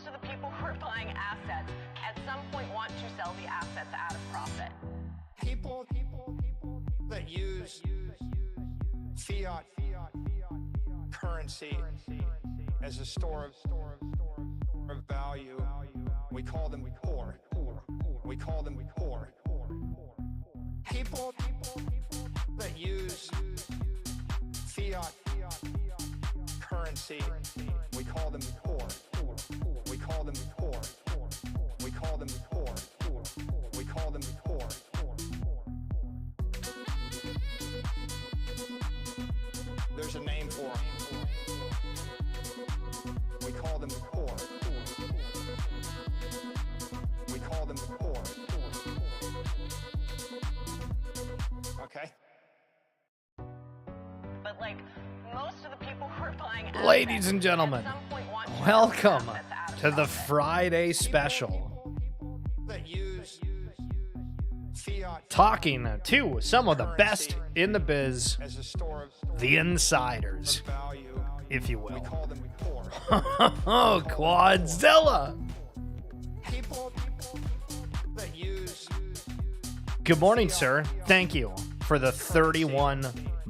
most of the people who are buying assets at some point want to sell the assets at a profit. People that use fiat currency as a store of value, we call them poor. We call them poor. People that use fiat currency, we call them poor. We call them poor. We call them poor. We call them poor. There's a name for them. We call them poor. We call them poor. Okay? But like most of the people who are buying assets Ladies and gentlemen, at some point want to welcome sell the assets at a to the profit. Friday special. That use fiat Talking to some of the best in the biz, as a store of the insiders, value, if you we will. call them poor. Oh, Quadzilla. People that use Good morning, sir. Thank you for the 31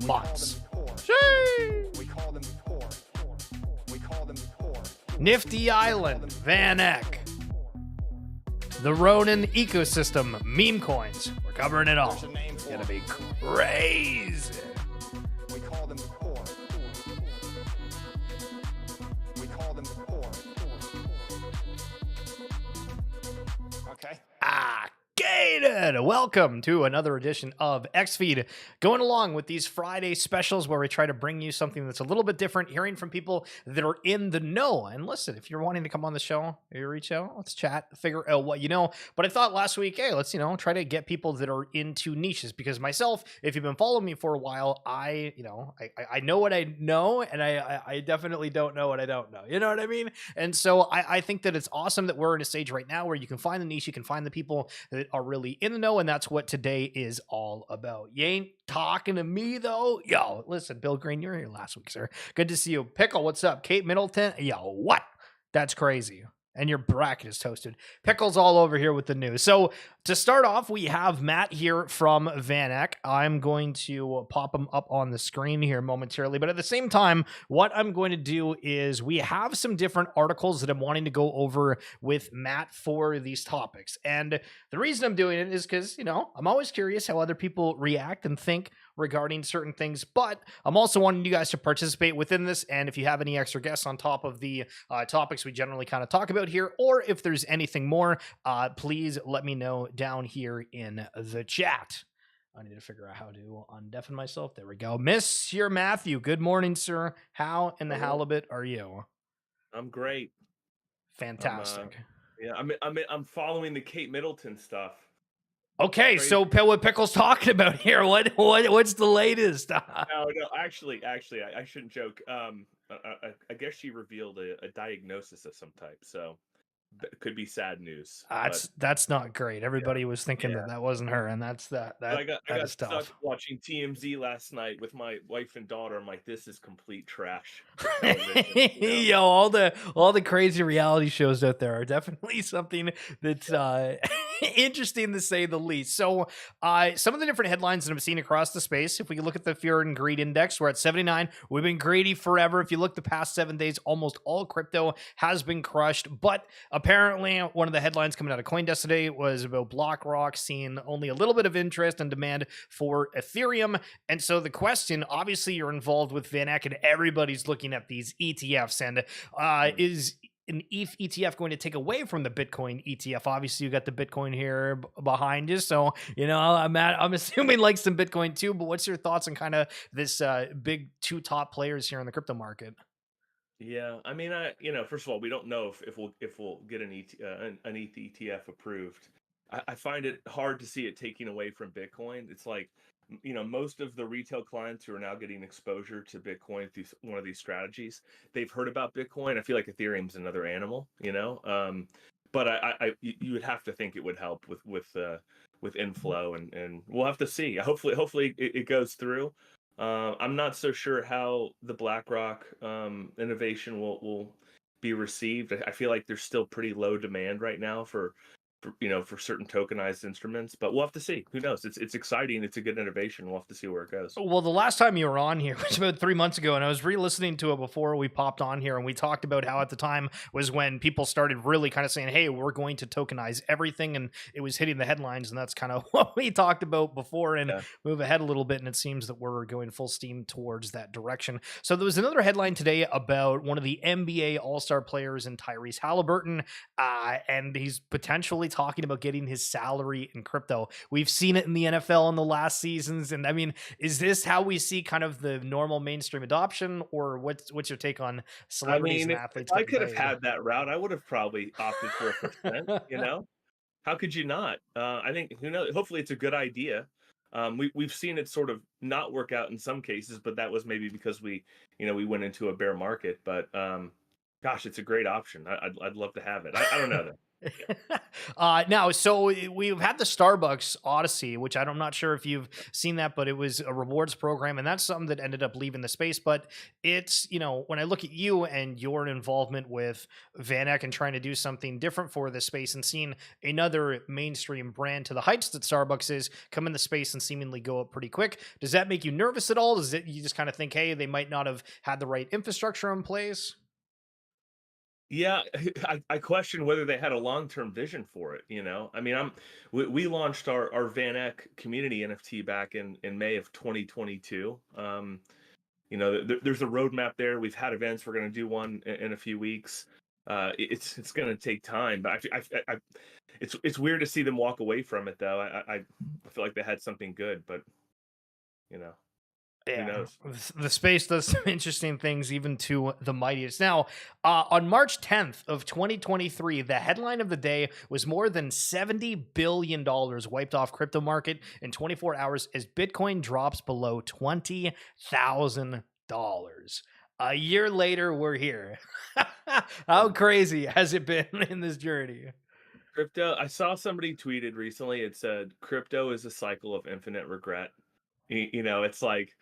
months. poor. Shee! We call them poor. We call them poor. Nifty Island, Van Eck, the Ronin ecosystem, Memecoins. We're covering it all. There's a name It's for gonna them. be crazy. We call them poor. We call them poor. Okay? Gated! Welcome to another edition of XFeed, going along with these Friday specials where we try to bring you something that's a little bit different, hearing from people that are in the know. And listen, if you're wanting to come on the show, you reach out, let's chat, figure out what you know. But I thought last week, hey, let's, try to get people that are into niches, because myself, if you've been following me for a while, I know what I know, and I definitely don't know what I don't know. You know what I mean? And so I think that it's awesome that we're in a stage right now where you can find the niche, you can find the people that are really in the know, and that's what today is all about. You ain't talking to me though. Yo, listen, Bill Green, you were here last week, sir. Good to see you. Pickle, what's up? Kate Middleton, yo, what? That's crazy. And your bracket is toasted. Pickle's all over here with the news. So to start off, we have Matt here from Van Eck. I'm going to pop him up on the screen here momentarily. But at the same time, what I'm going to do is we have some different articles that I'm wanting to go over with Matt for these topics. And the reason I'm doing it is because, I'm always curious how other people react and think regarding certain things, but I'm also wanting you guys to participate within this. And if you have any extra guests on top of the topics we generally kind of talk about here, or if there's anything more, please let me know down here in the chat. I need to figure out how to undeafen myself. There we go. Monsieur Matthew, good morning, sir. How in the halibut are you? I'm great. Fantastic. I'm following the Kate Middleton stuff. Okay, so what Pickle's talking about here? What's the latest? No, actually, I shouldn't joke. I guess she revealed a diagnosis of some type, so it could be sad news. That's not great. Everybody was thinking that wasn't her, and that I got is tough. stuck watching TMZ last night with my wife and daughter. I'm like, this is complete trash. Yo, all the crazy reality shows out there are definitely something that's interesting to say the least. So some of the different headlines that I'm seeing across the space, if we look at the fear and greed index, we're at 79. We've been greedy forever. If you look the past 7 days, almost all crypto has been crushed. But apparently one of the headlines coming out of CoinDesk today was about BlackRock seeing only a little bit of interest and demand for Ethereum. And so the question, obviously you're involved with Van Eck and everybody's looking at these ETFs, and is an ETH ETF going to take away from the Bitcoin ETF? Obviously, you got the Bitcoin here behind you, so I'm assuming like some Bitcoin too. But what's your thoughts on kind of this big two top players here in the crypto market? Yeah, I mean, first of all, we don't know if we'll get an ETH ETF approved. I find it hard to see it taking away from Bitcoin. It's like, most of the retail clients who are now getting exposure to Bitcoin through one of these strategies, they've heard about Bitcoin. I feel like Ethereum's another animal, but you would have to think it would help with inflow, and we'll have to see. Hopefully it goes through. I'm not so sure how the BlackRock innovation will be received. I feel like there's still pretty low demand right now for certain tokenized instruments, but we'll have to see. Who knows? It's exciting. It's a good innovation. We'll have to see where it goes. Well, the last time you were on here was about 3 months ago, and I was re-listening to it before we popped on here, and we talked about how at the time was when people started really kind of saying, "Hey, we're going to tokenize everything," and it was hitting the headlines, and that's kind of what we talked about before. And Yeah. move ahead a little bit, and it seems that we're going full steam towards that direction. So there was another headline today about one of the NBA All-Star players in Tyrese Halliburton, and he's potentially talking about getting his salary in crypto. We've seen it in the NFL in the last seasons, and I mean, is this how we see kind of the normal mainstream adoption, or what's your take on I celebrities mean, and if athletes I getting could have paid? had that route, I would have probably opted for a percent. You know, how could you not? I think who knows? Hopefully, it's a good idea. We've seen it sort of not work out in some cases, but that was maybe because we went into a bear market. But gosh, it's a great option. I'd love to have it. I don't know though. Yeah. Now, so we've had the Starbucks Odyssey, which I'm not sure if you've seen that, but it was a rewards program, and that's something that ended up leaving the space. But it's, when I look at you and your involvement with Van Eck and trying to do something different for this space and seeing another mainstream brand to the heights that Starbucks is come in the space and seemingly go up pretty quick, does that make you nervous at all? Does it, you just kind of think, hey, they might not have had the right infrastructure in place? Yeah, I question whether they had a long-term vision for it, you know? I mean, we launched our Van Eck community NFT back in May of 2022. There's a roadmap there. We've had events. We're going to do one in a few weeks. It's going to take time, but it's weird to see them walk away from it, though. I feel like they had something good, but you know, who Yeah, knows? the space does some interesting things, even to the mightiest. Now, on March 10th of 2023, the headline of the day was more than $70 billion wiped off crypto market in 24 hours as Bitcoin drops below $20,000. A year later, we're here. How crazy has it been in this journey? Crypto. I saw somebody tweeted recently. It said, "Crypto is a cycle of infinite regret." It's like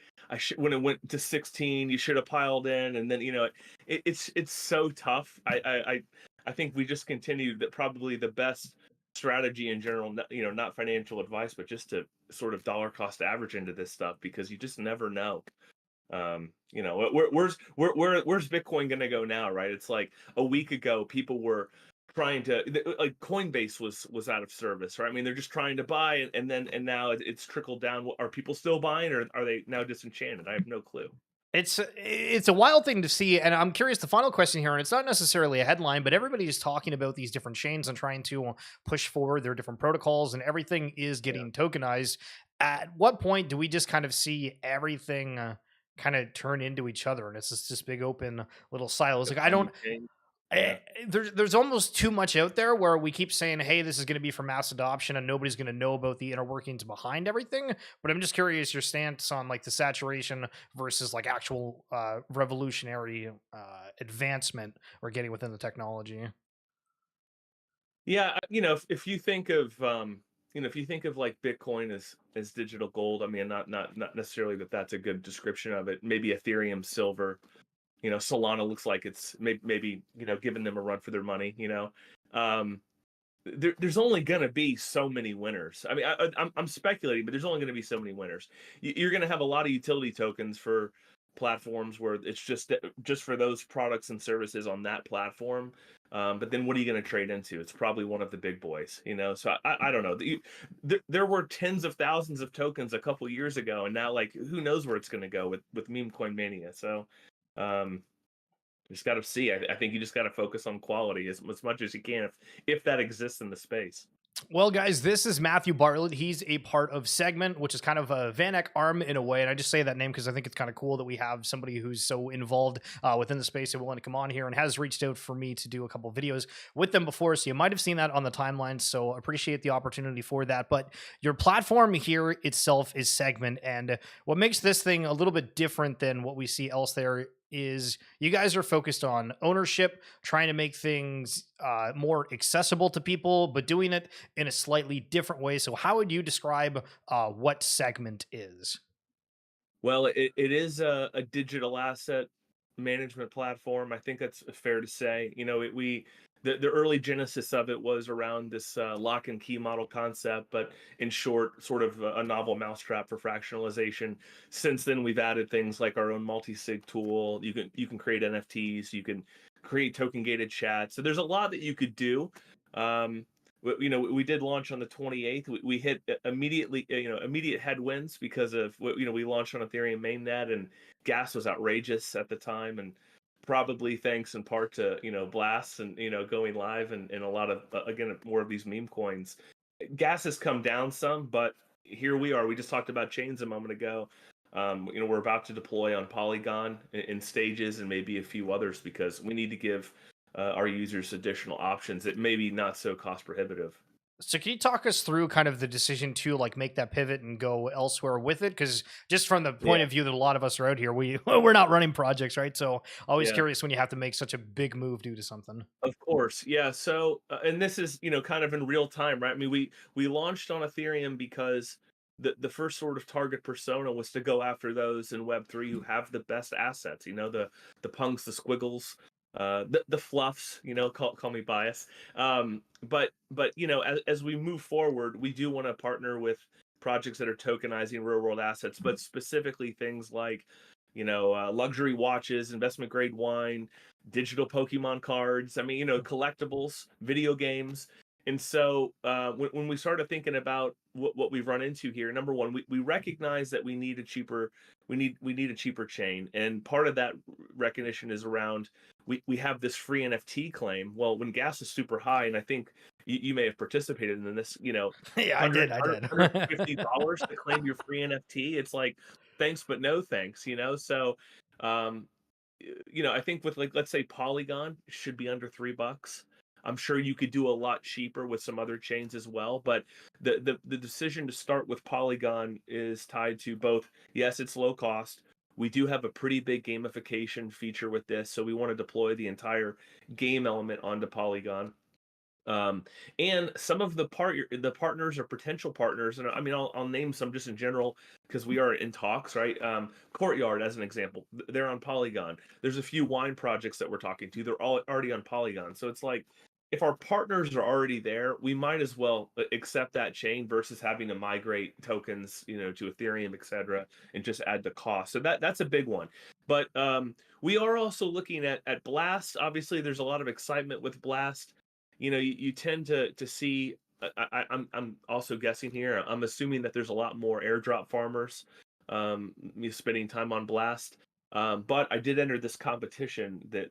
when it went to 16, you should have piled in, and then it's so tough. I think we just continued that probably the best strategy in general. Not financial advice, but just to sort of dollar cost average into this stuff because you just never know. Where's Bitcoin going to go now, right? It's like a week ago, people were trying to like Coinbase was out of service, right? I mean, they're just trying to buy, and now it's trickled down. Are people still buying, or are they now disenchanted? I have no clue. It's a wild thing to see, and I'm curious. The final question here, and it's not necessarily a headline, but everybody's talking about these different chains and trying to push forward their different protocols, and everything is Yeah. getting tokenized. At what point do we just kind of see everything kind of turn into each other, and it's just this big open little silos? The Like I value don't. chain. Eh, Yeah. there's almost too much out there where we keep saying, "Hey, this is going to be for mass adoption," and nobody's going to know about the inner workings behind everything. But I'm just curious your stance on like the saturation versus like actual revolutionary advancement we're getting within the technology. Yeah, if you think of if you think of like Bitcoin as digital gold, I mean, not necessarily that's a good description of it. Maybe Ethereum silver. Solana looks like it's maybe giving them a run for their money. Um, there's only gonna be so many winners. I mean, I'm speculating, but there's only gonna be so many winners. You're gonna have a lot of utility tokens for platforms where it's just for those products and services on that platform. But then what are you going to trade into? It's probably one of the big boys, So I don't know. There were tens of thousands of tokens a couple years ago, and now like who knows where it's going to go with Memecoin mania. So um, just got to see. I think you just got to focus on quality as much as you can if that exists in the space. Well, guys, this is Matthew Bartlett. He's a part of SegMint, which is kind of a Van Eck arm in a way. And I just say that name because I think it's kind of cool that we have somebody who's so involved within the space and willing to come on here and has reached out for me to do a couple videos with them before. So you might have seen that on the timeline. So appreciate the opportunity for that. But your platform here itself is SegMint. And what makes this thing a little bit different than what we see else there is you guys are focused on ownership, trying to make things more accessible to people, but doing it in a slightly different way. So, how would you describe what SegMint is? Well, it is a digital asset management platform. I think that's fair to say. You know, the early genesis of it was around this lock and key model concept, but in short, sort of a novel mousetrap for fractionalization. Since then, we've added things like our own multi-sig tool. You can create NFTs. You can create token gated chat. So there's a lot that you could do. Um, you know, we did launch on the 28th. We hit immediately, immediate headwinds because of we launched on Ethereum mainnet, and gas was outrageous at the time, and probably thanks in part to blasts and going live and a lot of again more of these meme coins. Gas has come down some, but here we are. We just talked about chains a moment ago. We're about to deploy on Polygon in stages and maybe a few others because we need to give our users additional options that maybe not so cost prohibitive. So can you talk us through kind of the decision to like make that pivot and go elsewhere with it? Because just from the point Yeah, of view that a lot of us are out here, we're not running projects, right? So always yeah. curious when you have to make such a big move due to something. Of course, yeah. So, and this is kind of in real time, right? I mean, we launched on Ethereum because the first sort of target persona was to go after those in Web3 who have the best assets. You know, the punks, the squiggles, the fluffs. You know, call me biased. But as we move forward, we do want to partner with projects that are tokenizing real world assets, but specifically things like luxury watches, investment grade wine, digital Pokemon cards. I mean, collectibles, video games. And so when we started thinking about what we've run into here, number one, we recognize that we need a cheaper chain, and part of that recognition is around we have this free NFT claim. Well, when gas is super high, and I think you may have participated in this, Yeah, I 100 did. I did. $150 to claim your free NFT. It's like thanks but no thanks, So um I think with, like, let's say Polygon should be under $3. I'm sure you could do a lot cheaper with some other chains as well, but the decision to start with Polygon is tied to both, yes, it's low cost. We do have a pretty big gamification feature with this, so we want to deploy the entire game element onto Polygon. Um, and some of the partners or potential partners, and I mean, I'll name some just in general because we are in talks, right? Courtyard, as an example, they're on Polygon. There's a few wine projects that we're talking to. They're all already on Polygon. So it's like, if our partners are already there, we might as well accept that chain versus having to migrate tokens, to Ethereum, etc., and just add the cost. So that's a big one. But we are also looking at Blast. Obviously, there's a lot of excitement with Blast. You tend to see. I'm also guessing here. I'm assuming that there's a lot more airdrop farmers spending time on Blast. But I did enter this competition that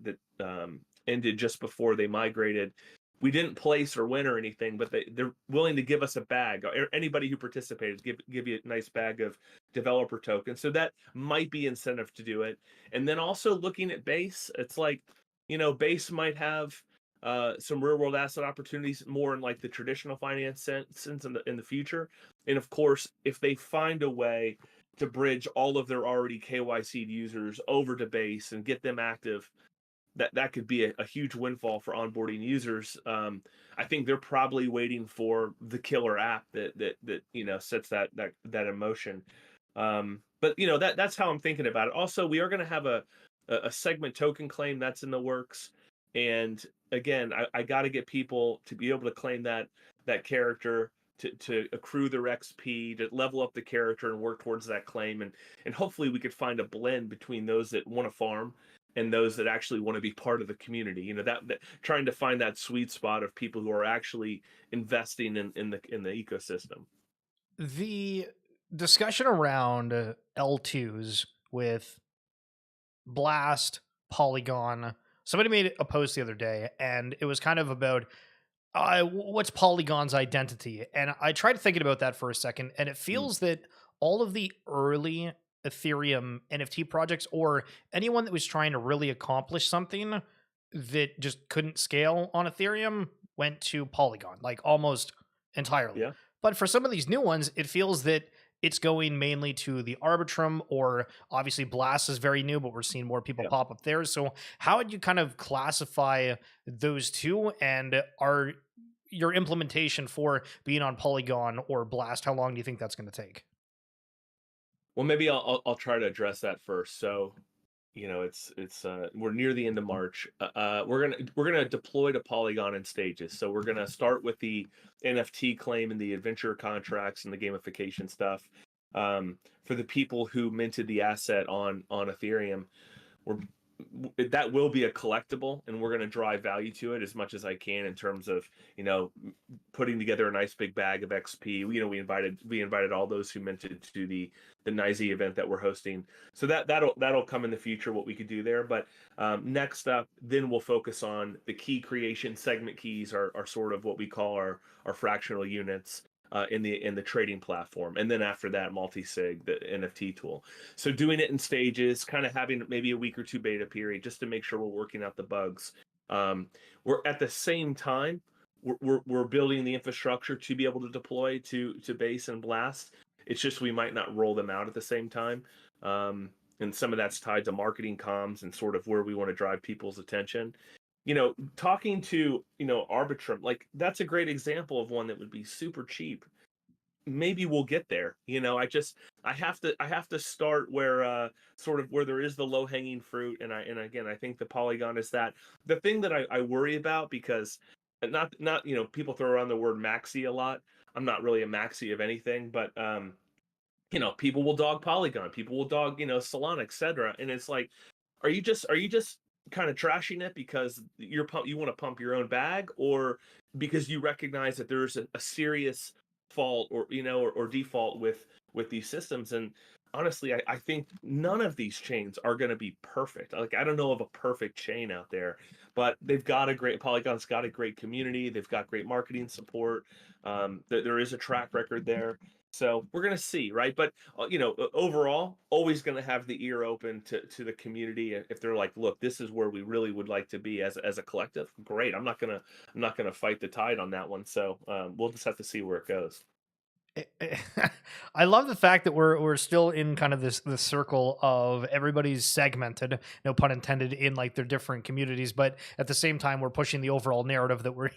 ended just before they migrated. We didn't place or win or anything, but they're willing to give us a bag. Anybody who participated give you a nice bag of developer tokens. So that might be incentive to do it. And then also looking at Base, it's like Base might have some real world asset opportunities more in like the traditional finance sense in the future. And of course, if they find a way to bridge all of their already KYC'd users over to Base and get them active, that could be a huge windfall for onboarding users. I think they're probably waiting for the killer app that sets that emotion. But that's how I'm thinking about it. Also, we are going to have a SegMint token claim that's in the works, and again, I got to get people to be able to claim that character to accrue their XP, to level up the character and work towards that claim, and hopefully we could find a blend between those that want to farm and those that actually want to be part of the community. That trying to find that sweet spot of people who are actually investing in the ecosystem. The discussion around L2s with Blast, Polygon. Somebody made a post the other day, and it was kind of about what's Polygon's identity. And I tried thinking about that for a second, and it Mm. feels that all of the early Ethereum NFT projects, or anyone that was trying to really accomplish something that just couldn't scale on Ethereum, went to Polygon, like almost entirely. Yeah, But for some of these new ones, it feels that it's going mainly to the Arbitrum, or obviously Blast is very new, but we're seeing more people yeah. pop up there. So how would you kind of classify those two, and are your implementation for being on Polygon or Blast, how long do you think that's going to take? Well, maybe I'll try to address that first. So it's we're near the end of March. We're gonna deploy to Polygon in stages. So we're gonna start with the NFT claim and the adventure contracts and the gamification stuff. For the people who minted the asset on Ethereum, we're that will be a collectible, and we're going to drive value to it as much as I can in terms of putting together a nice big bag of XP. We invited all those who minted to the Navi event that we're hosting. So that'll come in the future, what we could do there. But next up, then we'll focus on the key creation. SegMint keys are sort of what we call our fractional units in the trading platform, and then after that, multi-sig, the NFT tool. So doing it in stages, kind of having maybe a week or two beta period just to make sure we're working out the bugs. We're at the same time we're building the infrastructure to be able to deploy to base and blast. It's just we might not roll them out at the same time. And some of that's tied to marketing comms and sort of where we want to drive people's attention. Talking to Arbitrum, like that's a great example of one that would be super cheap. Maybe we'll get there. I have to start where sort of where there is the low hanging fruit, and again I think the Polygon is that. The thing that I worry about, because not people throw around the word maxi a lot. I'm not really a maxi of anything, but people will dog Polygon, people will dog Solana, etc. And it's like, are you just kind of trashing it because you want to pump your own bag, or because you recognize that there's a serious fault or default with these systems? And honestly, I think none of these chains are going to be perfect. Like, I don't know of a perfect chain out there, but Polygon's got a great community. They've got great marketing support. There is a track record there. So we're going to see, right? But overall, always going to have the ear open to the community. If they're like, look, this is where we really would like to be as a collective. Great. I'm not gonna fight the tide on that one. So we'll just have to see where it goes. I love the fact that we're still in kind of this circle of everybody's segmented, no pun intended, in like their different communities, but at the same time we're pushing the overall narrative that we're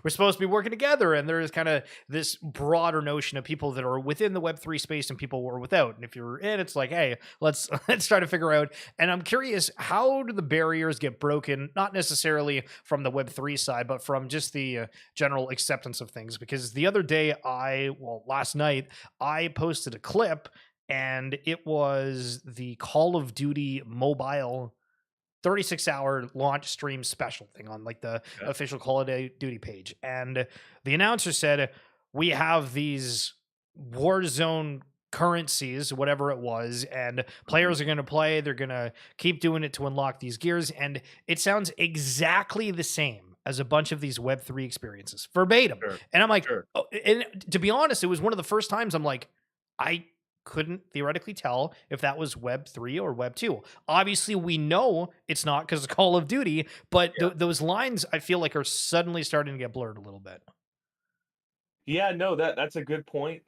supposed to be working together, and there is kind of this broader notion of people that are within the Web3 space and people who are without. And if you're in, it's like, hey, let's try to figure out. And I'm curious, how do the barriers get broken? Not necessarily from the Web3 side, but from just the general acceptance of things. Because the other day, last night, I posted a clip, and it was the Call of Duty mobile 36-hour launch stream special thing on like the official Call of Duty page. And the announcer said, we have these Warzone currencies, whatever it was, and players are going to play. They're going to keep doing it to unlock these gears. And it sounds exactly the same as a bunch of these Web3 experiences, verbatim. Sure. And I'm like, Sure. and to be honest, it was one of the first times I'm like, I couldn't theoretically tell if that was Web3 or Web2. Obviously, we know it's not because of Call of Duty, but those lines I feel like are suddenly starting to get blurred a little bit. Yeah, no, that's a good point.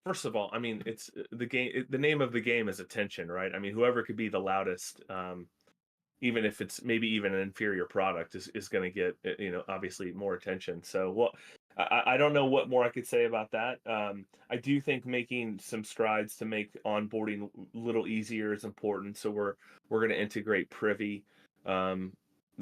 First of all, I mean, it's the game. The name of the game is attention, right? I mean, whoever could be the loudest, even if it's maybe even an inferior product, is going to get obviously more attention. So I don't know what more I could say about that. I do think making some strides to make onboarding a little easier is important. So we're going to integrate Privy,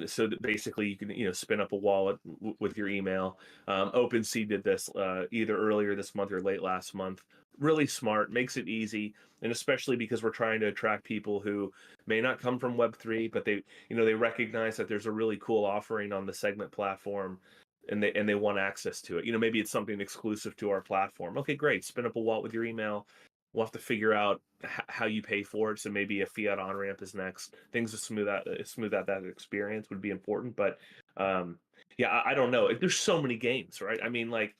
so that basically you can spin up a wallet with your email. OpenSea did this either earlier this month or late last month. Really smart, makes it easy, and especially because we're trying to attract people who may not come from Web3, but they recognize that there's a really cool offering on the SegMint platform, and they want access to it. Maybe it's something exclusive to our platform. Okay, great. Spin up a wallet with your email. We'll have to figure out how you pay for it. So maybe a fiat on ramp is next. Things to smooth out that experience would be important. But I don't know. There's so many games, right? I mean, like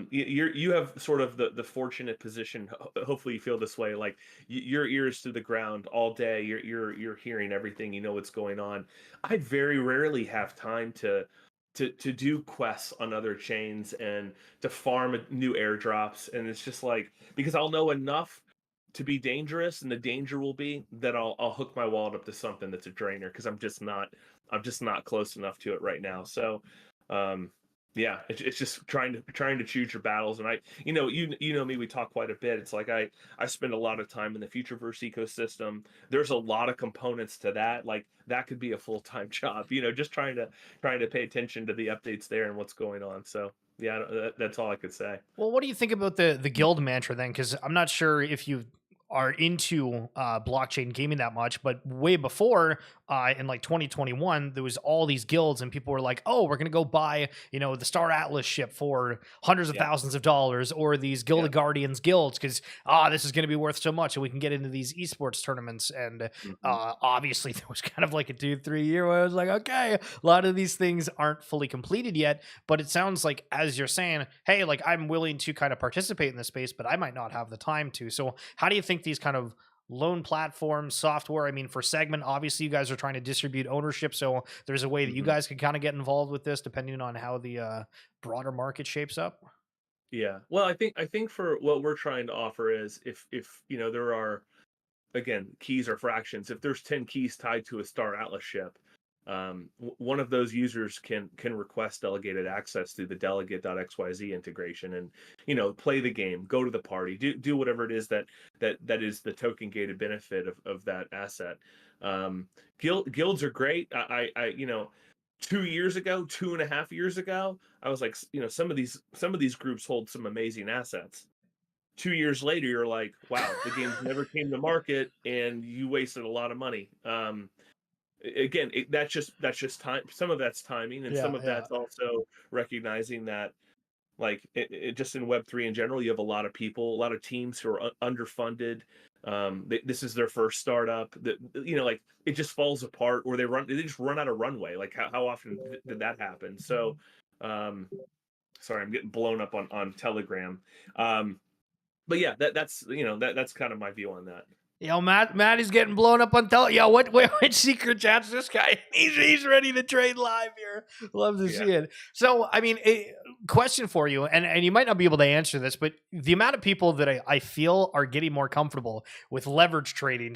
you have sort of the fortunate position. Hopefully, you feel this way. Like your ears to the ground all day. You're hearing everything. You know what's going on. I very rarely have time to do quests on other chains and to farm new airdrops. And it's just like, because I'll know enough to be dangerous, and the danger will be that I'll hook my wallet up to something that's a drainer, because I'm just not close enough to it right now. So Yeah, it's just trying to choose your battles, and you know me, we talk quite a bit. It's like I spend a lot of time in the Futureverse ecosystem. There's a lot of components to that. Like that could be a full-time job. Just trying to pay attention to the updates there and what's going on. So yeah, that's all I could say. Well, what do you think about the guild mantra then? Because I'm not sure if you are into blockchain gaming that much, but way before, in like 2021, there was all these guilds, and people were like, "Oh, we're gonna go buy, the Star Atlas ship for hundreds of Yeah, thousands of dollars, or these Guild yeah. of Guardians guilds, because this is gonna be worth so much, and we can get into these esports tournaments." And Hmm. obviously, there was kind of like a 2-3 year where I was like, "Okay, a lot of these things aren't fully completed yet." But it sounds like, as you're saying, hey, like I'm willing to kind of participate in this space, but I might not have the time to. So how do you think these kind of loan platforms, software, I mean, for SegMint, obviously you guys are trying to distribute ownership. So there's a way that you Hmm. guys can kind of get involved with this depending on how the broader market shapes up. Yeah. Well, I think for what we're trying to offer is if there are, again, keys or fractions. If there's 10 keys tied to a Star Atlas ship, one of those users can request delegated access through the delegate.xyz integration, and play the game, go to the party, do whatever it is that is the token gated benefit of that asset. Um, guilds are great. I 2 years ago, 2.5 years ago, I was like, some of these groups hold some amazing assets. 2 years later, you're like, wow, the games never came to market, and you wasted a lot of money. Again, that's just time. Some of that's timing, and some Yeah, of yeah. that's also recognizing that, like, just in Web3 in general, you have a lot of people, a lot of teams who are underfunded. This is their first startup. That like it just falls apart, or they just run out of runway. Like how often did that happen? So, um, sorry, I'm getting blown up on Telegram. Um, but yeah, that's kind of my view on that. Matt is getting blown up on tele. Yo, which secret chat's this guy? He's ready to trade live here. Love to Yeah, see it. So, I mean, question for you, and you might not be able to answer this, but the amount of people that I feel are getting more comfortable with leverage trading,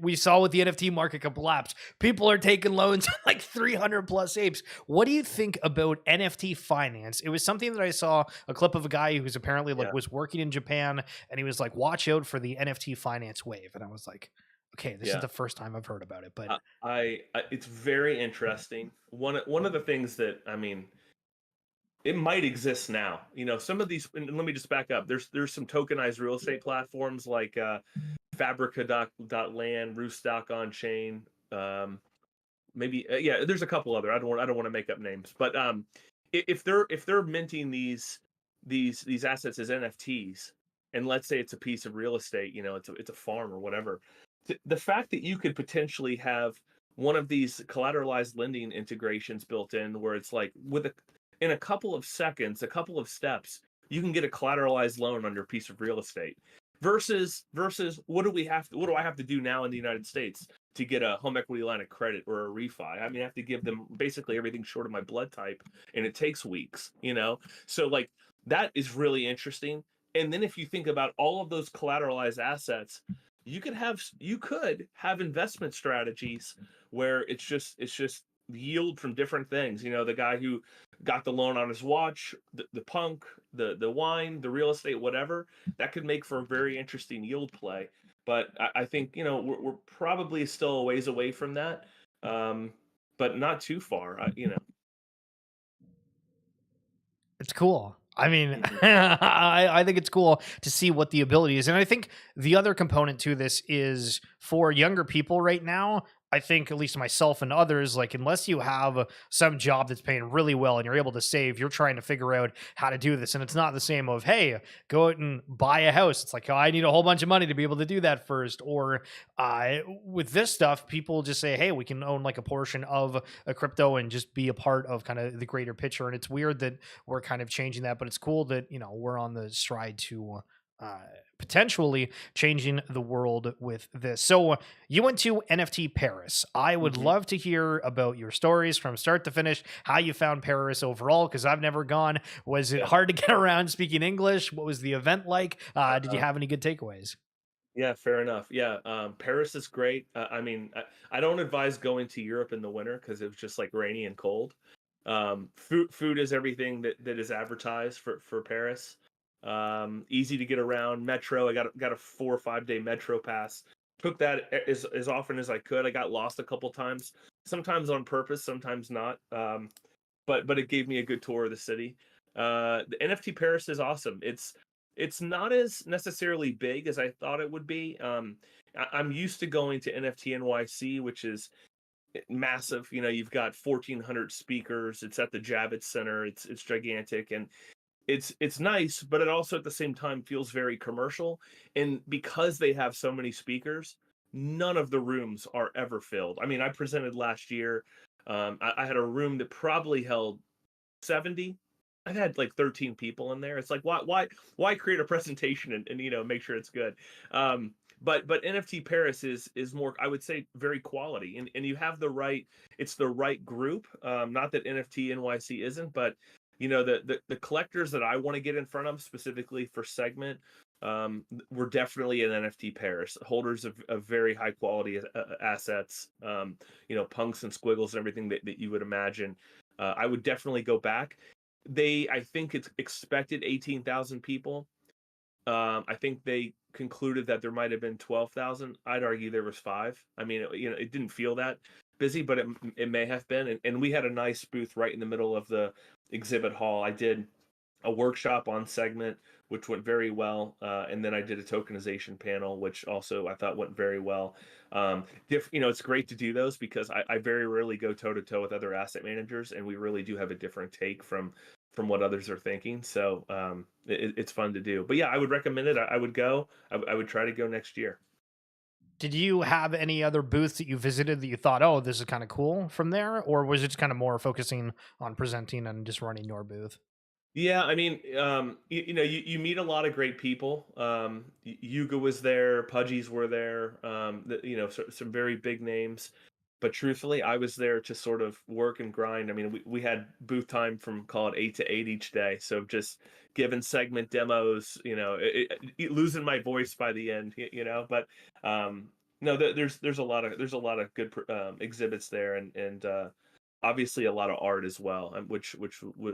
we saw with the NFT market collapse, people are taking loans like 300 plus apes. What do you think about NFT finance? It was something that I saw a clip of a guy who's apparently like yeah, was working in Japan, and he was like, watch out for the NFT finance wave. And I was like, okay, this is yeah. the first time I've heard about it. But It's very interesting. One of the things that, I mean, it might exist now. Some of these. And let me just back up. There's some tokenized real estate platforms like Fabrica.land, Roofstock on chain. Maybe yeah. There's a couple other. I don't want to make up names, but if they're minting these assets as NFTs, and let's say it's a piece of real estate, it's a farm or whatever. The fact that you could potentially have one of these collateralized lending integrations built in, where it's like in a couple of seconds, a couple of steps, you can get a collateralized loan on your piece of real estate. Versus what do I have to do now in the United States to get a home equity line of credit or a refi? I mean, I have to give them basically everything short of my blood type, and it takes weeks. So like that is really interesting. And then if you think about all of those collateralized assets, you could have investment strategies where it's just yield from different things. The guy who got the loan on his watch, the punk, the wine, the real estate, whatever, that could make for a very interesting yield play. But I think we're probably still a ways away from that, um, but not too far. it's cool. I mean, Mhm. I think it's cool to see what the ability is. And I think the other component to this is for younger people right now. I think, at least myself and others, like, unless you have some job that's paying really well and you're able to save, you're trying to figure out how to do this. And it's not the same of, hey, go out and buy a house. It's like, oh, I need a whole bunch of money to be able to do that first. Or with this stuff, people just say, hey, we can own like a portion of a crypto and just be a part of kind of the greater picture. And it's weird that we're kind of changing that, but it's cool that we're on the stride to uh, potentially changing the world with this. So you went to NFT Paris. I would Mhm. love to hear about your stories from start to finish, how you found Paris overall, because I've never gone. Was it Yeah. hard to get around speaking English? What was the event like? Did you Uh, have any good takeaways? yeah, fair enough. Yeah, Paris is great. I mean, I don't advise going to Europe in the winter because it was just like rainy and cold. Food is everything that is advertised for Paris. Easy to get around. Metro, I got a 4 or 5 day Metro pass. Took that as often as I could. I got lost a couple times, sometimes on purpose, sometimes not. But it gave me a good tour of the city. The NFT Paris is awesome. It's not as necessarily big as I thought it would be. I'm used to going to NFT NYC, which is massive. You know, you've got 1,400 speakers. It's at the Javits Center. It's gigantic, and it's nice, but it also at the same time feels very commercial. And because they have so many speakers, none of the rooms are ever filled. I mean, I presented last year. I had a room that probably held 70. I've had like 13 people in there. It's like why create a presentation and make sure it's good. But NFT Paris is more, I would say, very quality, and you have it's the right group. Not that NFT NYC isn't, but the collectors that I want to get in front of specifically for SegMint, we're definitely in NFT Paris, holders of very high quality assets, punks and squiggles and everything that you would imagine. I would definitely go back. I think it's expected 18,000 people. I think they concluded that there might have been 12,000. I'd argue there was 5. I mean, it didn't feel that busy, but it may have been. And we had a nice booth right in the middle of the exhibit hall. I did a workshop on SegMint, which went very well, and then I did a tokenization panel, which also I thought went very well. It's great to do those because I very rarely go toe to toe with other asset managers, and we really do have a different take from what others are thinking. So it's fun to do. But yeah, I would recommend it. I would go. I would try to go next year. Did you have any other booths that you visited that you thought, oh, this is kind of cool from there? Or was it just kind of more focusing on presenting and just running your booth? Yeah, I mean, you meet a lot of great people. Yuga was there, Pudgies were there, some very big names. But truthfully, I was there to sort of work and grind. I mean, we had booth time from, call it, 8 to 8 each day. So just giving SegMint demos, losing my voice by the end, But no, there's a lot of good exhibits there, and obviously a lot of art as well, which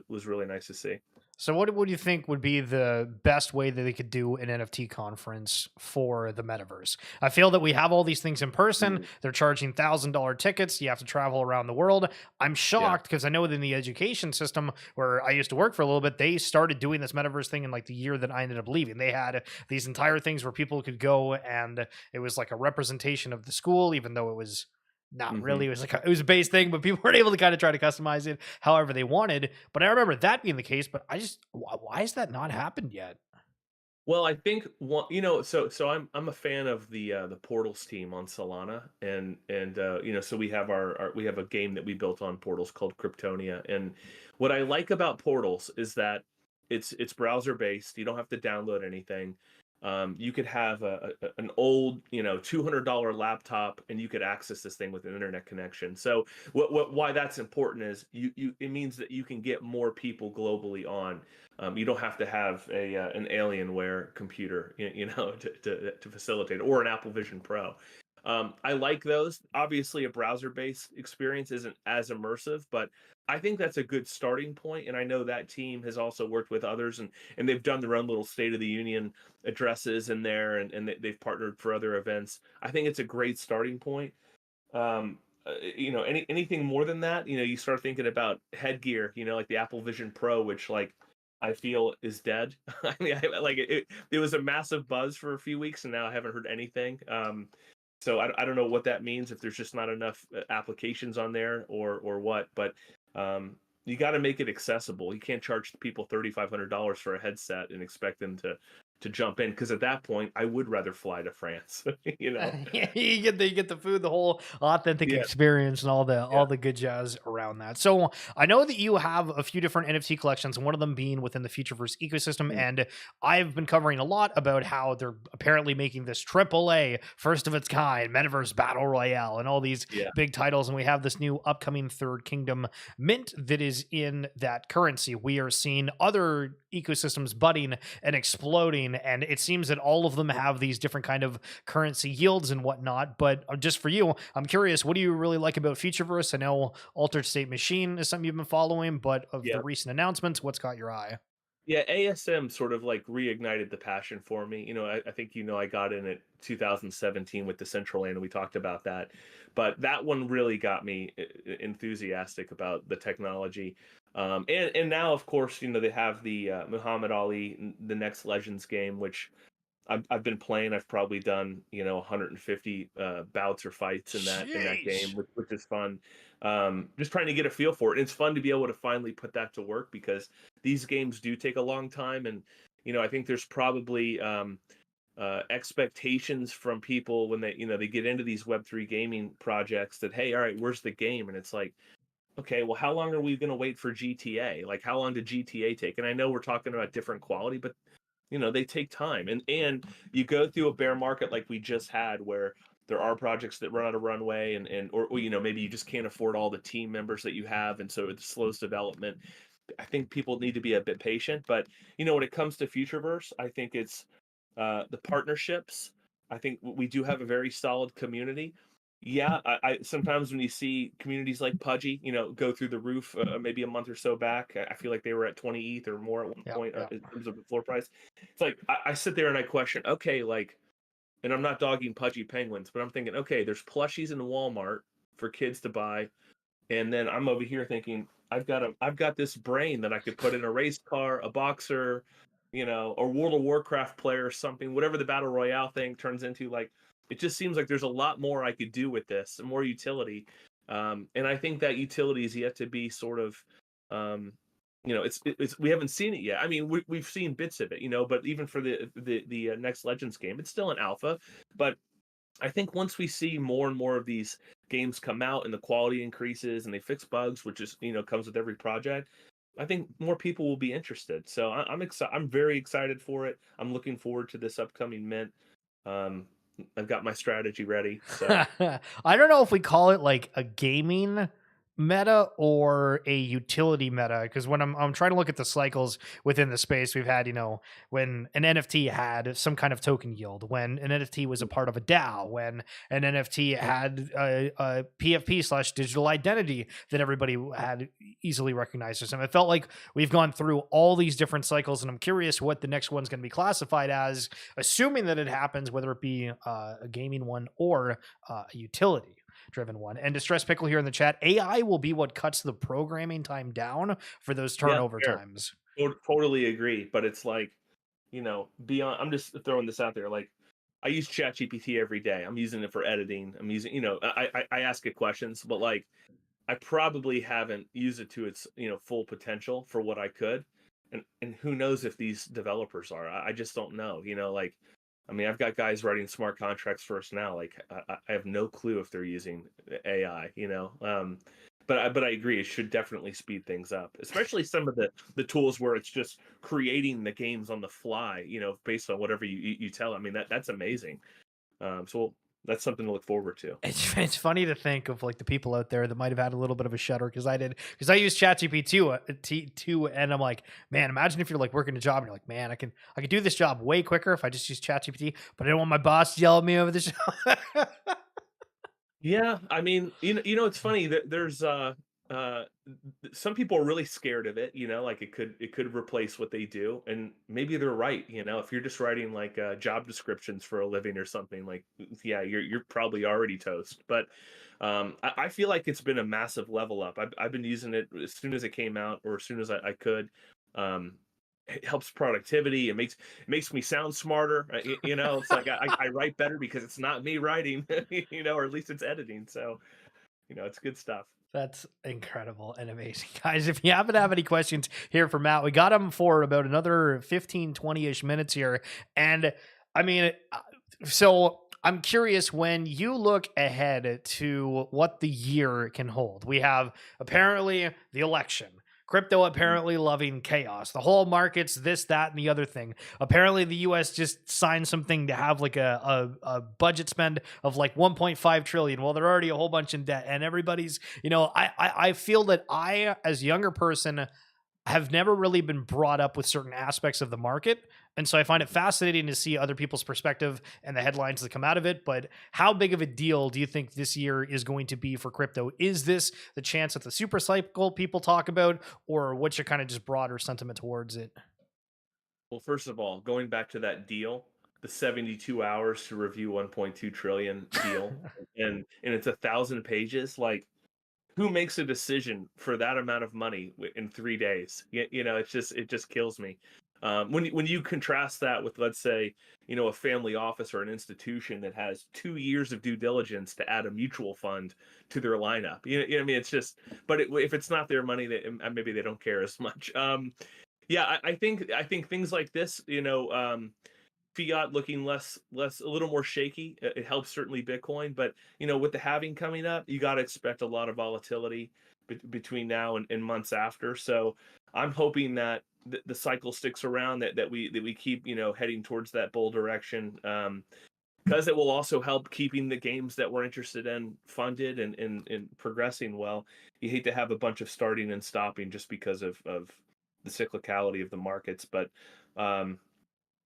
was really nice to see. So what do you think would be the best way that they could do an NFT conference for the metaverse? I feel that we have all these things in person. They're charging $1,000 tickets. You have to travel around the world. I'm shocked because I know that in the education system where I used to work for a little bit, they started doing this metaverse thing in like the year that I ended up leaving. They had these entire things where people could go and it was like a representation of the school, even though it was not really. It was it was a base thing, but people weren't able to kind of try to customize it however they wanted. But I remember that being the case. But why has that not happened yet? Well, I think so I'm a fan of the Portals team on Solana, and so we have we have a game that we built on Portals called Kryptonia, and what I like about Portals is that it's browser based. You don't have to download anything. You could have an old, $200 laptop, and you could access this thing with an internet connection. So why that's important is it means that you can get more people globally on. You don't have to have an Alienware computer, to facilitate it, or an Apple Vision Pro. I like those. Obviously, a browser-based experience isn't as immersive, but I think that's a good starting point. And I know that team has also worked with others, and they've done their own little State of the Union addresses in there, and they've partnered for other events. I think it's a great starting point. Anything more than that, you start thinking about headgear, like the Apple Vision Pro, which I feel is dead. I mean, it was a massive buzz for a few weeks, and now I haven't heard anything. So I don't know what that means, if there's just not enough applications on there or what, but you got to make it accessible. You can't charge people $3,500 for a headset and expect them to jump in, because at that point I would rather fly to France. You get the food, the whole authentic experience, and all the good jazz around that. So I know that you have a few different NFT collections, and one of them being within the Futureverse ecosystem. And I've been covering a lot about how they're apparently making this AAA, first of its kind Metaverse Battle Royale and all these big titles. And we have this new upcoming Third Kingdom mint that is in that currency. We are seeing other ecosystems budding and exploding, and it seems that all of them have these different kind of currency yields and whatnot. But just for you, I'm curious, what do you really like about Futureverse? I know Altered State Machine is something you've been following, but of the recent announcements, what's caught your eye? Yeah, ASM sort of like reignited the passion for me. I think I got in at 2017 with the Central and we talked about that. But that one really got me enthusiastic about the technology. And now, of course, they have the Muhammad Ali, the Next Legends game, which I've been playing. I've probably done 150 bouts or fights in that game, Sheesh. which is fun. Just trying to get a feel for it. And it's fun to be able to finally put that to work because these games do take a long time, and I think there's probably expectations from people when they get into these Web3 gaming projects that, hey, all right, where's the game? And it's like, okay, well, how long are we going to wait for GTA? Like, how long did GTA take? And I know we're talking about different quality, but they take time, and you go through a bear market like we just had where there are projects that run out of runway or maybe you just can't afford all the team members that you have, and so it slows development. I think people need to be a bit patient, but when it comes to Futureverse, I think it's the partnerships. I think we do have a very solid community. Yeah, I sometimes when you see communities like Pudgy, go through the roof, maybe a month or so back, I feel like they were at 20 ETH or more at one point in terms of the floor price. It's like I sit there and I question, okay, like, and I'm not dogging Pudgy Penguins, but I'm thinking, okay, there's plushies in Walmart for kids to buy, and then I'm over here thinking, I've got this brain that I could put in a race car, a boxer, a World of Warcraft player or something, whatever the battle royale thing turns into. Like, it just seems like there's a lot more I could do with this, more utility. And I think that utility is yet to be sort of, it's we haven't seen it yet. I mean, we've seen bits of it, but even for the Next Legends game, it's still an alpha. But I think once we see more and more of these games come out and the quality increases and they fix bugs, which is comes with every project, I think more people will be interested. So I'm excited. I'm very excited for it. I'm looking forward to this upcoming mint. Um, I've got my strategy ready. So I don't know if we call it like a gaming meta or a utility meta, because when I'm trying to look at the cycles within the space, we've had when an NFT had some kind of token yield, when an NFT was a part of a DAO, when an NFT had a PFP slash digital identity that everybody had easily recognized or something. It felt like we've gone through all these different cycles, and I'm curious what the next one's going to be classified as, assuming that it happens, whether it be a gaming one or a utility driven one. And Distress Pickle here in the chat, AI will be what cuts the programming time down for those turnover times. Totally agree. But it's like, beyond, I'm just throwing this out there. Like, I use ChatGPT every day. I'm using it for editing. I'm using, I ask it questions, but like, I probably haven't used it to its, full potential for what I could. And who knows if these developers are, I just don't know, like, I mean, I've got guys writing smart contracts for us now. Like, I have no clue if they're using AI, but I agree. It should definitely speed things up, especially some of the tools where it's just creating the games on the fly, based on whatever you tell. I mean, that's amazing. So that's something to look forward to. It's funny to think of like the people out there that might have had a little bit of a shudder because I use ChatGPT too, and I'm like, man, imagine if you're like working a job and you're like, man, I can do this job way quicker if I just use ChatGPT, but I don't want my boss to yell at me over the show. Yeah, I mean, it's funny that there's some people are really scared of it, like it could replace what they do, and maybe they're right. If you're just writing like job descriptions for a living or something, like, yeah, you're probably already toast. But I feel like it's been a massive level up. I've been using it as soon as it came out, or as soon as I could. It helps productivity. It makes me sound smarter. It's like I write better because it's not me writing, or at least it's editing. So, it's good stuff. That's incredible and amazing. Guys, if you happen to have any questions here for Matt, we got him for about another 15, 20-ish minutes here. And I mean, so I'm curious, when you look ahead to what the year can hold, we have apparently the election. Crypto apparently loving chaos. The whole market's this, that, and the other thing. Apparently, the U.S. just signed something to have like a budget spend of like 1.5 trillion. Well, they're already a whole bunch in debt, and everybody's, I feel that I, as a younger person, have never really been brought up with certain aspects of the market. And so I find it fascinating to see other people's perspective and the headlines that come out of it. But how big of a deal do you think this year is going to be for crypto? Is this the chance at the super cycle people talk about, or what's your kind of just broader sentiment towards it? Well, first of all, going back to that deal, the 72 hours to review 1.2 trillion deal, and it's 1,000 pages. Like, who makes a decision for that amount of money in 3 days? It just kills me. When you contrast that with, let's say, a family office or an institution that has 2 years of due diligence to add a mutual fund to their lineup. What I mean? It's just, but if it's not their money, maybe they don't care as much. Yeah, I think things like this, fiat looking a little more shaky. It helps certainly Bitcoin, but with the halving coming up, you got to expect a lot of volatility between now and months after. So I'm hoping that the cycle sticks around, that we keep heading towards that bull direction. Because it will also help keeping the games that we're interested in funded and progressing well. You hate to have a bunch of starting and stopping just because of the cyclicality of the markets, but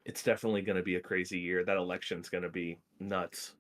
it's definitely going to be a crazy year. That election's going to be nuts.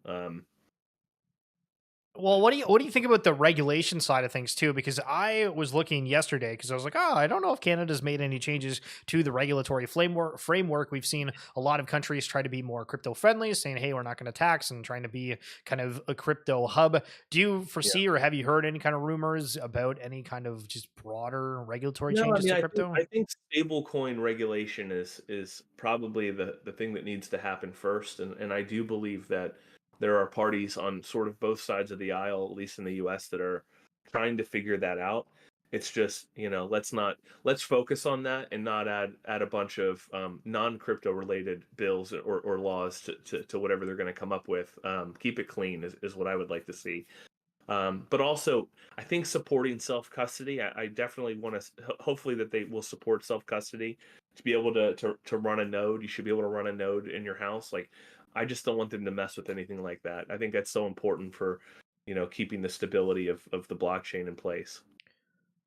Well, what do you think about the regulation side of things too? Because I was looking yesterday because I was like, oh, I don't know if Canada's made any changes to the regulatory framework. We've seen a lot of countries try to be more crypto friendly, saying, hey, we're not going to tax and trying to be kind of a crypto hub. Do you Yeah. foresee or have you heard any kind of rumors about any kind of just broader regulatory No, I changes mean, to I think crypto? I think stablecoin regulation is probably the thing that needs to happen first, and I do believe that there are parties on sort of both sides of the aisle, at least in the U.S., that are trying to figure that out. It's just, let's focus on that and not add a bunch of non-crypto related bills or laws to whatever they're going to come up with. Keep it clean is what I would like to see. But also, I think supporting self custody. I definitely want to. Hopefully, that they will support self custody to be able to run a node. You should be able to run a node in your house. Like, I just don't want them to mess with anything like that. I think that's so important for keeping the stability of the blockchain in place.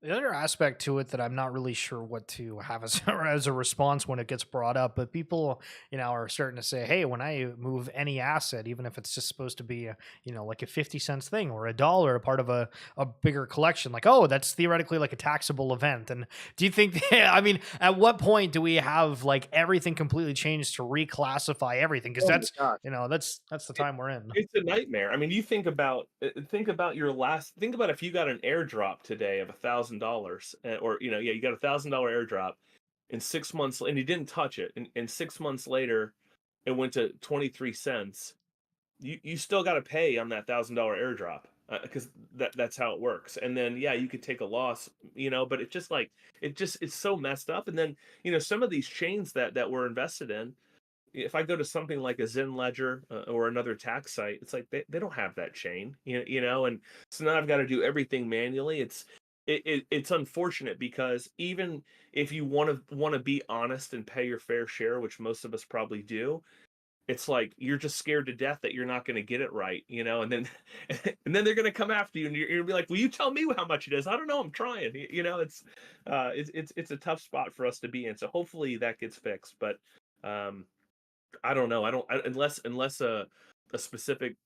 The other aspect to it that I'm not really sure what to have as, as a response when it gets brought up, but people, are starting to say, hey, when I move any asset, even if it's just supposed to be, like a 50 cents thing or $1, a part of a bigger collection, like, oh, that's theoretically like a taxable event. And do you think, I mean, at what point do we have like everything completely changed to reclassify everything? Because Oh my that's, gosh. that's the time we're in. It's a nightmare. I mean, you think about your last think about if you got an airdrop today of $1,000, or yeah, you got $1,000 airdrop in 6 months, and you didn't touch it, and 6 months later, it went to 23 cents. You still got to pay on that $1,000 airdrop, because that's how it works. And then yeah, you could take a loss, but it's just like it's so messed up. And then some of these chains that we're invested in, if I go to something like a Zen Ledger, or another tax site, it's like they don't have that chain, and so now I've got to do everything manually. It's unfortunate because even if you want to be honest and pay your fair share, which most of us probably do, it's like you're just scared to death that you're not going to get it right, and then and then they're going to come after you, and you're going to be like, "Will you tell me how much it is? I don't know. I'm trying." It's a tough spot for us to be in. So hopefully that gets fixed, but. I don't know. Unless a specific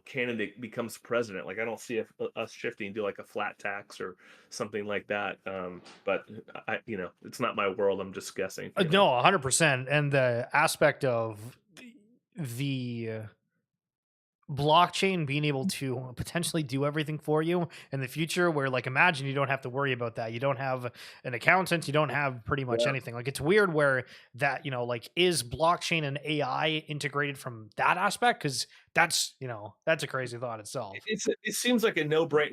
candidate becomes president. Like, I don't see us shifting to like a flat tax or something like that. But it's not my world. I'm just guessing. No, 100%. And the aspect of the blockchain being able to potentially do everything for you in the future, where like imagine you don't have to worry about that, you don't have an accountant, you don't have pretty much Yeah. anything. Like, it's weird where that, like, is blockchain and AI integrated from that aspect? Because that's a crazy thought itself. It seems like a no brain.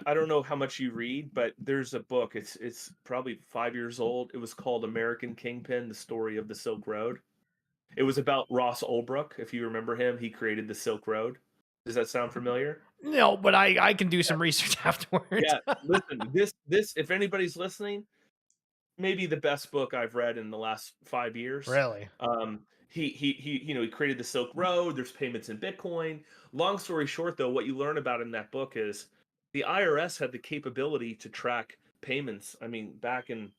I don't know how much you read, but there's a book. It's probably 5 years old. It was called American Kingpin: The Story of the Silk Road. It was about Ross Ulbrook. If you remember him, he created the Silk Road. Does that sound familiar? No, but I can do some research afterwards. Yeah. Listen, this if anybody's listening, maybe the best book I've read in the last 5 years. Really. He created the Silk Road. There's payments in Bitcoin. Long story short, though, what you learn about in that book is the IRS had the capability to track payments. I mean, back in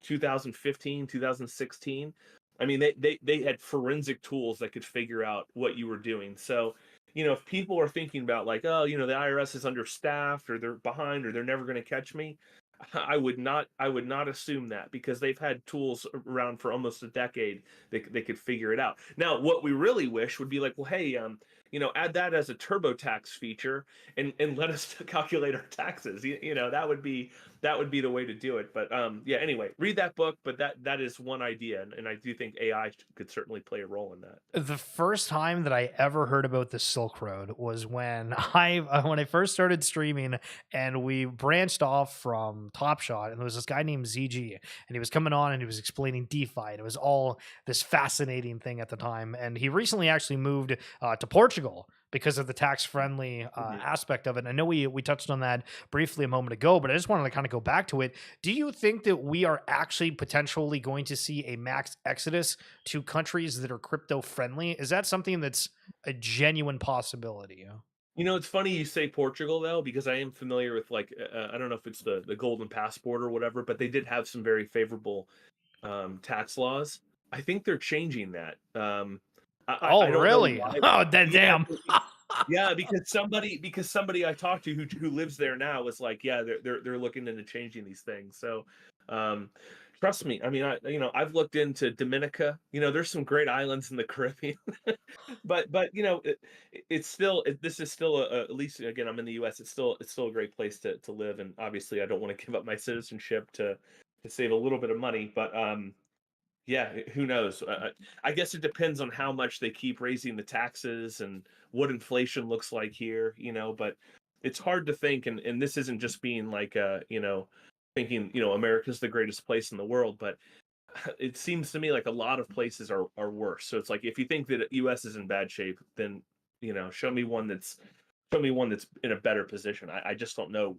2015, 2016. I mean, they had forensic tools that could figure out what you were doing. So, if people are thinking about like, oh, the IRS is understaffed or they're behind or they're never going to catch me, I would not assume that because they've had tools around for almost a decade that they could figure it out. Now, what we really wish would be like, well, hey, add that as a TurboTax feature and let us calculate our taxes. That would be the way to do it. But yeah, anyway, read that book. But that is one idea, and I do think AI could certainly play a role in that. The first time that I ever heard about the Silk Road was when when I first started streaming, and we branched off from Top Shot, and there was this guy named ZG, and he was coming on and he was explaining DeFi, and it was all this fascinating thing at the time. And he recently actually moved to Portugal because of the tax-friendly aspect of it. And I know we touched on that briefly a moment ago, but I just wanted to kind of go back to it. Do you think that we are actually potentially going to see a max exodus to countries that are crypto friendly? Is that something that's a genuine possibility? It's funny you say Portugal though, because I am familiar with like I don't know if it's the golden passport or whatever, but they did have some very favorable tax laws. I think they're changing that. I don't know Really? why. Oh, that Yeah, damn. yeah, because somebody I talked to who lives there now was like, yeah, they're looking into changing these things. So, um, trust me. I mean, I've looked into Dominica. There's some great islands in the Caribbean, but it's still this is still at least again I'm in the U.S. It's still a great place to live, and obviously I don't want to give up my citizenship to save a little bit of money, but yeah, who knows? I guess it depends on how much they keep raising the taxes and what inflation looks like here, but it's hard to think, and this isn't just being like thinking, America's the greatest place in the world, but it seems to me like a lot of places are worse. So it's like if you think that US is in bad shape, then show me one that's in a better position. I just don't know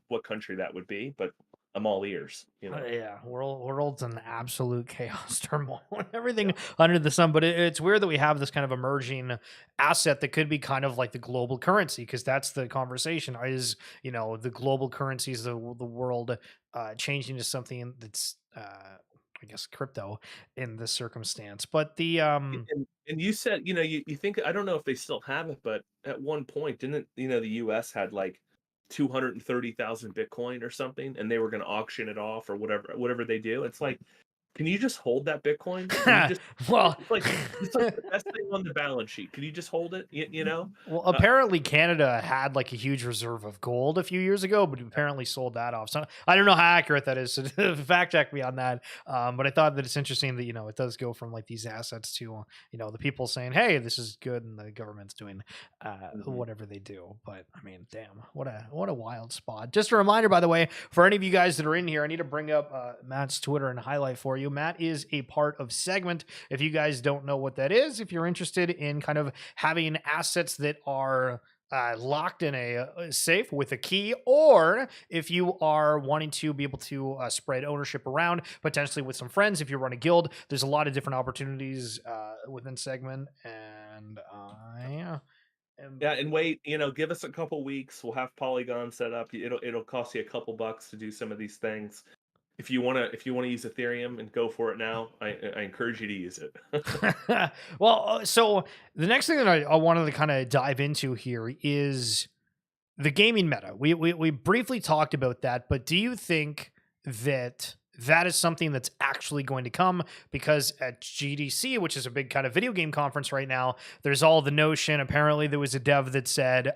what country that would be, but I'm all ears. Yeah, world's an absolute chaos, turmoil, and everything Yeah. under the sun. But it's weird that we have this kind of emerging asset that could be kind of like the global currency, because that's the conversation. Is the global currencies of the world changing to something that's I guess crypto in this circumstance. But the And you said, you think I don't know if they still have it, but at one point, didn't the US had like 230,000 Bitcoin or something, and they were going to auction it off or whatever they do. It's like, can you just hold that Bitcoin? Can you just well. it's like the best thing on the balance sheet. Can you just hold it? Well, Uh, apparently Canada had like a huge reserve of gold a few years ago, but apparently sold that off. So I don't know how accurate that is. So fact check me on that. But I thought that it's interesting that it does go from like these assets to the people saying, "Hey, this is good," and the government's doing mhm. whatever they do. But I mean, damn, what a wild spot. Just a reminder, by the way, for any of you guys that are in here, I need to bring up Matt's Twitter and highlight for you. Matt is a part of SegMint. If you guys don't know what that is, if you're interested in kind of having assets that are locked in a safe with a key, or if you are wanting to be able to spread ownership around potentially with some friends, if you run a guild, there's a lot of different opportunities within SegMint. And yeah. Yeah, and wait, give us a couple weeks. We'll have Polygon set up. It'll cost you a couple bucks to do some of these things. If you wanna use Ethereum and go for it now, I encourage you to use it. Well, so the next thing that I wanted to kind of dive into here is the gaming meta. We briefly talked about that, but do you think that that is something that's actually going to come? Because at GDC, which is a big kind of video game conference right now, there's all the notion. Apparently, there was a dev that said,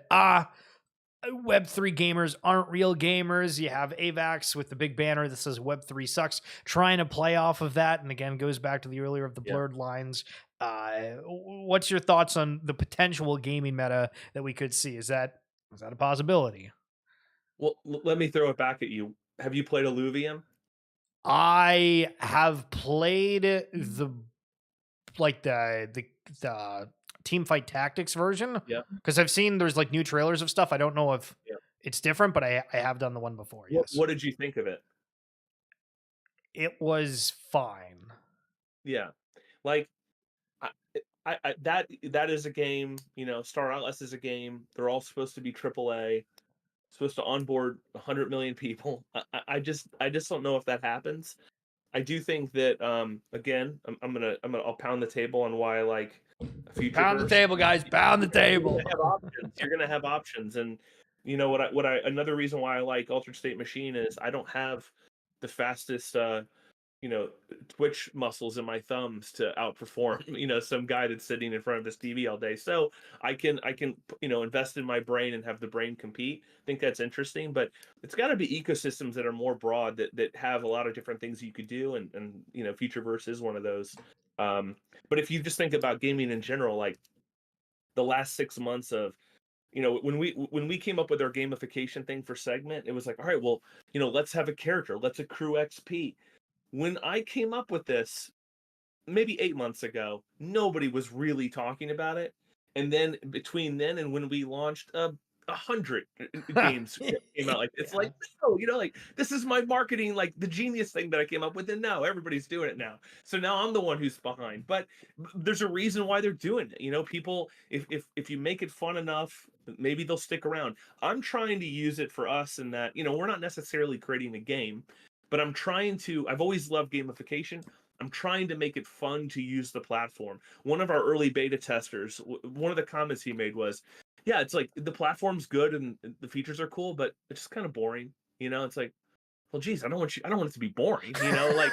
Web3 gamers aren't real gamers. You have AVAX with the big banner that says Web3 sucks, trying to play off of that. And again, goes back to the earlier of the Yeah. blurred lines. What's your thoughts on the potential gaming meta that we could see? Is that a possibility? Well, let me throw it back at you. Have you played Illuvium? I have played the the team fight tactics version, Yeah. because I've seen there's like new trailers of stuff. I don't know if Yeah. it's different, but I have done the one before. What Yes, what did you think of it? it was fine. Yeah. Like that is a game, Star Atlas is a game. They're all supposed to be AAA. supposed to onboard 100 million people. I just don't know if that happens. I do think that again, I'll pound the table on why I like Pound the Futureverse. table, guys. Pound the table. You're gonna have options. You're gonna have options, and you know what I another reason why I like Altered State Machine is I don't have the fastest twitch muscles in my thumbs to outperform some guy that's sitting in front of this TV all day. So I can invest in my brain and have the brain compete. I think that's interesting, but it's got to be ecosystems that are more broad that have a lot of different things you could do, and Futureverse is one of those. But if you just think about gaming in general, like the last 6 months of when we came up with our gamification thing for SegMint, it was like, all right, well, let's have a character, let's accrue XP. When I came up with this, maybe 8 months ago, nobody was really talking about it. And then between then and when we launched, 100 games came out. Like it's like, no, like this is my marketing, like the genius thing that I came up with, and now everybody's doing it now. So now I'm the one who's behind. But there's a reason why they're doing it. People, if you make it fun enough, maybe they'll stick around. I'm trying to use it for us, in that we're not necessarily creating a game, but I've always loved gamification. I'm trying to make it fun to use the platform. One of our early beta testers, one of the comments he made was, yeah, it's like the platform's good and the features are cool, but it's just kind of boring. It's like, well, geez, I don't want it to be boring. Like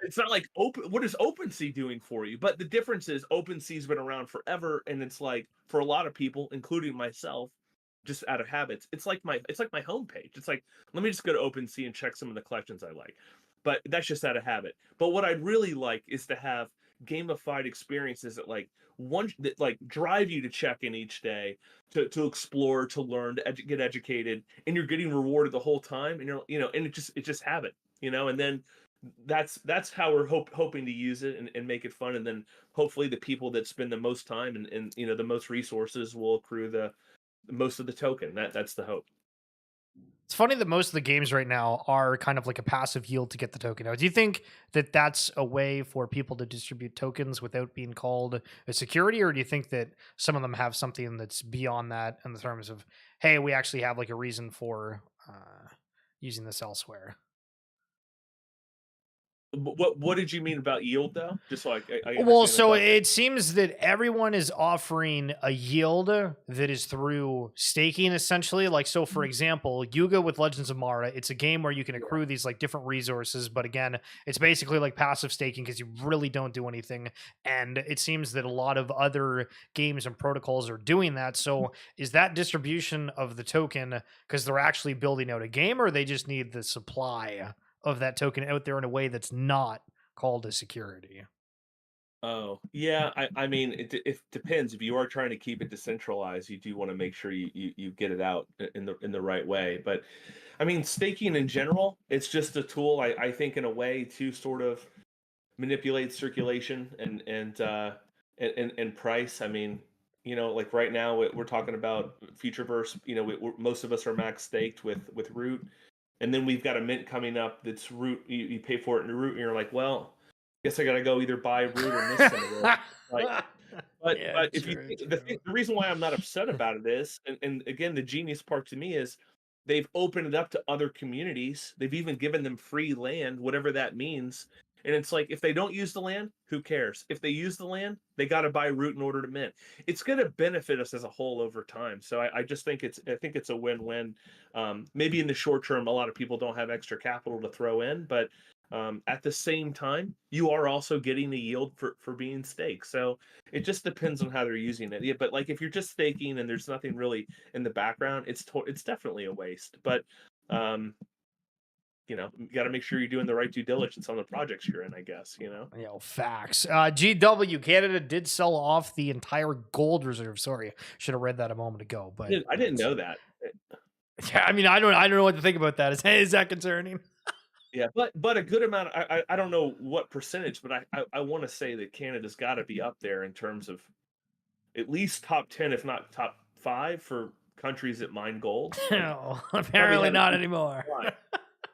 it's not like what is OpenSea doing for you? But the difference is OpenSea's been around forever, and it's like for a lot of people, including myself, just out of habits, it's like my homepage. It's like, let me just go to OpenSea and check some of the collections I like. But that's just out of habit. But what I'd really like is to have gamified experiences that drive you to check in each day, to explore, to learn, to get educated, and you're getting rewarded the whole time, and and it's just habit, and then that's how we're hoping to use it and make it fun, and then hopefully the people that spend the most time and the most resources will accrue the most of the token. That's the hope. It's funny that most of the games right now are kind of like a passive yield to get the token out. Do you think that that's a way for people to distribute tokens without being called a security, or do you think that some of them have something that's beyond that in the terms of, hey, we actually have like a reason for using this elsewhere? What did you mean about yield, though? Just so I well, so it seems that everyone is offering a yield that is through staking, essentially. Like, so for example, Yuga with Legends of Mara, it's a game where you can accrue these like different resources, but again, it's basically like passive staking because you really don't do anything. And it seems that a lot of other games and protocols are doing that. So is that distribution of the token because they're actually building out a game, or they just need the supply of that token out there in a way that's not called a security? Oh, yeah. I mean, it depends. If you are trying to keep it decentralized, you do want to make sure you get it out in the right way. But I mean, staking in general, it's just a tool, I think, in a way to sort of manipulate circulation and price. I mean, like right now we're talking about Futureverse. Most of us are max staked with Root. And then we've got a mint coming up that's Root. You pay for it in Root, and you're like, well, guess I gotta go either buy Root or miss some of it. But if the reason why I'm not upset about it is, and again, the genius part to me is they've opened it up to other communities. They've even given them free land, whatever that means. And it's like, if they don't use the land, who cares? If they use the land, they got to buy Root in order to mint. It's going to benefit us as a whole over time. So I just think it's a win-win. Maybe in the short term, a lot of people don't have extra capital to throw in, but at the same time, you are also getting a yield for being staked. So it just depends on how they're using it. Yeah, but like if you're just staking and there's nothing really in the background, it's definitely a waste. But you got to make sure you're doing the right due diligence on the projects you're in, I guess. Facts. GW Canada did sell off the entire gold reserve. Sorry, should have read that a moment ago, but I didn't know that. Yeah, I mean, I don't know what to think about that. Is that concerning? Yeah, but a good amount. I don't know what percentage, but I want to say that Canada's got to be up there in terms of at least top 10, if not top 5, for countries that mine gold. No, apparently not anymore.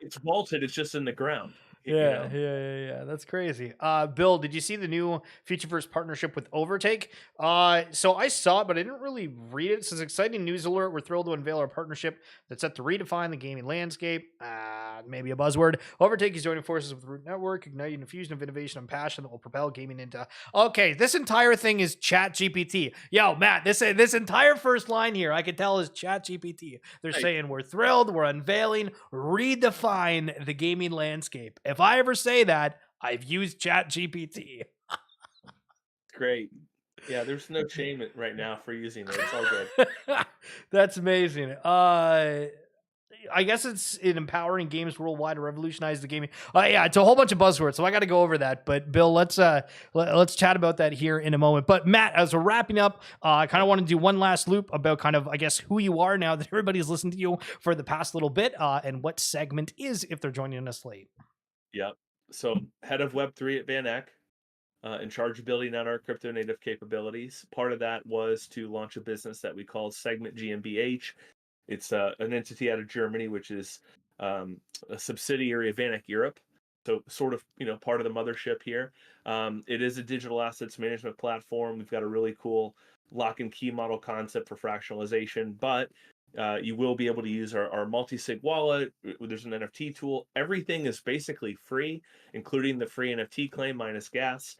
It's vaulted. It's just in the ground. Yeah. That's crazy. Bill, did you see the new Futureverse partnership with Overtake? So I saw it, but I didn't really read it. It says, exciting news alert. We're thrilled to unveil our partnership that's set to redefine the gaming landscape. Maybe a buzzword. Overtake is joining forces with Ronin Network, igniting a fusion of innovation and passion that will propel gaming into... Okay, this entire thing is ChatGPT. Yo, Matt, this entire first line here, I can tell is ChatGPT. They're saying we're thrilled, we're unveiling, redefine the gaming landscape. If I ever say that, I've used ChatGPT. Great. Yeah, there's no shame right now for using it. It's all good. That's amazing. I guess it's in empowering games worldwide to revolutionize the gaming. Yeah, it's a whole bunch of buzzwords, so I got to go over that. But Bill, let's chat about that here in a moment. But Matt, as we're wrapping up, I kind of want to do one last loop about kind of, I guess, who you are now that everybody's listened to you for the past little bit, and what SegMint is if they're joining us late. Yep. So head of Web3 at VanEck, in charge of building out our crypto native capabilities. Part of that was to launch a business that we call SegMint GmbH. It's an entity out of Germany, which is a subsidiary of VanEck Europe. So sort of, part of the mothership here. It is a digital assets management platform. We've got a really cool lock and key model concept for fractionalization, but you will be able to use our multi-sig wallet. There's an NFT tool. Everything is basically free, including the free NFT claim minus gas.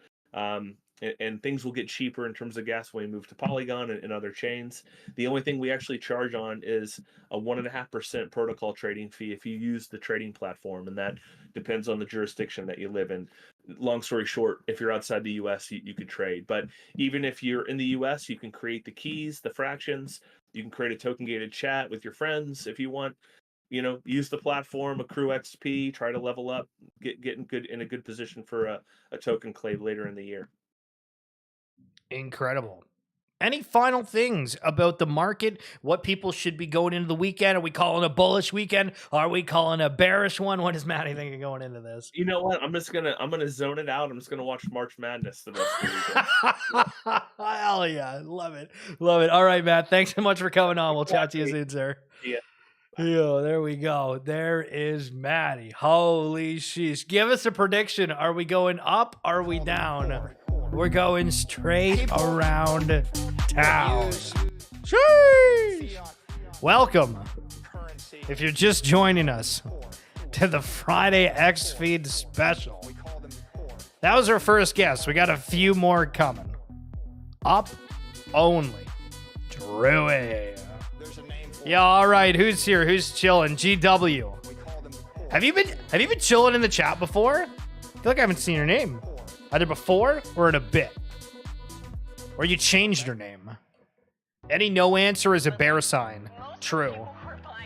And things will get cheaper in terms of gas when we move to Polygon and other chains. The only thing we actually charge on is a 1.5% protocol trading fee if you use the trading platform, and that depends on the jurisdiction that you live in. Long story short, if you're outside the US, you could trade. But even if you're in the US, you can create the keys, the fractions. You can create a token-gated chat with your friends if you want. Use the platform, accrue XP, try to level up, get in a good position for a token clave later in the year. Incredible. Any final things about the market? What people should be going into the weekend? Are we calling a bullish weekend? Are we calling a bearish one? What is Matty thinking going into this? You know what? I'm gonna zone it out. I'm just gonna watch March Madness the rest of the weekend. Hell yeah. Love it. All right, Matt. Thanks so much for coming on. We'll chat to you soon, sir. Yeah. Yo, there we go. There is Matty. Holy sheesh. Give us a prediction. Are we going up? Are we down? We're going straight around town. Sheesh. Welcome, if you're just joining us, to the Friday X-Feed special. That was our first guest. We got a few more coming. Up only. Drewy. Yeah, all right. Who's here? Who's chilling? GW. Have you been chilling in the chat before? I feel like I haven't seen your name. Either before or in a bit. Or you changed your name. Any no answer is a bear sign. True.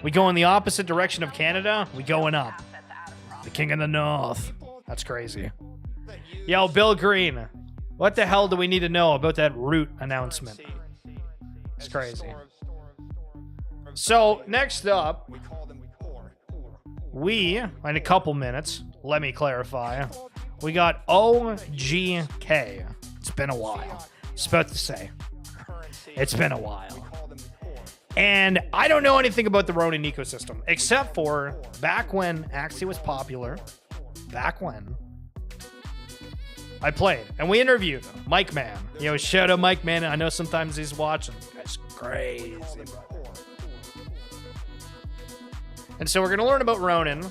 We go in the opposite direction of Canada, we going up. The king of the north. That's crazy. Yo, Bill Green. What the hell do we need to know about that root announcement? It's crazy. So, next up, in a couple minutes, let me clarify, we got OGK. It's been a while. I was about to say. It's been a while. And I don't know anything about the Ronin ecosystem, except for back when Axie was popular, back when I played, and we interviewed Mike Man. Shout out Mike Man. I know sometimes he's watching. That's crazy, bro. And so we're going to learn about Ronin,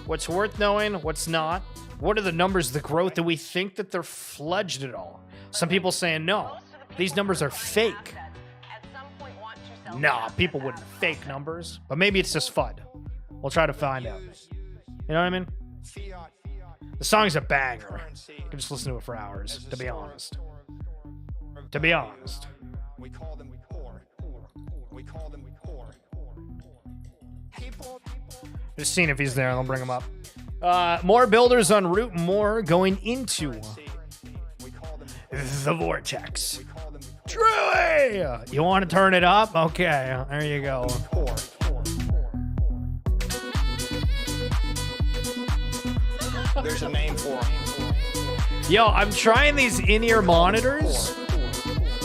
what's worth knowing, what's not. What are the numbers, the growth? Do we think that they're fledged at all? Some people saying no. These numbers are fake. Nah, people wouldn't fake numbers. But maybe it's just FUD. We'll try to find out. You know what I mean? The song's a banger. You can just listen to it for hours, to be honest. To be honest. Just seeing if he's there. I'll bring him up. More builders on route. More going into the vortex. Drewy! You want to turn it up? Okay, there you go. There's a name for them. Yo, I'm trying these in-ear monitors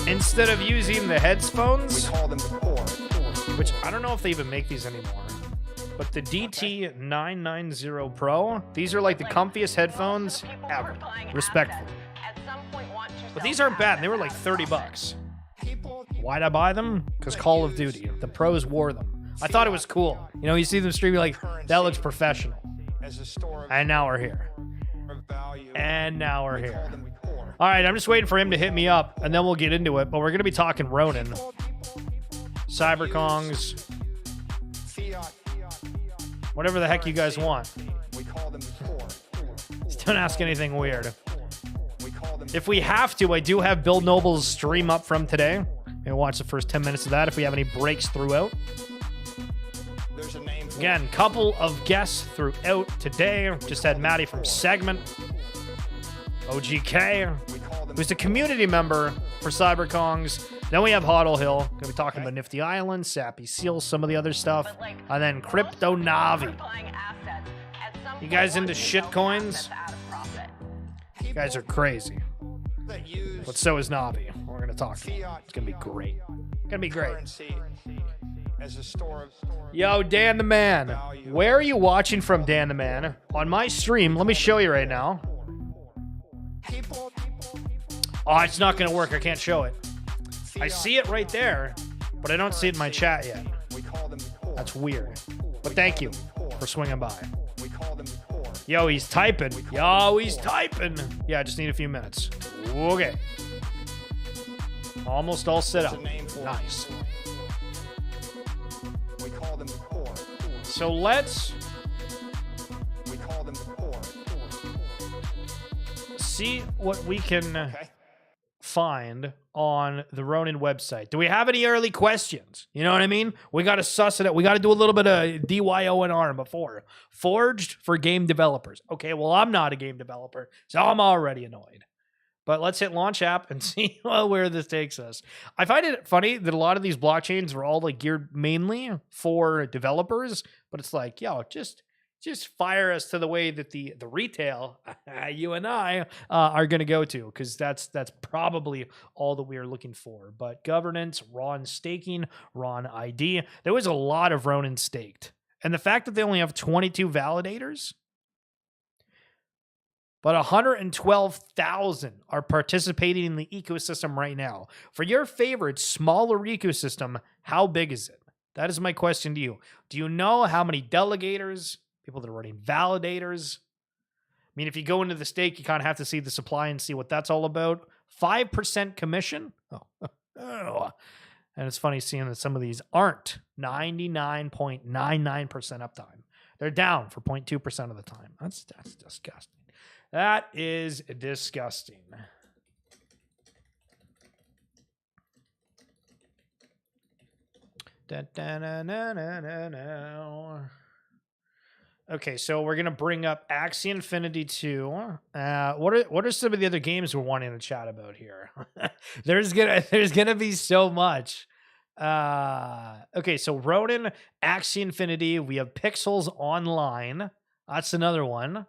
instead of using the headphones, which I don't know if they even make these anymore. But the DT990 Pro, these are like the comfiest headphones ever. Respectful. But these aren't bad. They were like $30. Why'd I buy them? Because Call of Duty. The pros wore them. I thought it was cool. You know, you see them streaming like, that looks professional. And now we're here. And now we're here. All right, I'm just waiting for him to hit me up, and then we'll get into it. But we're going to be talking Ronin, Cyberkongs, whatever the heck you guys want. Just don't ask anything weird. If we have to, I do have Bill Noble's stream up from today. And watch the first 10 minutes of that if we have any breaks throughout. Again, couple of guests throughout today. Just had Maddie from SegMint. OGK, who's a community member for Cyberkongs. Then we have HodlHil. Going to be talking about Nifty Island, Sappy Seal, some of the other stuff. And then Crypto Navi. You guys into shit coins? You guys are crazy. But so is Navi. We're going to talk to him. It's going to be great. Going to be great. Yo, Dan the Man. Where are you watching from, Dan the Man? On my stream, let me show you right now. Oh, it's not going to work. I can't show it. I see it right there, but I don't see it in my chat yet. That's weird. But thank you for swinging by. Yo, he's typing. Yo, he's typing. Yeah, I just need a few minutes. Okay. Almost all set up. Nice. So let's see what we can find on the Ronin website. Do we have any early questions? You know what I mean? We got to suss it out. We got to do a little bit of DYONR before. Forged for game developers. Okay, well, I'm not a game developer, so I'm already annoyed. But let's hit launch app and see where this takes us. I find it funny that a lot of these blockchains are all like geared mainly for developers, but it's like, yo, just fire us to the way that the retail, you and I, are going to go to, because that's probably all that we are looking for. But governance, Ron staking, Ron ID, there was a lot of Ronin staked. And the fact that they only have 22 validators, but 112,000 are participating in the ecosystem right now. For your favorite smaller ecosystem, how big is it? That is my question to you. Do you know how many delegators, people that are running validators? I mean, if you go into the stake, you kind of have to see the supply and see what that's all about. 5% commission? Oh. And it's funny seeing that some of these aren't 99.99% uptime. They're down for 0.2% of the time. That's disgusting. That is disgusting. Okay, so we're gonna bring up Axie Infinity 2. What are some of the other games we're wanting to chat about here? there's gonna be so much. Okay, so Ronin, Axie Infinity. We have Pixels Online. That's another one.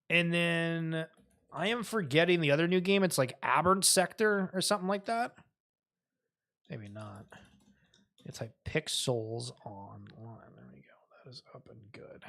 And then I am forgetting the other new game. It's like Aberrant Sector or something like that. Maybe not. It's like Pixels Online. There we go. That is up and good.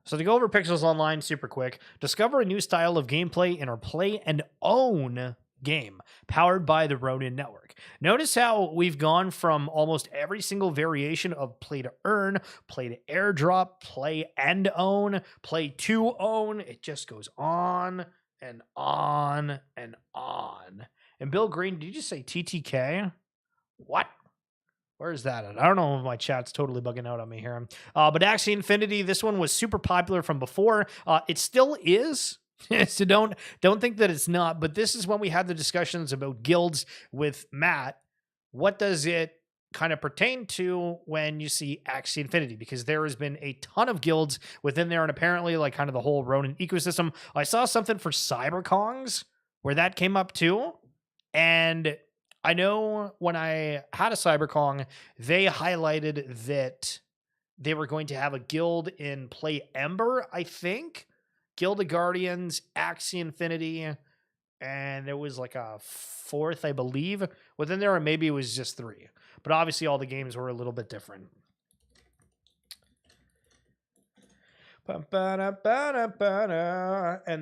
So to go over Pixels Online super quick, discover a new style of gameplay in our play and own game powered by the Ronin Network. Notice how we've gone from almost every single variation of play to earn, play to airdrop, play and own, play to own. It just goes on and on and on. And Bill Green, did you just say TTK? What? Where is that at? I don't know if my chat's totally bugging out on me here. But Axie Infinity, this one was super popular from before. It still is. So don't think that it's not, but this is when we had the discussions about guilds with Matt. What does it kind of pertain to when you see Axie Infinity? Because there has been a ton of guilds within there, and apparently like kind of the whole Ronin ecosystem. I saw something for Cyberkongs where that came up too. And I know when I had a Cyberkong, they highlighted that they were going to have a guild in Play Ember, I think. Guild of Guardians, Axie Infinity, and there was like a fourth, I believe, within there, or maybe it was just 3. but obviously all the games were a little bit different. And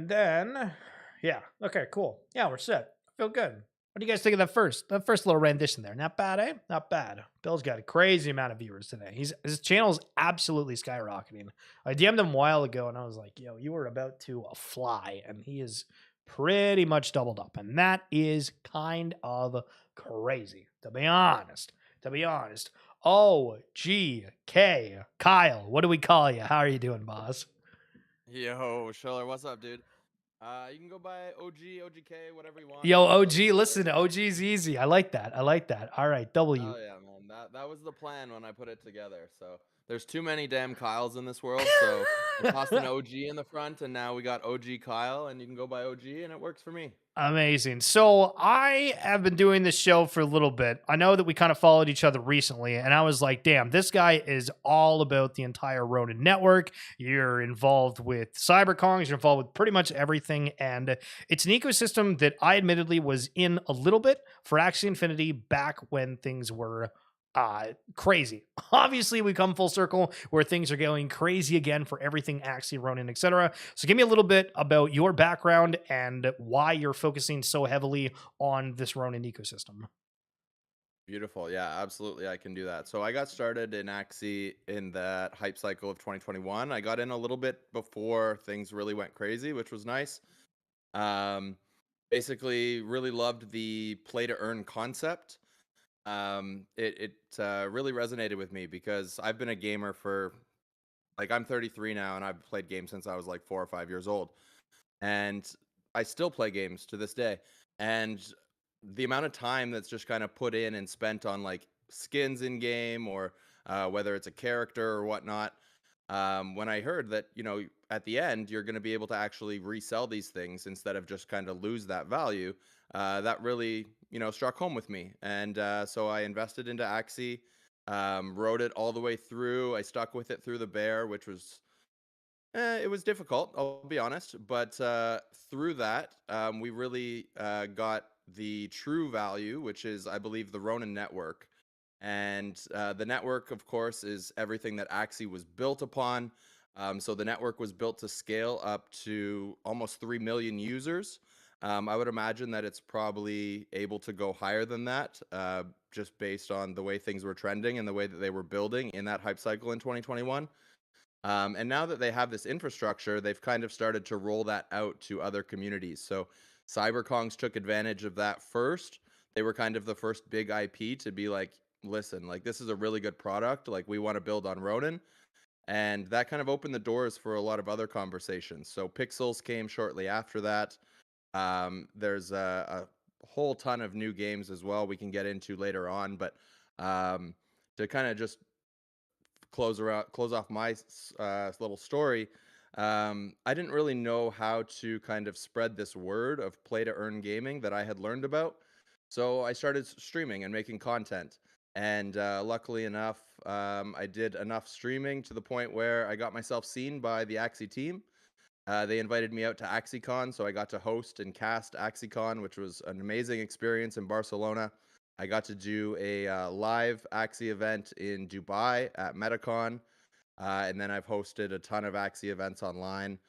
then, yeah, okay, cool. Yeah, we're set. I feel good. What do you guys think of that first little rendition there? Not bad, eh? Not bad. Bill's got a crazy amount of viewers today. His channel's absolutely skyrocketing. I DM'd him a while ago and I was like, yo, you were about to fly, and he is pretty much doubled up, and that is kind of crazy, to be honest. OGK Kyle, what do we call you? How are you doing, boss? Yo, Schiller, what's up, dude? You can go by OG, OGK, whatever you want. Yo, OG, listen, OG's easy. I like that. All right, W. Oh yeah, man. That was the plan when I put it together. So there's too many damn Kyles in this world, so I tossed an OG in the front, and now we got OG Kyle, and you can go by OG, and it works for me. Amazing. So I have been doing this show for a little bit. I know that we kind of followed each other recently, and I was like, damn, this guy is all about the entire Ronin Network. You're involved with CyberCongs, you're involved with pretty much everything, and it's an ecosystem that I admittedly was in a little bit for Axie Infinity back when things were crazy. Obviously, we come full circle where things are going crazy again for everything Axie, Ronin, etc. So give me a little bit about your background and why you're focusing so heavily on this Ronin ecosystem. Beautiful. Yeah, absolutely. I can do that. So I got started in Axie in that hype cycle of 2021. I got in a little bit before things really went crazy, which was nice. Basically, really loved the play to earn concept. It really resonated with me because I've been a gamer for, like, I'm 33 now, and I've played games since I was like 4 or 5 years old, and I still play games to this day. And the amount of time that's just kind of put in and spent on like skins in game, or whether it's a character or whatnot, when I heard that, at the end you're going to be able to actually resell these things instead of just kind of lose that value, that really struck home with me. And so I invested into Axie, rode it all the way through. I stuck with it through the bear, which was it was difficult, I'll be honest, but through that, we really got the true value, which is, I believe, the Ronin Network. And the network, of course, is everything that Axie was built upon. So the network was built to scale up to almost 3 million users. I would imagine that it's probably able to go higher than that, just based on the way things were trending and the way that they were building in that hype cycle in 2021. And now that they have this infrastructure, they've kind of started to roll that out to other communities. So CyberCongs took advantage of that first. They were kind of the first big IP to be like, listen, like, this is a really good product. Like, we want to build on Ronin. And that kind of opened the doors for a lot of other conversations. So Pixels came shortly after that. There's a whole ton of new games as well we can get into later on. But to kind of just close off my little story, I didn't really know how to kind of spread this word of play to earn gaming that I had learned about. So I started streaming and making content. And luckily enough, I did enough streaming to the point where I got myself seen by the Axie team. They invited me out to AxieCon, so I got to host and cast AxieCon, which was an amazing experience in Barcelona. I got to do a live Axie event in Dubai at Metacon, and then I've hosted a ton of Axie events online.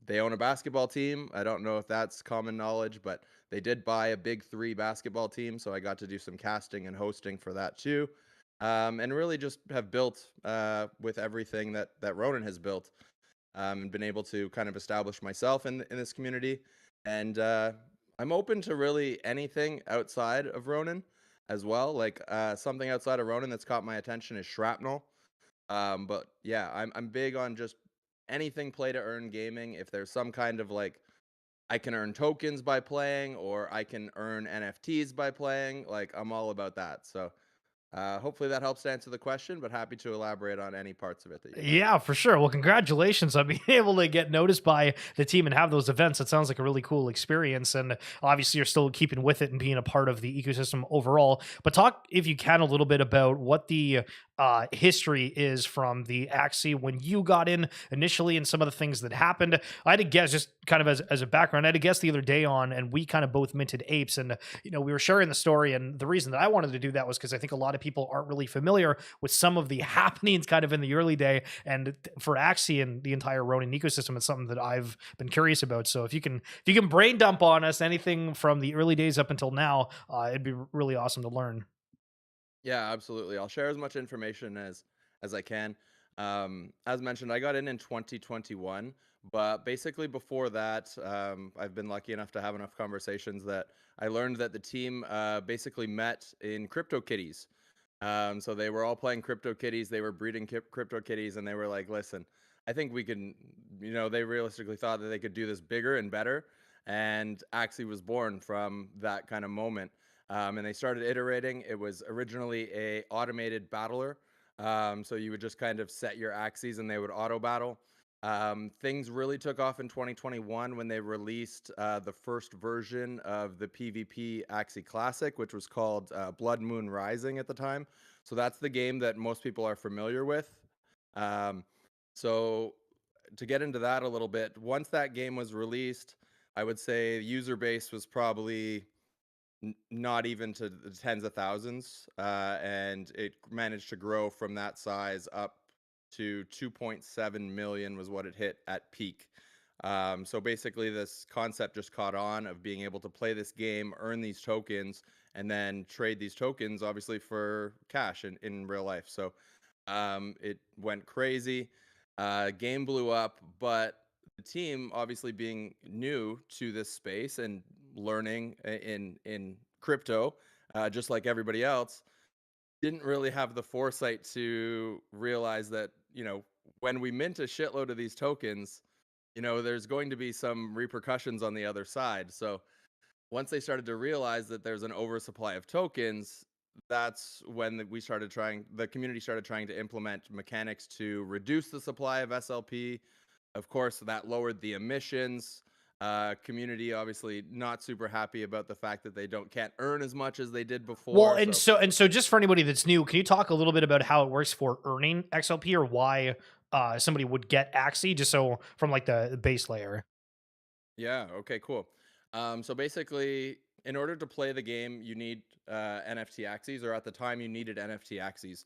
They own a basketball team. I don't know if that's common knowledge, but they did buy a Big 3 basketball team, so I got to do some casting and hosting for that too. And really just have built with everything that Ronin has built, and been able to kind of establish myself in this community. And I'm open to really anything outside of Ronin as well. Like something outside of Ronin that's caught my attention is Shrapnel. But yeah, I'm big on just anything play to earn gaming. If there's some kind of like, I can earn tokens by playing, or I can earn NFTs by playing, like, I'm all about that. So Hopefully that helps to answer the question, but happy to elaborate on any parts of it that you. Yeah, for sure. Well, congratulations on being able to get noticed by the team and have those events. It sounds like a really cool experience. And obviously, you're still keeping with it and being a part of the ecosystem overall. But talk, if you can, a little bit about what the history is from the Axie when you got in initially and some of the things that happened. I had to guess, just kind of as a background, I had to guess the other day on, and we kind of both minted apes. And, we were sharing the story. And the reason that I wanted to do that was because I think a lot of people aren't really familiar with some of the happenings kind of in the early day. And for Axie and the entire Ronin ecosystem, it's something that I've been curious about. So if you can brain dump on us anything from the early days up until now, it'd be really awesome to learn. Yeah, absolutely. I'll share as much information as I can. As mentioned, I got in 2021, but basically before that, I've been lucky enough to have enough conversations that I learned that the team basically met in CryptoKitties. So they were all playing CryptoKitties. They were breeding CryptoKitties, and they were like, "Listen, I think we can." They realistically thought that they could do this bigger and better, and Axie was born from that kind of moment. And they started iterating. It was originally a automated battler, so you would just kind of set your Axies and they would auto battle. Things really took off in 2021 when they released the first version of the PvP Axie Classic, which was called Blood Moon Rising at the time. So that's the game that most people are familiar with. So to get into that a little bit, once that game was released, I would say the user base was probably not even to the tens of thousands, and it managed to grow from that size up to 2.7 million was what it hit at peak. So basically this concept just caught on of being able to play this game, earn these tokens, and then trade these tokens obviously for cash in real life. So it went crazy. Game blew up, but the team obviously being new to this space and learning in crypto, just like everybody else, didn't really have the foresight to realize that when we mint a shitload of these tokens, there's going to be some repercussions on the other side. So once they started to realize that there's an oversupply of tokens, that's when the community started trying to implement mechanics to reduce the supply of SLP. Of course, that lowered the emissions. Community obviously not super happy about the fact that they can't earn as much as they did before. Well, and so just for anybody that's new, can you talk a little bit about how it works for earning XLP or why somebody would get Axie, just so from like the base layer? Yeah. Okay. Cool. So basically, in order to play the game, you need NFT Axies, or at the time, you needed NFT Axies.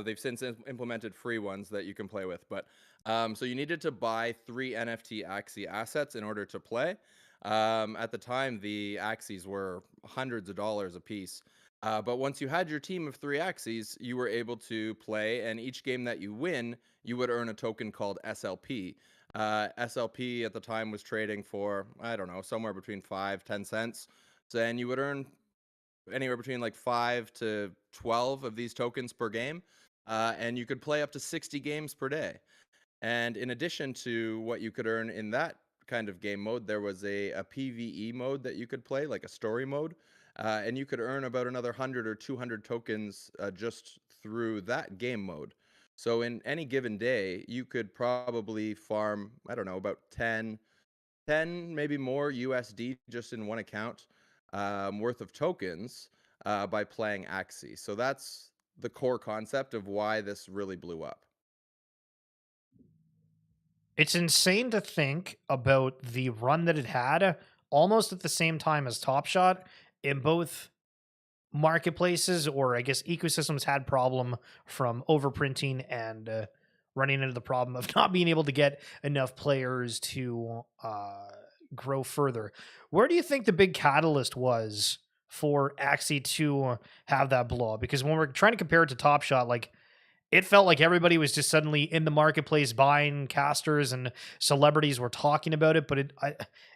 They've since implemented free ones that you can play with, but so you needed to buy 3 NFT Axie assets in order to play. At the time, the Axies were hundreds of dollars a piece. But once you had your team of 3 Axies, you were able to play, and each game that you win, you would earn a token called SLP. SLP at the time was trading for, I don't know, somewhere between 5-10 cents. So, and you would earn anywhere between like 5 to 12 of these tokens per game. And you could play up to 60 games per day. And in addition to what you could earn in that kind of game mode, there was a PvE mode that you could play, like a story mode. And you could earn about another 100 or 200 tokens just through that game mode. So in any given day, you could probably farm, I don't know, about 10, maybe more USD just in one account worth of tokens by playing Axie. So that's the core concept of why this really blew up. It's insane to think about the run that it had almost at the same time as Top Shot in both marketplaces, or I guess ecosystems, had problem from overprinting and running into the problem of not being able to get enough players to grow further. Where do you think the big catalyst was for Axie to have that blow up? Because when we're trying to compare it to Top Shot, like, it felt like everybody was just suddenly in the marketplace buying casters and celebrities were talking about it, but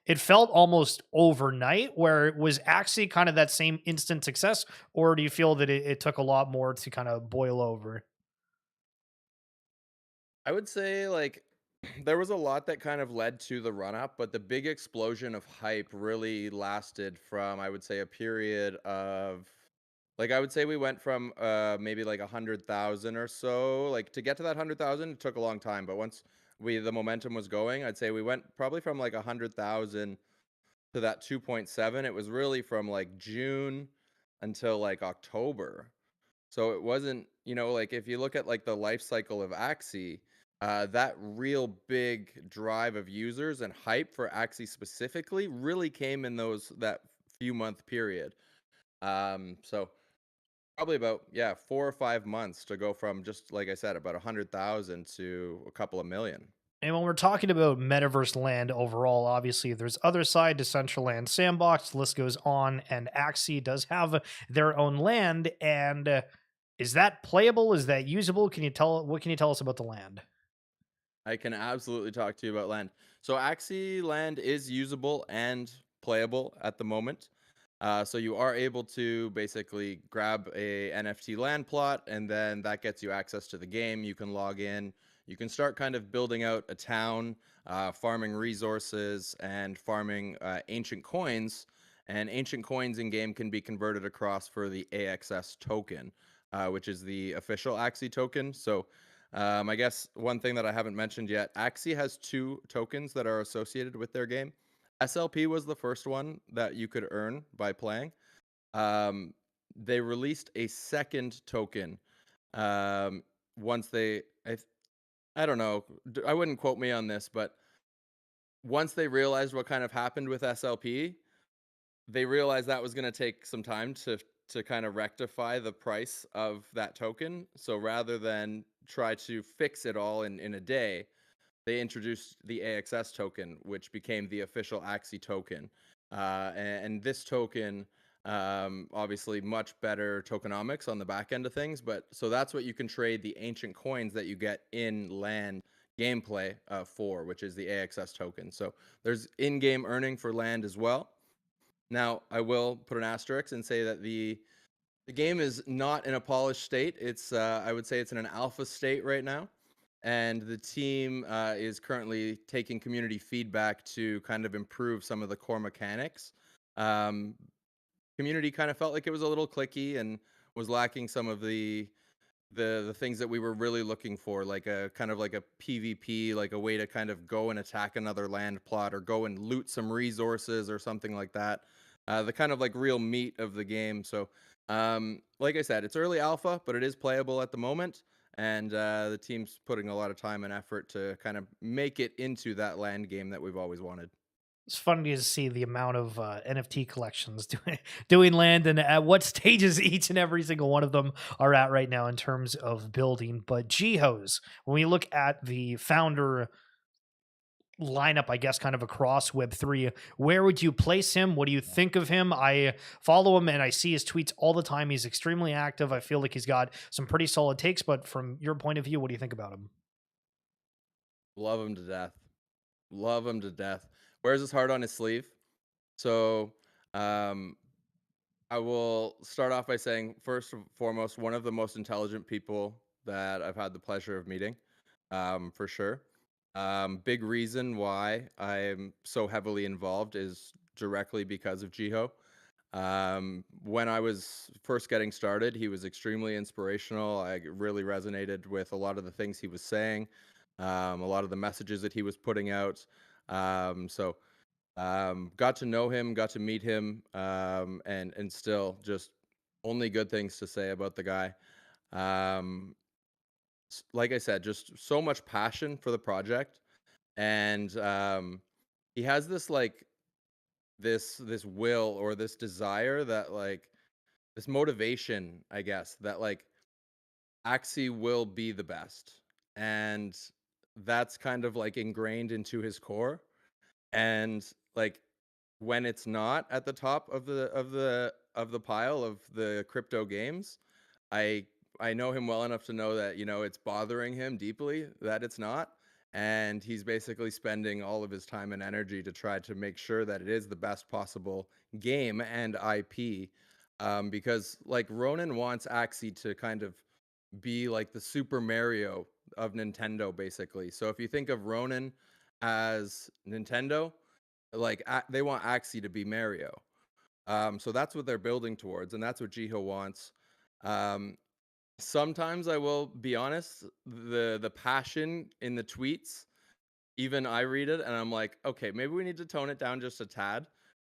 it felt almost overnight. Where was Axie kind of that same instant success, or do you feel that it took a lot more to kind of boil over? I would say like there was a lot that kind of led to the run up, but the big explosion of hype really lasted from, I would say, a period of Like I would say we went from maybe like 100,000 or so. Like to get to that 100,000, it took a long time. But once the momentum was going, I'd say we went probably from like 100,000 to that 2.7. It was really from like June until like October. So it wasn't, like if you look at like the life cycle of Axie, that real big drive of users and hype for Axie specifically really came in that few month period. So probably about 4 or 5 months to go from, just like I said, about 100,000 to a couple of million. And when we're talking about metaverse land overall, obviously there's other side, Decentraland Sandbox, the list goes on, and Axie does have their own land. And is that playable? Is that usable? What can you tell us about the land? I can absolutely talk to you about land. So Axie land is usable and playable at the moment. So you are able to basically grab a NFT land plot, and then that gets you access to the game. You can log in. You can start kind of building out a town, farming resources, and farming ancient coins. And ancient coins in game can be converted across for the AXS token, which is the official Axie token. So I guess one thing that I haven't mentioned yet, Axie has 2 tokens that are associated with their game. SLP was the first one that you could earn by playing. They released a second token once I don't know, I wouldn't quote me on this, but once they realized what kind of happened with SLP, they realized that was going to take some time to kind of rectify the price of that token. So rather than try to fix it all in a day, they introduced the AXS token, which became the official Axie token. And this token, obviously much better tokenomics on the back end of things. But so that's what you can trade the ancient coins that you get in land gameplay for, which is the AXS token. So there's in-game earning for land as well. Now, I will put an asterisk and say that the game is not in a polished state. It's I would say it's in an alpha state right now, and the team is currently taking community feedback to kind of improve some of the core mechanics. Community kind of felt like it was a little clicky and was lacking some of the things that we were really looking for, like a kind of like a PvP, like a way to kind of go and attack another land plot or go and loot some resources or something like that. The kind of like real meat of the game. So, like I said, it's early alpha, but it is playable at the moment. And the team's putting a lot of time and effort to kind of make it into that land game that we've always wanted. It's funny to see the amount of NFT collections doing land and at what stages each and every single one of them are at right now in terms of building. But GHOs, when we look at the founder lineup, I guess, kind of across Web3, where would you place him? What do you think of him? I follow him and I see his tweets all the time. He's extremely active. I feel like he's got some pretty solid takes, but from your point of view, what do you think about him? Love him to death. Love him to death. Wears his heart on his sleeve. So, I will start off by saying, first and foremost, one of the most intelligent people that I've had the pleasure of meeting, for sure. Big reason why I'm so heavily involved is directly because of Jiho. When I was first getting started, he was extremely inspirational. I really resonated with a lot of the things he was saying, a lot of the messages that he was putting out. So got to know him, got to meet him, and still just only good things to say about the guy. Um, like I said, just so much passion for the project, and he has this like this will or this desire that like this motivation, I guess, that like Axie will be the best, and that's kind of like ingrained into his core. And like when it's not at the top of the pile of the crypto games, I I know him well enough to know that, it's bothering him deeply that it's not, and he's basically spending all of his time and energy to try to make sure that it is the best possible game and IP. Because like Ronin wants Axie to kind of be like the Super Mario of Nintendo, basically. So if you think of Ronin as Nintendo, like they want Axie to be Mario. So that's what they're building towards, and that's what Jiho wants. Um, Sometimes I will be honest, the passion in the tweets, even I read it and I'm like, okay, maybe we need to tone it down just a tad.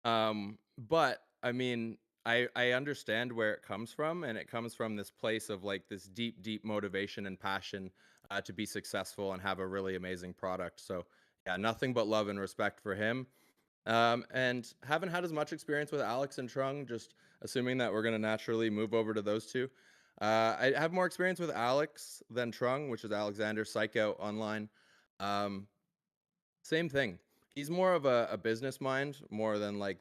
But I mean, I understand where it comes from, and it comes from this place of like this deep motivation and passion to be successful and have a really amazing product. So yeah, nothing but love and respect for him. And haven't had as much experience with Alex and Trung, just assuming that we're going to naturally move over to those two. I have more experience with Alex than Trung, which is Alexander Psycho online. Um, Same thing. He's more of a business mind, more than like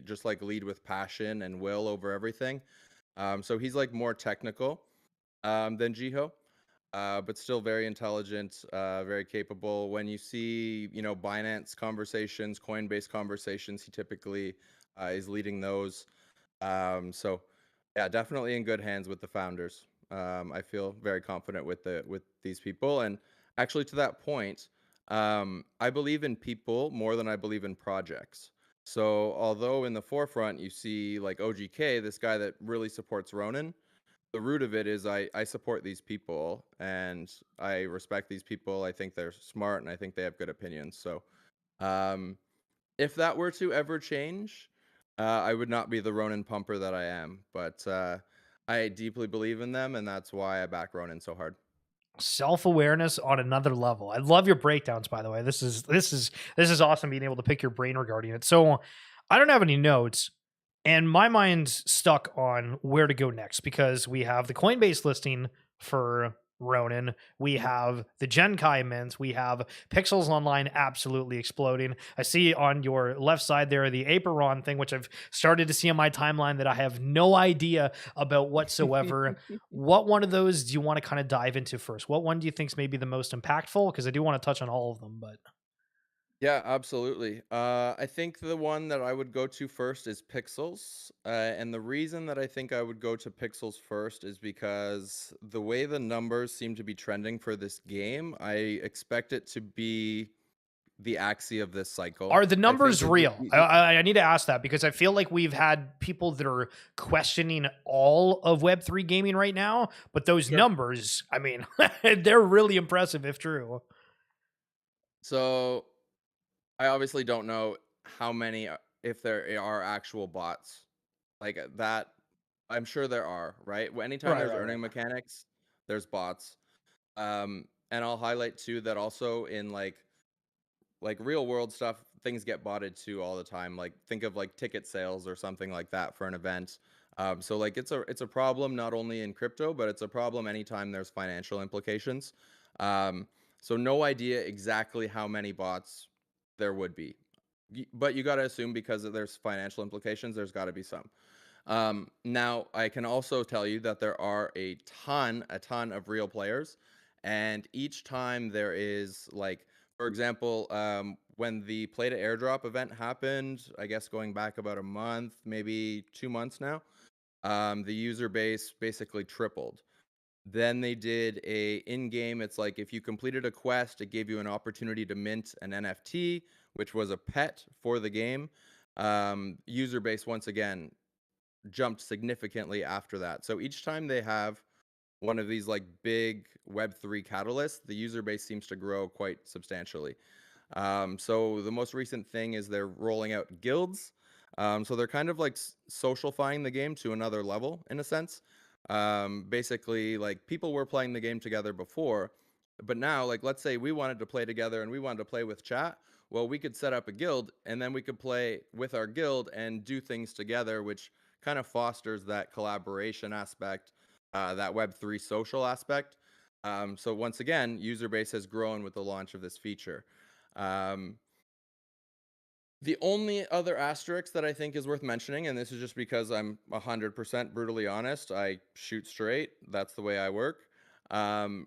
just like lead with passion and will over everything. So he's like more technical than Jiho, but still very intelligent, very capable. When you see, Binance conversations, Coinbase conversations, he typically is leading those. So yeah, definitely in good hands with the founders. I feel very confident with these people, and actually to that point, I believe in people more than I believe in projects. So although in the forefront you see like OGK, this guy that really supports Ronin, the root of it is I support these people and I respect these people. I think they're smart and I think they have good opinions. So um, if that were to ever change, I would not be the Ronin pumper that I am. But I deeply believe in them, and that's why I back Ronin so hard. Self-awareness on another level. I love your breakdowns, by the way. This is awesome being able to pick your brain regarding it. So I don't have any notes, and my mind's stuck on where to go next because we have the Coinbase listing for Ronin, we have the Genkai mints, we have Pixels Online absolutely exploding. I see on your left side there the Aperon thing, which I've started to see on my timeline that I have no idea about whatsoever. What one of those do you want to kind of dive into first? What one do you think is maybe the most impactful? Because I do want to touch on all of them, but Yeah, absolutely. I think the one that I would go to first is Pixels. And the reason that I think I would go to Pixels first is because the way the numbers seem to be trending for this game, I expect it to be the Axie of this cycle. are the I think numbers that real? I need to ask that because I feel like we've had people that are questioning all of Web3 gaming right now, but those Sure. numbers, I mean, they're really impressive if true. So I obviously don't know how many, if there are actual bots like that. I'm sure there are, right? Anytime Right, there's right, earning right. mechanics, there's bots. And I'll highlight too that also in like real world stuff, things get botted too all the time. Like think of like ticket sales or something like that for an event. So like it's a problem not only in crypto, but it's a problem anytime there's financial implications. So no idea exactly how many bots there would be, but you got to assume because there's financial implications, there's got to be some. Now I can also tell you that there are a ton of real players, and each time there is like, for example, when the play to airdrop event happened, I guess going back about a month, maybe 2 months now, the user base basically tripled. Then they did a in-game, it's like if you completed a quest, it gave you an opportunity to mint an NFT, which was a pet for the game. User base once again jumped significantly after that. So each time they have one of these like big Web3 catalysts, the user base seems to grow quite substantially. So the most recent thing is they're rolling out guilds. So they're kind of like socialifying the game to another level in a sense. Basically, like people were playing the game together before, but now, like let's say we wanted to play together and we wanted to play with chat. Well, we could set up a guild and then we could play with our guild and do things together, which kind of fosters that collaboration aspect, that Web3 social aspect. So once again, user base has grown with the launch of this feature. The only other asterisk that I think is worth mentioning, and this is just because I'm 100% brutally honest, I shoot straight. That's the way I work. I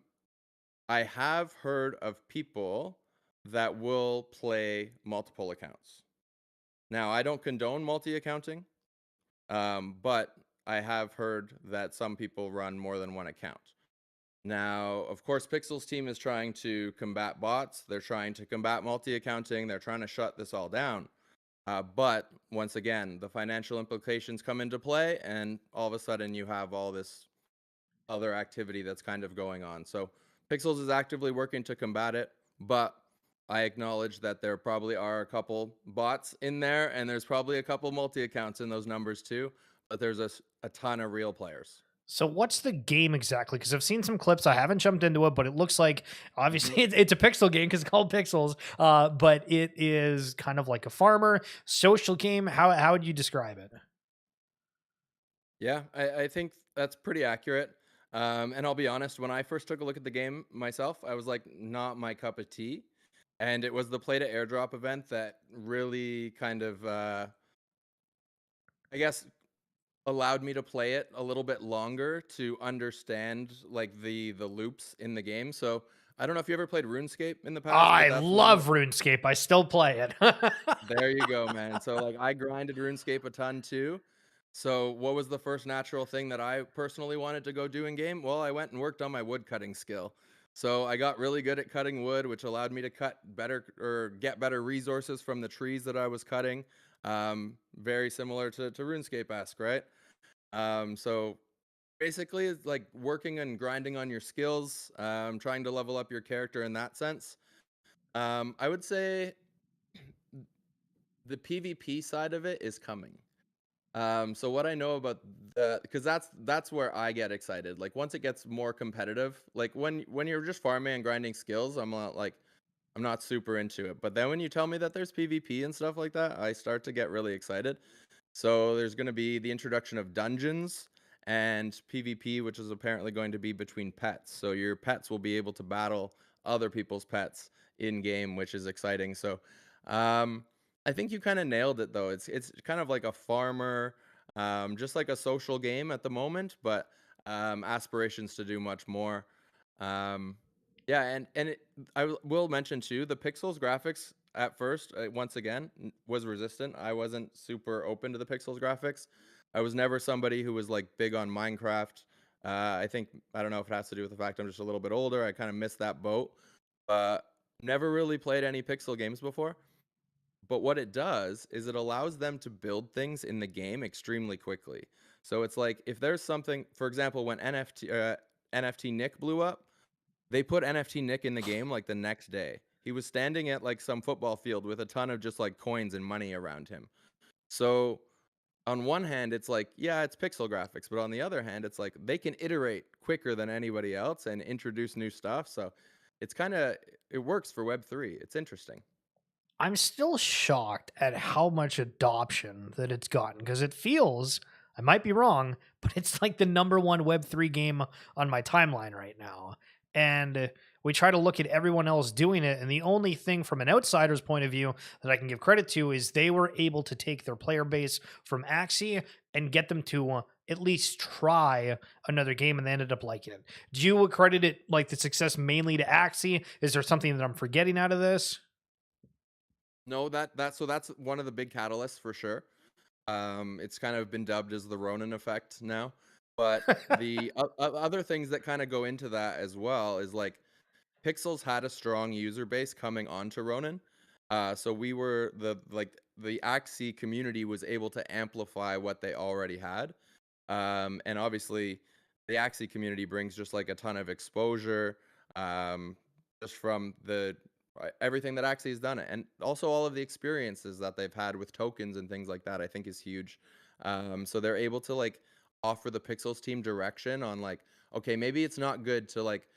have heard of people that will play multiple accounts. Now, I don't condone multi-accounting, but I have heard that some people run more than one account. Now, of course, Pixel's team is trying to combat bots. They're trying to combat multi-accounting. They're trying to shut this all down. But once again, the financial implications come into play, and all of a sudden you have all this other activity that's kind of going on. So Pixels is actively working to combat it, but I acknowledge that there probably are a couple bots in there, and there's probably a couple multi-accounts in those numbers too, but there's a ton of real players. So what's the game exactly? Because I've seen some clips. I haven't jumped into it, but it looks like obviously it's a pixel game because it's called Pixels. But it is kind of like a farmer social game. How would you describe it? Yeah, I think that's pretty accurate. And I'll be honest, when I first took a look at the game myself, I was like, not my cup of tea. And it was the play to airdrop event that really kind of, I guess, allowed me to play it a little bit longer to understand like the loops in the game. So I don't know if you ever played RuneScape in the past. I love RuneScape. I still play it. There you go, man. So like I grinded RuneScape a ton too. So what was the first natural thing that I personally wanted to go do in game? Well, I went and worked on my wood cutting skill. So I got really good at cutting wood, which allowed me to cut better or get better resources from the trees that I was cutting. Very similar to RuneScape-esque, right? So basically it's like working and grinding on your skills, trying to level up your character in that sense. I would say the PvP side of it is coming. So what I know about because that's where I get excited. Like once it gets more competitive, like when you're just farming and grinding skills, I'm not super into it. But then when you tell me that there's PvP and stuff like that, I start to get really excited. So there's going to be the introduction of dungeons and PvP, which is apparently going to be between pets. So your pets will be able to battle other people's pets in game, which is exciting. So I think you kind of nailed it though. It's kind of like a farmer, just like a social game at the moment, but aspirations to do much more. Yeah, and will mention too, the Pixels graphics at first, once again, was resistant. I wasn't super open to the Pixels graphics. I was never somebody who was like big on Minecraft. I don't know if it has to do with the fact I'm just a little bit older. I kind of missed that boat, but never really played any Pixel games before. But what it does is it allows them to build things in the game extremely quickly. So it's like if there's something, for example, when NFT Nick blew up, they put NFT Nick in the game like the next day. He was standing at like some football field with a ton of just like coins and money around him. So on one hand, it's like, yeah, it's pixel graphics. But on the other hand, it's like they can iterate quicker than anybody else and introduce new stuff. So it works for Web3. It's interesting. I'm still shocked at how much adoption that it's gotten because it feels, I might be wrong, but it's like the number one Web3 game on my timeline right now. And we try to look at everyone else doing it. And the only thing from an outsider's point of view that I can give credit to is they were able to take their player base from Axie and get them to at least try another game, and they ended up liking it. Do you credit it like the success mainly to Axie? Is there something that I'm forgetting out of this? No, that's one of the big catalysts for sure. It's kind of been dubbed as the Ronin effect now. But the other things that kind of go into that as well is like Pixels had a strong user base coming onto Ronin. So we were the Axie community was able to amplify what they already had. And obviously the Axie community brings just like a ton of exposure, just from everything that Axie has done, and also all of the experiences that they've had with tokens and things like that, I think is huge. So they're able to like offer the Pixels team direction on like, okay, maybe it's not good to like,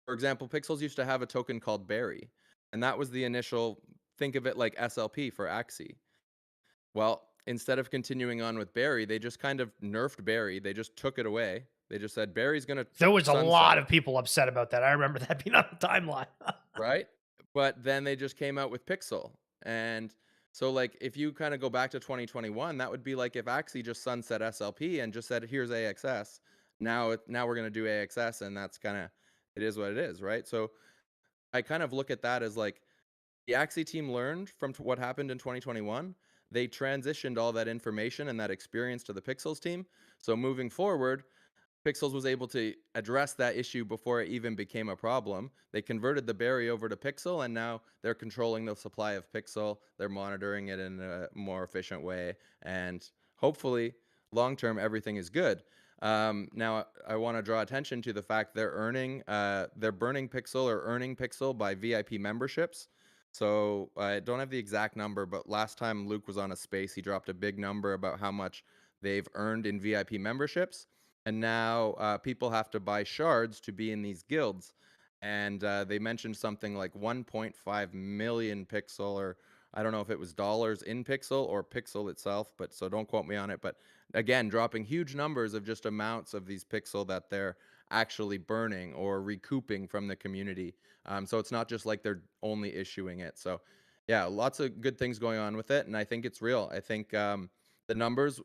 for example, Pixels used to have a token called Berry, and that was the initial, think of it like SLP for Axie. Well, instead of continuing on with Berry, they just kind of nerfed Berry. They just took it away. They just said Berry's going to There was a lot of people upset about that. I remember that being on the timeline. right? But then they just came out with Pixel. And so like if you kind of go back to 2021, that would be like if Axie just sunset SLP and just said, here's AXS. Now we're going to do AXS, and that's kind of, it is what it is, right? So I kind of look at that as like the Axie team learned from what happened in 2021. They transitioned all that information and that experience to the Pixels team. So moving forward, Pixels was able to address that issue before it even became a problem. They converted the berry over to Pixel, and now they're controlling the supply of Pixel. They're monitoring it in a more efficient way, and hopefully, long term, everything is good. Now, I want to draw attention to the fact they're burning Pixel or earning Pixel by VIP memberships. So I don't have the exact number, but last time Luke was on a space, he dropped a big number about how much they've earned in VIP memberships. And now people have to buy shards to be in these guilds. And they mentioned something like 1.5 million Pixel, or I don't know if it was dollars in Pixel or Pixel itself, but so don't quote me on it. But again, dropping huge numbers of just amounts of these Pixel that they're actually burning or recouping from the community. So it's not just like they're only issuing it. So yeah, lots of good things going on with it. And I think it's real. I think the numbers,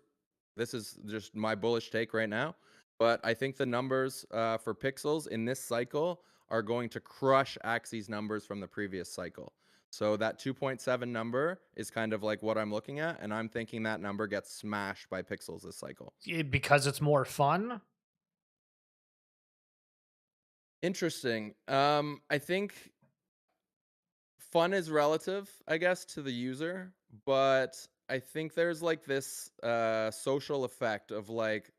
this is just my bullish take right now, but I think the numbers for Pixels in this cycle are going to crush Axie's numbers from the previous cycle. So that 2.7 number is kind of like what I'm looking at, and I'm thinking that number gets smashed by Pixels this cycle. Because it's more fun. Interesting. I think fun is relative, I guess, to the user, but I think there's like this social effect of like,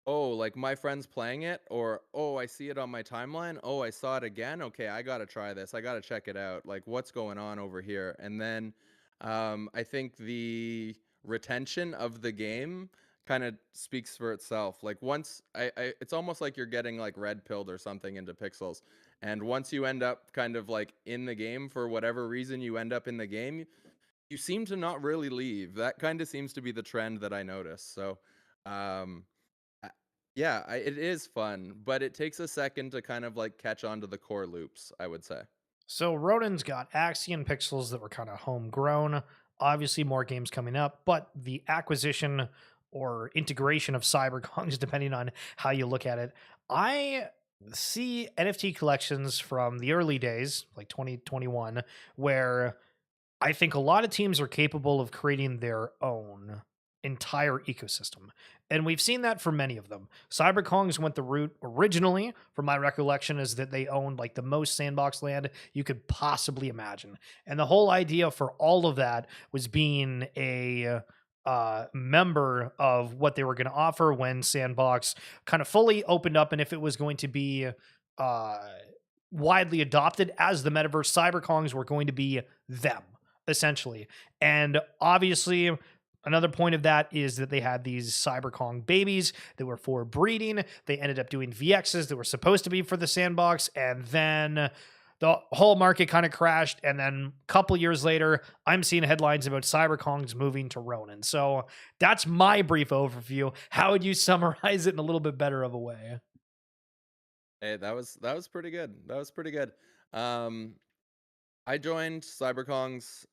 oh, like my friend's playing it, or oh, I see it on my timeline. Oh, I saw it again. Okay, I gotta try this. I gotta check it out. Like, what's going on over here? And then I think the retention of the game kind of speaks for itself. Like once it's almost like you're getting like red pilled or something into Pixels. And once you end up kind of like in the game for whatever reason you end up in the game, you seem to not really leave. That kind of seems to be the trend that I notice. So, yeah, it is fun, but it takes a second to kind of like catch on to the core loops, I would say. So Ronin's got Axie and Pixels that were kind of homegrown. Obviously, more games coming up, but the acquisition or integration of CyberKongs, depending on how you look at it, I see NFT collections from the early days, like 2021, where I think a lot of teams are capable of creating their own entire ecosystem. And we've seen that for many of them. CyberKongs went the route originally, from my recollection, is that they owned like the most sandbox land you could possibly imagine. And the whole idea for all of that was being a member of what they were going to offer when Sandbox kind of fully opened up, and if it was going to be uh, widely adopted as the metaverse, CyberKongs were going to be them essentially. And obviously, another point of that is that they had these CyberKong babies that were for breeding. They ended up doing VXs that were supposed to be for the sandbox, and then the whole market kind of crashed. And then a couple years later, I'm seeing headlines about CyberKongs moving to Ronin. So that's my brief overview. How would you summarize it in a little bit better of a way? Hey, that was pretty good. That was pretty good. I joined CyberKongs,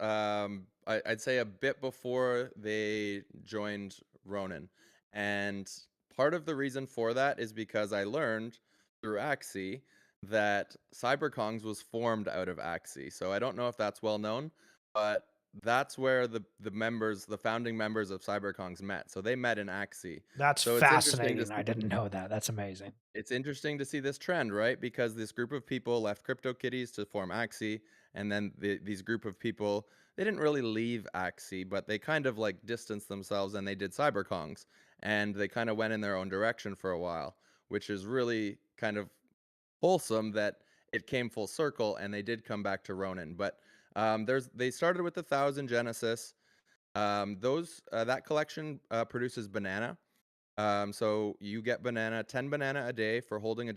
I'd say a bit before they joined Ronin. And part of the reason for that is because I learned through Axie that CyberKongs was formed out of Axie. So I don't know if that's well known, but that's where the founding members of CyberKongs met. So they met in Axie. That's So it's interesting to fascinating. I didn't know that. That's amazing. it's interesting to see this trend, right? Because this group of people left CryptoKitties to form Axie, and then these group of people, they didn't really leave Axie, but they kind of like distanced themselves and they did CyberKongs, and they kind of went in their own direction for a while, which is really kind of wholesome that it came full circle and they did come back to Ronin. But they started with 1,000 Genesis. That collection produces banana. So you get 10 banana a day for holding a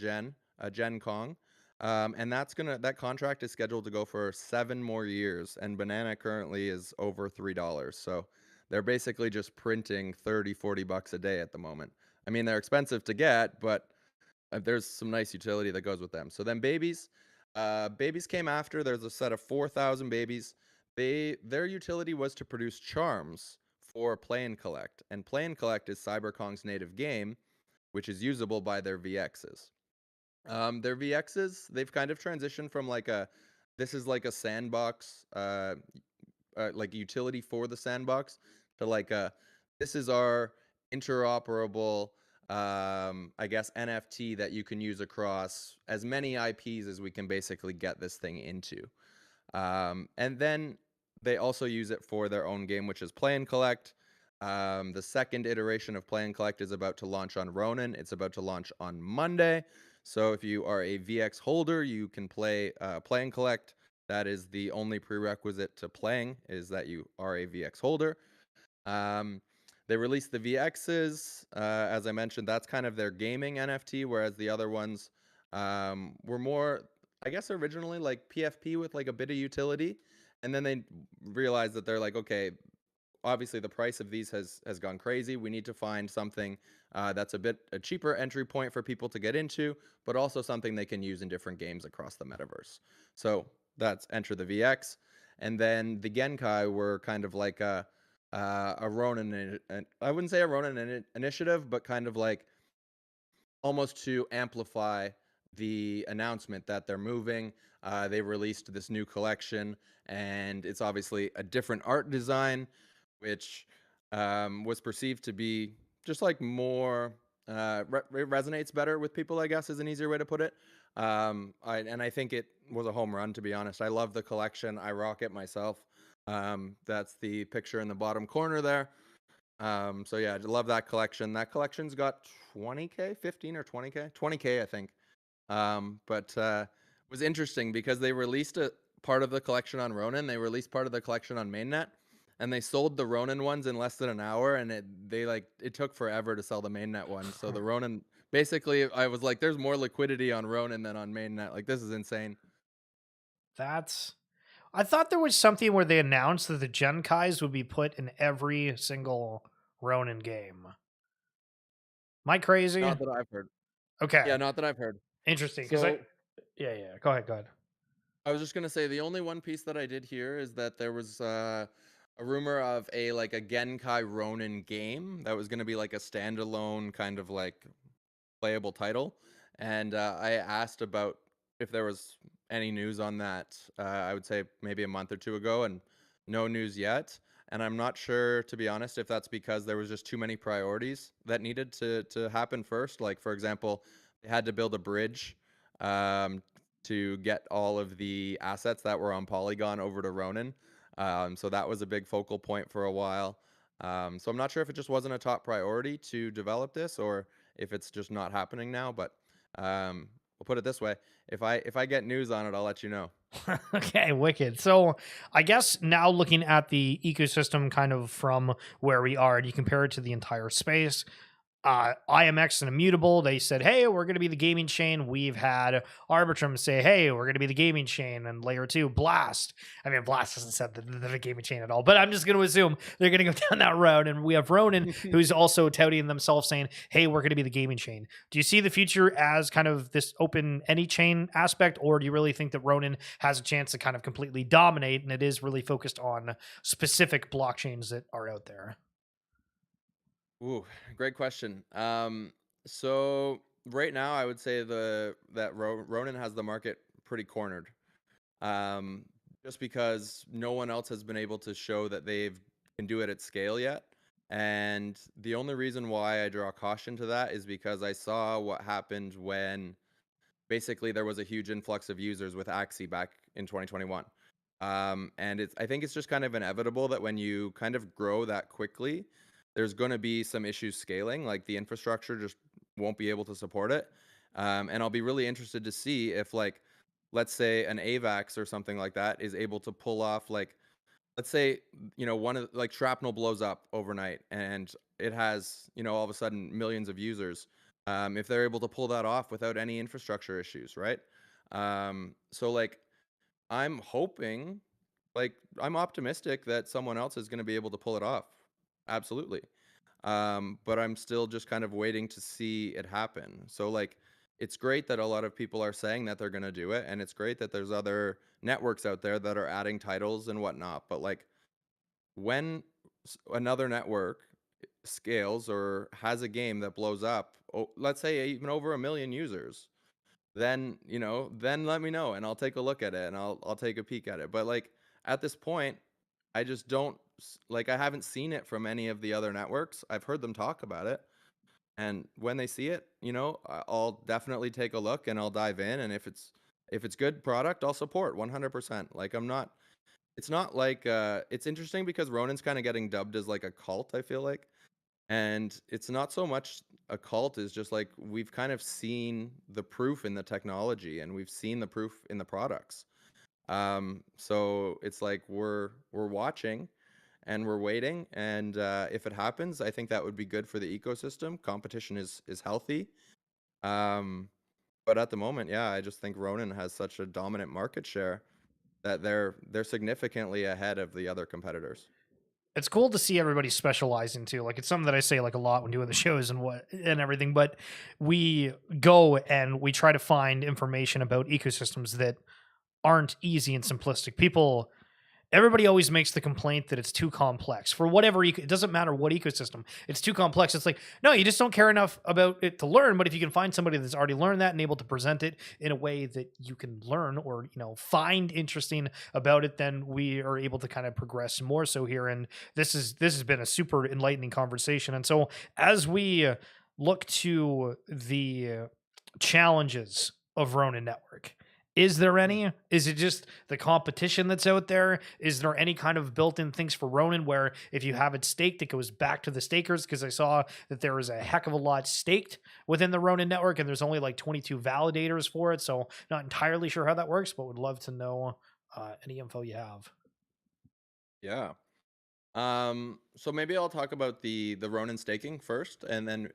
Gen Kong. And that contract is scheduled to go for 7 more years. And banana currently is over $3. So they're basically just printing 30, 40 bucks a day at the moment. I mean, they're expensive to get, but there's some nice utility that goes with them. So then babies came after. There's a set of 4,000 babies. Their utility was to produce charms for Play and Collect. And Play and Collect is CyberKong's native game, which is usable by their VXs. Their VXs, they've kind of transitioned from this is like a sandbox, like utility for the sandbox, to this is our interoperable I guess NFT that you can use across as many IPs as we can basically get this thing into. And then they also use it for their own game, which is Play and Collect. The second iteration of Play and Collect is about to launch on Ronin. It's about to launch on Monday. So if you are a VX holder, you can play Play and Collect. That is the only prerequisite to playing, is that you are a VX holder. They released the VXs. As I mentioned, that's kind of their gaming NFT, whereas the other ones were more, I guess, originally like PFP with like a bit of utility. And then they realized that they're like, okay, obviously the price of these has gone crazy. We need to find something that's a cheaper entry point for people to get into, but also something they can use in different games across the metaverse. So that's Enter the VX. And then the Genkai were kind of like a Ronin, I wouldn't say a Ronin initiative, but kind of like almost to amplify the announcement that they're moving. They released this new collection, and it's obviously a different art design, which was perceived to be just like more resonates better with people, I guess, is an easier way to put it. I think it was a home run, to be honest. I love the collection. I rock it myself. That's the picture in the bottom corner there. So yeah, I love that collection. That collection's got 20K, 15 or 20K, 20K, I think. But it was interesting because they released a part of the collection on Ronin. They released part of the collection on mainnet, and they sold the Ronin ones in less than an hour. And it took forever to sell the mainnet ones. So the Ronin, basically, I was like, there's more liquidity on Ronin than on mainnet. Like, this is insane. I thought there was something where they announced that the Genkais would be put in every single Ronin game. Am I crazy? Not that I've heard. Okay. Yeah, not that I've heard. Interesting. Because So, yeah. Go ahead. I was just gonna say the only one piece that I did hear is that there was a rumor of a Genkai Ronin game that was gonna be like a standalone kind of like playable title, and I asked about if there was any news on that. I would say maybe a month or two ago, and no news yet. And I'm not sure, to be honest, if that's because there was just too many priorities that needed to happen first. Like, for example, they had to build a bridge um, to get all of the assets that were on Polygon over to Ronin. So that was a big focal point for a while. So I'm not sure if it just wasn't a top priority to develop this, or if it's just not happening now. But we'll put it this way: if I get news on it, I'll let you know. Okay, wicked. So I guess now looking at the ecosystem kind of from where we are, and you compare it to the entire space, IMX and Immutable, they said, hey, we're going to be the gaming chain. We've had Arbitrum say, hey, we're going to be the gaming chain. And Layer 2, Blast. I mean, Blast hasn't said that they're the gaming chain at all, but I'm just going to assume they're going to go down that road. And we have Ronin, who's also touting themselves saying, hey, we're going to be the gaming chain. Do you see the future as kind of this open any chain aspect, or do you really think that Ronin has a chance to kind of completely dominate and it is really focused on specific blockchains that are out there? Ooh, great question. So right now, I would say Ronin has the market pretty cornered. Just because no one else has been able to show that they can do it at scale yet. And the only reason why I draw caution to that is because I saw what happened when basically there was a huge influx of users with Axie back in 2021. And I think it's just kind of inevitable that when you kind of grow that quickly, there's going to be some issues scaling, like the infrastructure just won't be able to support it. And I'll be really interested to see if, like, let's say an AVAX or something like that is able to pull off, like, let's say, one of like Shrapnel blows up overnight and it has, all of a sudden millions of users. If they're able to pull that off without any infrastructure issues, right? So like, I'm hoping, like, I'm optimistic that someone else is going to be able to pull it off. Absolutely. But I'm still just kind of waiting to see it happen. So like, it's great that a lot of people are saying that they're going to do it, and it's great that there's other networks out there that are adding titles and whatnot. But like, when another network scales or has a game that blows up, let's say even over 1 million users, then then let me know and I'll take a look at it and I'll take a peek at it. But like, at this point, I just don't, like, I haven't seen it from any of the other networks. I've heard them talk about it, And when they see it, I'll definitely take a look and I'll dive in. And if it's good product, I'll support 100%. Like it's not like it's interesting because Ronin's kind of getting dubbed as like a cult, I feel like. And it's not so much a cult, is just like we've kind of seen the proof in the technology and we've seen the proof in the products. So it's like we're watching and we're waiting, and if it happens, I think that would be good for the ecosystem. Competition is healthy. But at the moment, yeah, I just think Ronin has such a dominant market share that they're significantly ahead of the other competitors. It's cool to see everybody specialize into. Like, it's something that I say like a lot when doing the shows and everything, but we go and we try to find information about ecosystems that aren't easy and simplistic. Everybody always makes the complaint that it's too complex for whatever. It doesn't matter what ecosystem. It's too complex. It's like, no, you just don't care enough about it to learn. But if you can find somebody that's already learned that and able to present it in a way that you can learn or, find interesting about it, then we are able to kind of progress more so here. And this has been a super enlightening conversation. And so as we look to the challenges of Ronin Network, is there any? Is it just the competition that's out there? Is there any kind of built-in things for Ronin where if you have it staked, it goes back to the stakers? Because I saw that there is a heck of a lot staked within the Ronin network, and there's only like 22 validators for it. So not entirely sure how that works, but would love to know any info you have. Yeah. So maybe I'll talk about the Ronin staking first, and then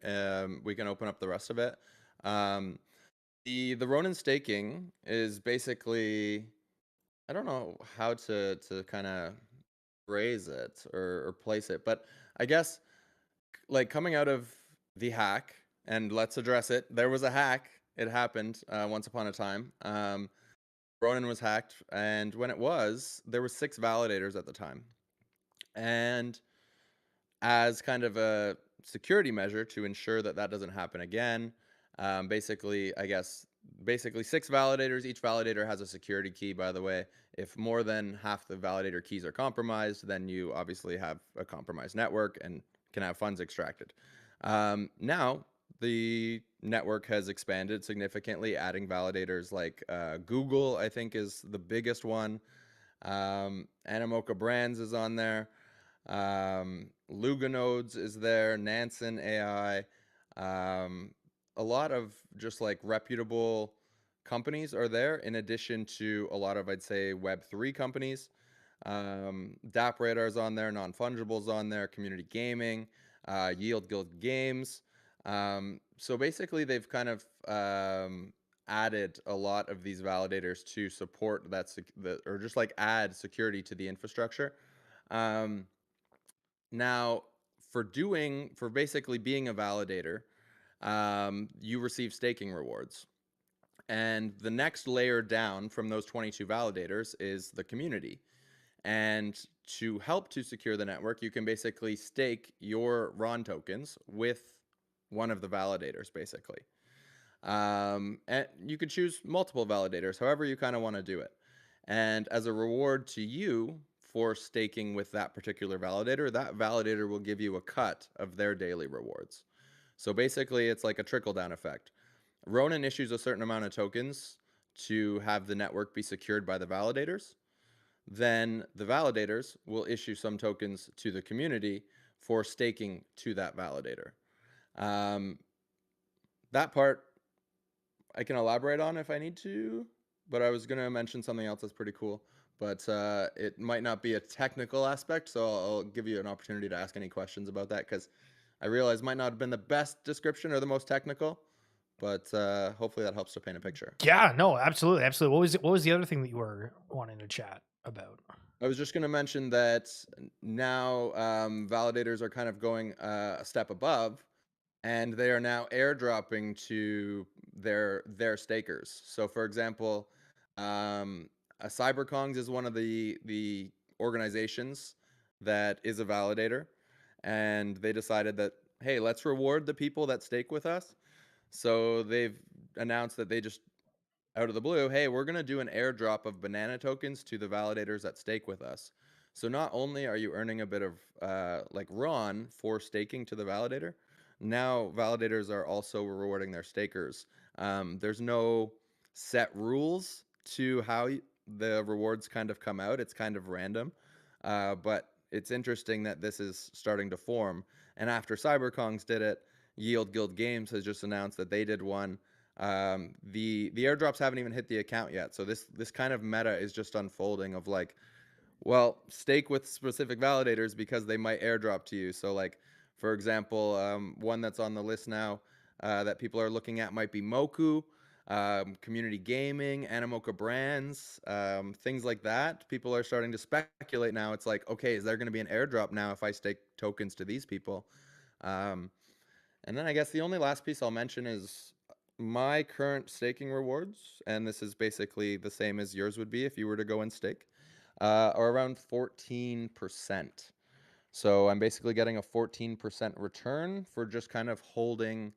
we can open up the rest of it. The Ronin staking is basically, I don't know how to kind of phrase it or place it, but I guess like coming out of the hack, and let's address it. There was a hack. It happened once upon a time. Ronin was hacked, and when there were 6 validators at the time. And as kind of a security measure to ensure that that doesn't happen again, basically 6 validators. Each validator has a security key, by the way. If more than half the validator keys are compromised, then you obviously have a compromised network and can have funds extracted. Now, the network has expanded significantly, adding validators like Google, I think, is the biggest one. Animoca Brands is on there. Luganodes is there. Nansen AI. A lot of just like reputable companies are there, in addition to a lot of, I'd say, Web3 companies. DApp Radar's on there, Non-Fungible's on there, Community Gaming, Yield Guild Games. So basically, they've kind of added a lot of these validators to support that, or just like add security to the infrastructure. Now, for basically being a validator, you receive staking rewards. And the next layer down from those 22 validators is the community. And to help to secure the network, you can basically stake your RON tokens with one of the validators, basically. And you could choose multiple validators, however you kind of want to do it. And as a reward to you for staking with that particular validator, that validator will give you a cut of their daily rewards. So basically, it's like a trickle-down effect. Ronin issues a certain amount of tokens to have the network be secured by the validators. Then the validators will issue some tokens to the community for staking to that validator. That part I can elaborate on if I need to, but I was going to mention something else that's pretty cool. But it might not be a technical aspect, so I'll give you an opportunity to ask any questions about that, because I realize might not have been the best description or the most technical, but hopefully that helps to paint a picture. Yeah, no, absolutely. What was the other thing that you were wanting to chat about? I was just going to mention that now validators are kind of going a step above, and they are now airdropping to their stakers. So, for example, CyberKongs is one of the organizations that is a validator, and they decided that, hey, let's reward the people that stake with us. So they've announced that they just, out of the blue, hey, we're going to do an airdrop of banana tokens to the validators that stake with us. So not only are you earning a bit of like RON for staking to the validator, now validators are also rewarding their stakers. There's no set rules to how the rewards kind of come out. It's kind of random, but it's interesting that this is starting to form. And after CyberKongs did it, Yield Guild Games has just announced that they did one. The airdrops haven't even hit the account yet, so this kind of meta is just unfolding of like, well, stake with specific validators because they might airdrop to you. So like, for example, one that's on the list now that people are looking at might be Moku, community gaming, Animoca brands, things like that. People are starting to speculate now. It's like, okay, is there going to be an airdrop now if I stake tokens to these people? And then I guess the only last piece I'll mention is my current staking rewards, and this is basically the same as yours would be if you were to go and stake, are around 14%. So I'm basically getting a 14% return for just kind of holding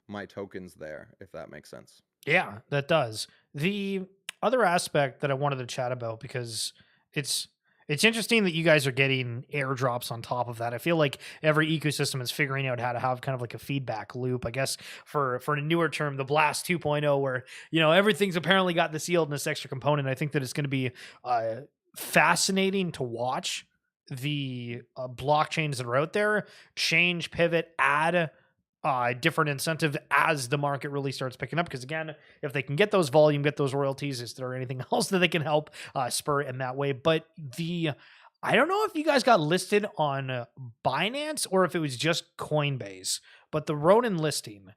my tokens there, if that makes sense. Yeah, that does. The other aspect that I wanted to chat about, because it's interesting that you guys are getting airdrops on top of that. I feel like every ecosystem is figuring out how to have kind of like a feedback loop. I guess for a newer term, the Blast 2.0, where everything's apparently got this yield and this extra component. I think that it's going to be fascinating to watch the blockchains that are out there change, pivot, add different incentive as the market really starts picking up. Because again, if they can get those volume, get those royalties, is there anything else that they can help spur in that way? But I don't know if you guys got listed on Binance or if it was just Coinbase, but the Ronin listing,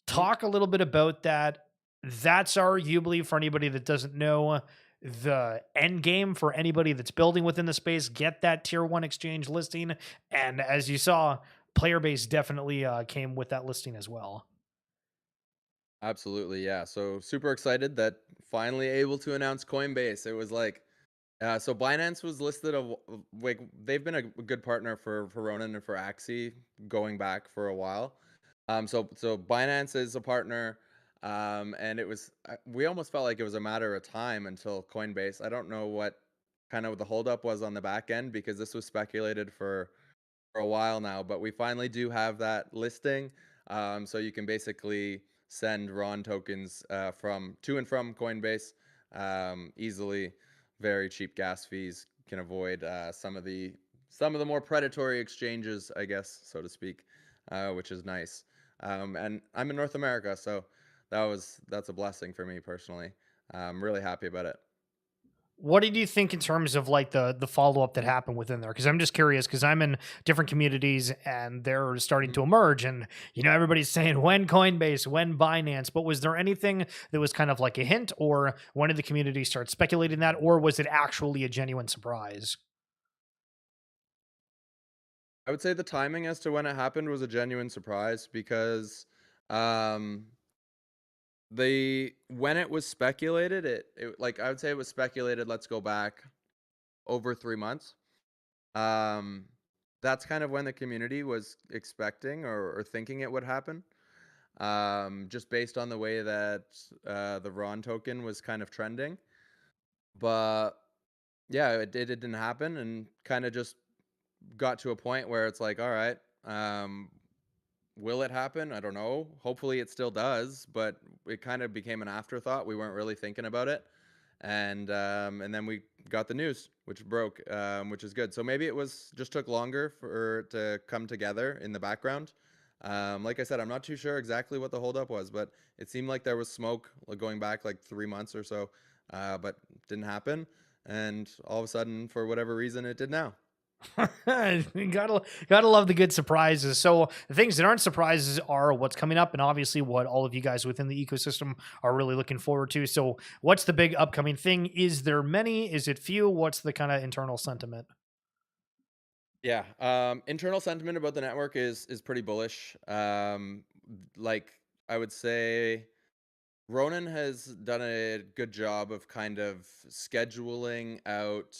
talk a little bit about that. That's arguably, for anybody that doesn't know, the end game for anybody that's building within the space. Get that tier 1 exchange listing. And as you saw, player base definitely came with that listing as well. Absolutely, yeah. So super excited that finally able to announce Coinbase. It was like, so Binance was listed like they've been a good partner for Ronin and for Axie going back for a while. So Binance is a partner, and it was we almost felt like it was a matter of time until Coinbase. I don't know what kind of the holdup was on the back end because this was speculated for a while now, but we finally do have that listing. So you can basically send RON tokens to and from Coinbase easily. Very cheap gas fees, can avoid some of the more predatory exchanges, I guess, so to speak, which is nice. And I'm in North America, so that's a blessing for me personally. I'm really happy about it. What did you think in terms of like the follow-up that happened within there? Because I'm just curious, because I'm in different communities and they're starting to emerge, and everybody's saying when Coinbase, when Binance, but was there anything that was kind of like a hint, or when did the community start speculating that, or was it actually a genuine surprise? I would say the timing as to when it happened was a genuine surprise because when it was speculated, it like I would say it was speculated, let's go back over 3 months. That's kind of when the community was expecting or thinking it would happen. Just based on the way that the RON token was kind of trending. But yeah, it didn't happen, and kind of just got to a point where it's like, all right, will it happen? I don't know. Hopefully it still does, but it kind of became an afterthought. We weren't really thinking about it. And then we got the news, which broke, which is good. So maybe it just took longer for it to come together in the background. Like I said, I'm not too sure exactly what the holdup was, but it seemed like there was smoke going back like 3 months or so, but didn't happen. And all of a sudden, for whatever reason, it did now. gotta love the good surprises. So the things that aren't surprises are what's coming up, and obviously what all of you guys within the ecosystem are really looking forward to. So what's the big upcoming thing? Is there many? Is it few? What's the kind of internal sentiment? Yeah, internal sentiment about the network is pretty bullish. Like I would say, Ronin has done a good job of kind of scheduling out,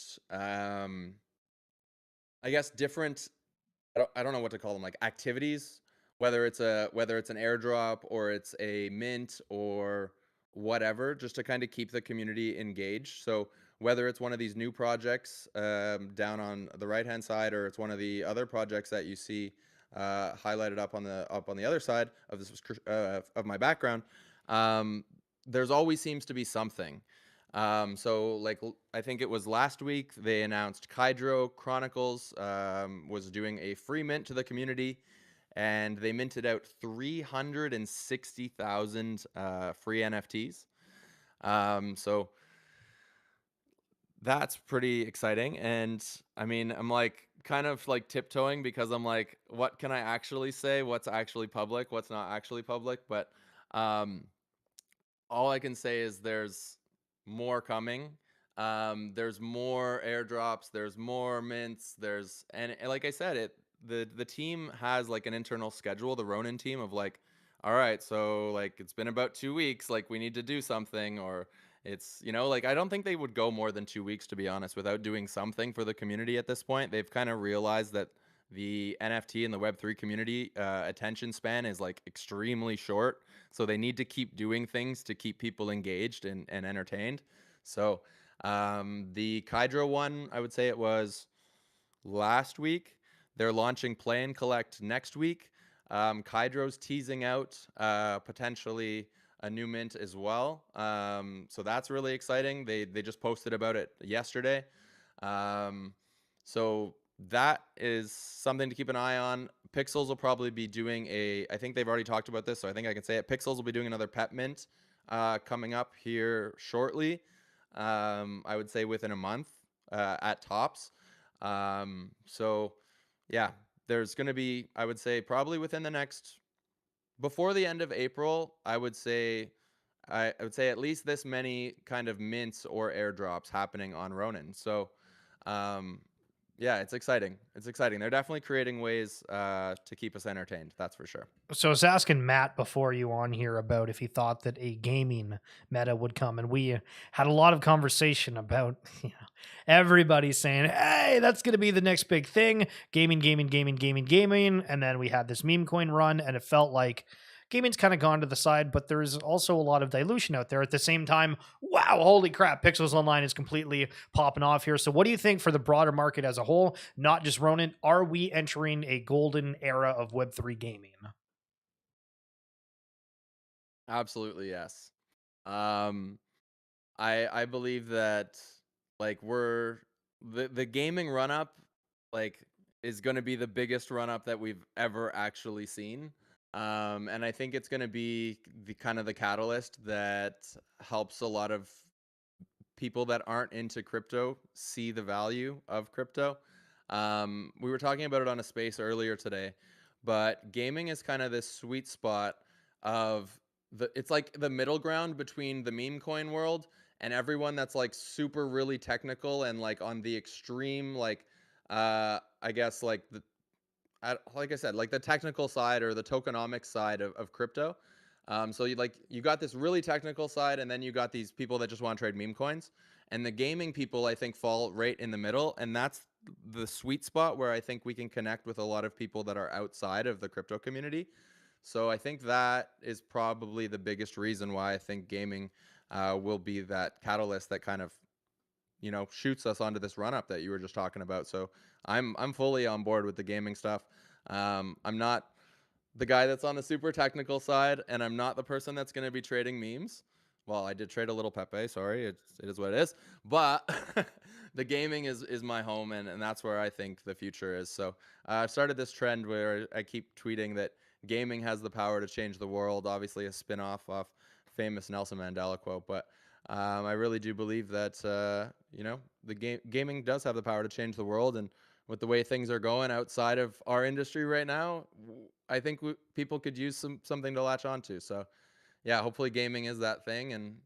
I guess different. I don't know what to call them, like activities, whether it's an airdrop or it's a mint or whatever, just to kind of keep the community engaged. So whether it's one of these new projects down on the right hand side, or it's one of the other projects that you see highlighted up on the other side of this of my background, there's always seems to be something. So like I think it was last week they announced Hydro Chronicles was doing a free mint to the community, and they minted out 360,000 free NFTs. So that's pretty exciting. And I mean, I'm like kind of like tiptoeing because I'm like, what can I actually say? What's actually public? What's not actually public? But um, all I can say is there's more coming. There's more airdrops. There's more mints. And like I said, the team has like an internal schedule, the Ronin team, of like, all right, so like it's been about 2 weeks, like we need to do something, or it's like I don't think they would go more than 2 weeks, to be honest, without doing something for the community at this point. They've kind of realized that the NFT and the Web3 community attention span is like extremely short. So they need to keep doing things to keep people engaged and entertained. So the Hydro one, I would say it was last week. They're launching Play and Collect next week. Hydro's teasing out potentially a new mint as well. So that's really exciting. They just posted about it yesterday. So that is something to keep an eye on. Pixels will probably be doing I think they've already talked about this, so I think I can say it. Pixels will be doing another pep mint coming up here shortly. I would say within a month at tops. So yeah, there's going to be, I would say probably within the next, before the end of April, I would say at least this many kind of mints or airdrops happening on Ronin. So yeah, it's exciting. It's exciting. They're definitely creating ways to keep us entertained. That's for sure. So I was asking Matt before you on here about if he thought that a gaming meta would come, and we had a lot of conversation about everybody saying, "Hey, that's going to be the next big thing: gaming, gaming, gaming, gaming, gaming." And then we had this meme coin run, and it felt like gaming's kind of gone to the side, but there's also a lot of dilution out there. At the same time, wow, holy crap, Pixels Online is completely popping off here. So what do you think for the broader market as a whole, not just Ronin? Are we entering a golden era of Web3 gaming? Absolutely, yes. I believe that like the gaming run up like is going to be the biggest run up that we've ever actually seen. And I think it's going to be the kind of the catalyst that helps a lot of people that aren't into crypto see the value of crypto. We were talking about it on a space earlier today, but gaming is kind of this sweet spot of it's like the middle ground between the meme coin world and everyone that's like super really technical and like on the extreme, like I guess like like I said, like the technical side or the tokenomics side of crypto. So you got this really technical side, and then you got these people that just want to trade meme coins, and the gaming people I think fall right in the middle, and that's the sweet spot where I think we can connect with a lot of people that are outside of the crypto community. So I think that is probably the biggest reason why I think gaming will be that catalyst that kind of shoots us onto this run up that you were just talking about. So I'm fully on board with the gaming stuff. I'm not the guy that's on the super technical side, and I'm not the person that's going to be trading memes. Well, I did trade a little Pepe. Sorry, it is what it is. But the gaming is my home, and that's where I think the future is. So I started this trend where I keep tweeting that gaming has the power to change the world. Obviously, a spin-off off famous Nelson Mandela quote, but I really do believe that the gaming does have the power to change the world, and with the way things are going outside of our industry right now, I think people could use something to latch onto. So, yeah, hopefully gaming is that thing, and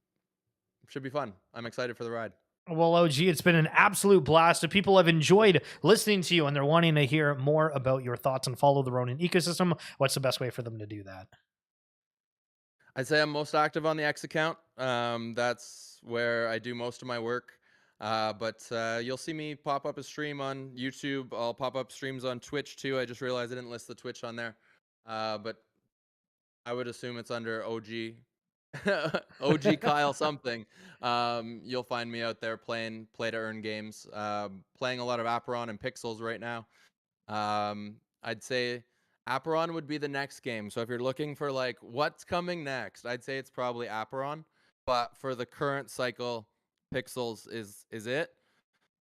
it should be fun. I'm excited for the ride. Well, OG, it's been an absolute blast. If people have enjoyed listening to you and they're wanting to hear more about your thoughts and follow the Ronin ecosystem, what's the best way for them to do that? I'd say I'm most active on the X account. That's where I do most of my work. But you'll see me pop up a stream on YouTube. I'll pop up streams on Twitch too. I just realized I didn't list the Twitch on there. But I would assume it's under OG. OG Kyle something. You'll find me out there playing play to earn games. Playing a lot of Aperon and Pixels right now. I'd say Aperon would be the next game. So if you're looking for like what's coming next, I'd say it's probably Aperon. But for the current cycle, Pixels is it.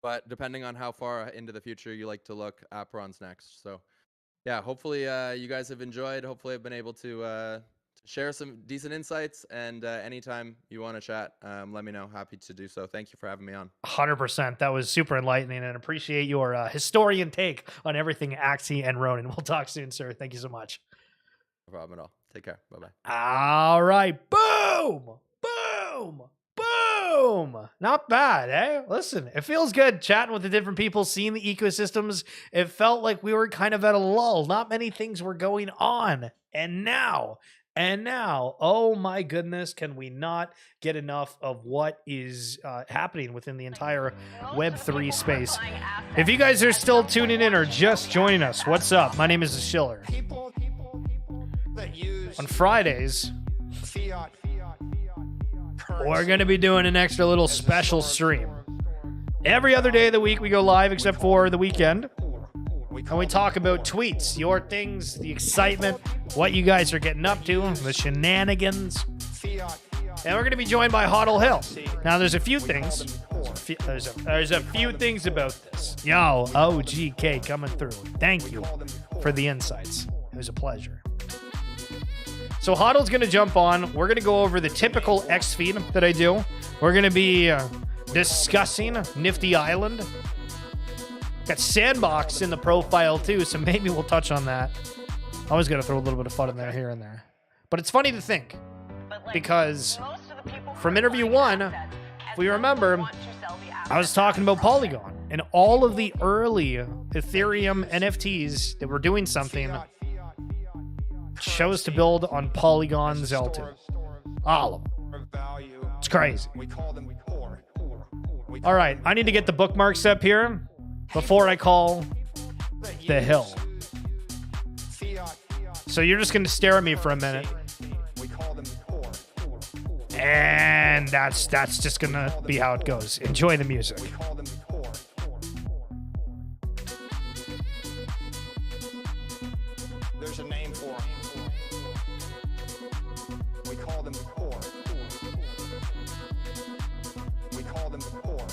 But depending on how far into the future you like to look, Aperon's next. So yeah, hopefully you guys have enjoyed. Hopefully I've been able to share some decent insights. And anytime you want to chat, let me know. Happy to do so. Thank you for having me on. 100%. That was super enlightening, and appreciate your historian take on everything Axie and Ronin. We'll talk soon, sir. Thank you so much. No problem at all. Take care. Bye-bye. All right. Boom. Boom. Boom. Not bad, eh? Listen, it feels good chatting with the different people, seeing the ecosystems. It felt like we were kind of at a lull. Not many things were going on. And now, oh my goodness, can we not get enough of what is happening within the entire Web3 space? If you guys are still tuning in or just joining us, what's up? My name is Schiller. On Fridays, we're going to be doing an extra little special stream. Every other day of the week we go live except for the weekend. And we talk about tweets, your things, the excitement, what you guys are getting up to, the shenanigans. And we're going to be joined by HodlHil. Now, there's a few things. There's a few things about this. Yo, OGK coming through. Thank you for the insights. It was a pleasure. So Hodl's going to jump on. We're going to go over the typical X feed that I do. We're going to be discussing Nifty Island. Got Sandbox in the profile too, so maybe we'll touch on that. I always got to throw a little bit of fun in there here and there. But it's funny to think, because from interview 1, if we remember, I was talking about Polygon and all of the early Ethereum NFTs that were doing something chose to build on Polygon's L2. All of them. It's crazy. All right, I need to get the bookmarks up here before I call the hill. So you're just going to stare at me for a minute. And that's just going to be how it goes. Enjoy the music. There's a name for them. We call them the core. We call them the core.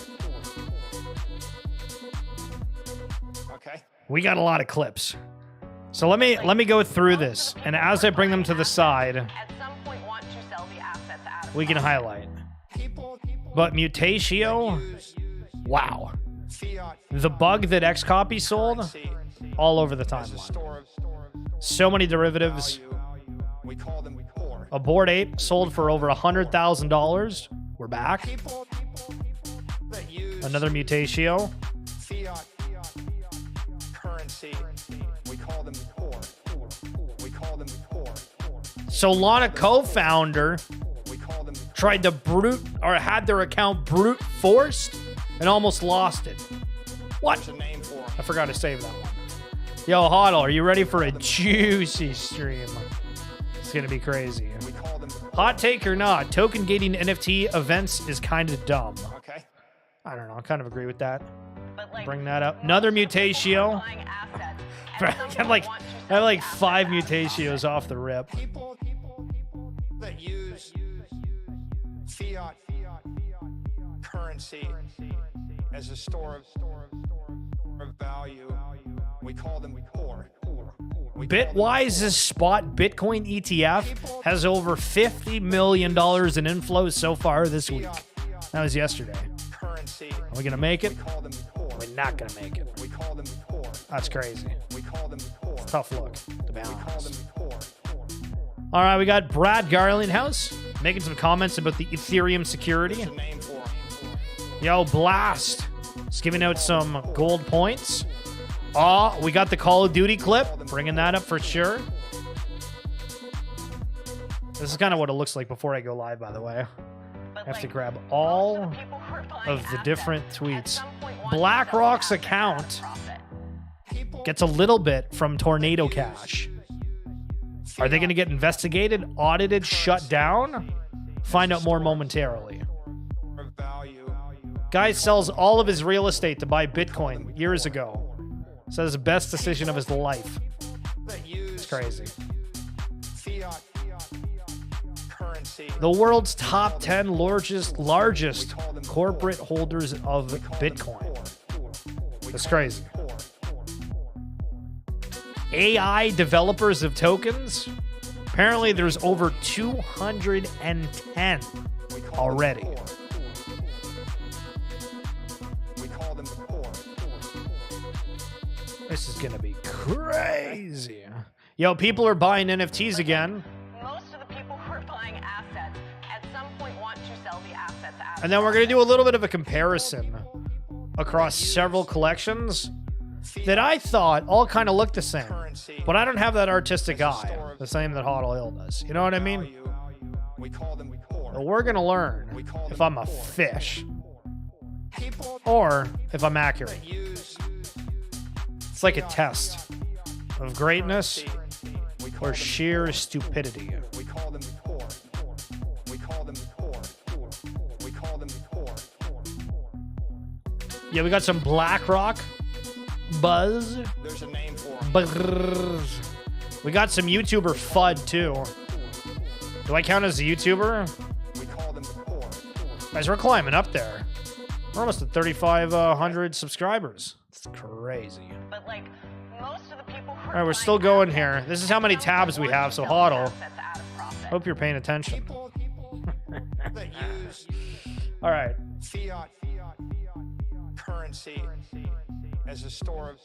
Okay. We got a lot of clips. So let me go through this, and as I bring them to the side, we can highlight. But Mutatio, wow. The bug that Xcopy sold, all over the timeline. So many derivatives. A Bored Ape sold for over $100,000. We're back. Another Mutatio. Solana co-founder tried to had their account brute forced and almost lost it. What? I forgot to save that one. Yo, Hodl, are you ready for a juicy stream? It's gonna be crazy. Hot take or not, token gating NFT events is kind of dumb. Okay. I don't know. I kind of agree with that. Bring that up. Another Mutatio. I have like 5 Mutatios off the rip. People that use fiat currency as a store of value, we call them core. Bitwise's spot Bitcoin ETF has over $50 million in inflows so far this week. That was yesterday. Are we going to make it? We're not going to make it. That's crazy. It's a tough look, to be honest. All right, we got Brad Garlinghouse making some comments about the Ethereum security. Yo, Blast is giving out some gold points. Oh, we got the Call of Duty clip. Bringing that up for sure. This is kind of what it looks like before I go live, by the way. I have to grab all of the different tweets. BlackRock's account gets a little bit from Tornado Cash. Are they going to get investigated, audited, shut down? Find out more momentarily. Guy sells all of his real estate to buy Bitcoin years ago. Says best decision of his life. It's crazy. Fiat currency. The world's top 10 largest corporate holders of Bitcoin. That's crazy. AI developers of tokens. Apparently, there's over 210 already. This is gonna be crazy. Yo, people are buying NFTs again. Most of the people who are buying assets at some point want to sell the assets at And then we're gonna do a little bit of a comparison across several collections that I thought all kind of looked the same. But I don't have that artistic eye, the same that HodlHil does. You know what I mean? But we're gonna learn if I'm a fish or if I'm accurate. It's like a test of greatness or sheer stupidity. We call them poor. We call them poor. We call them poor. Yeah, we got some BlackRock buzz. There's a name for it. Buzz. We got some YouTuber FUD too. Do I count as a YouTuber? We call them poor. Guys, we're climbing up there. We're almost at 3,500 subscribers. It's crazy. But like most of the people who All right, we're still going here. This is how many tabs we have, so HodlHil. Hope you're paying attention. People that use All right. fiat currency as a store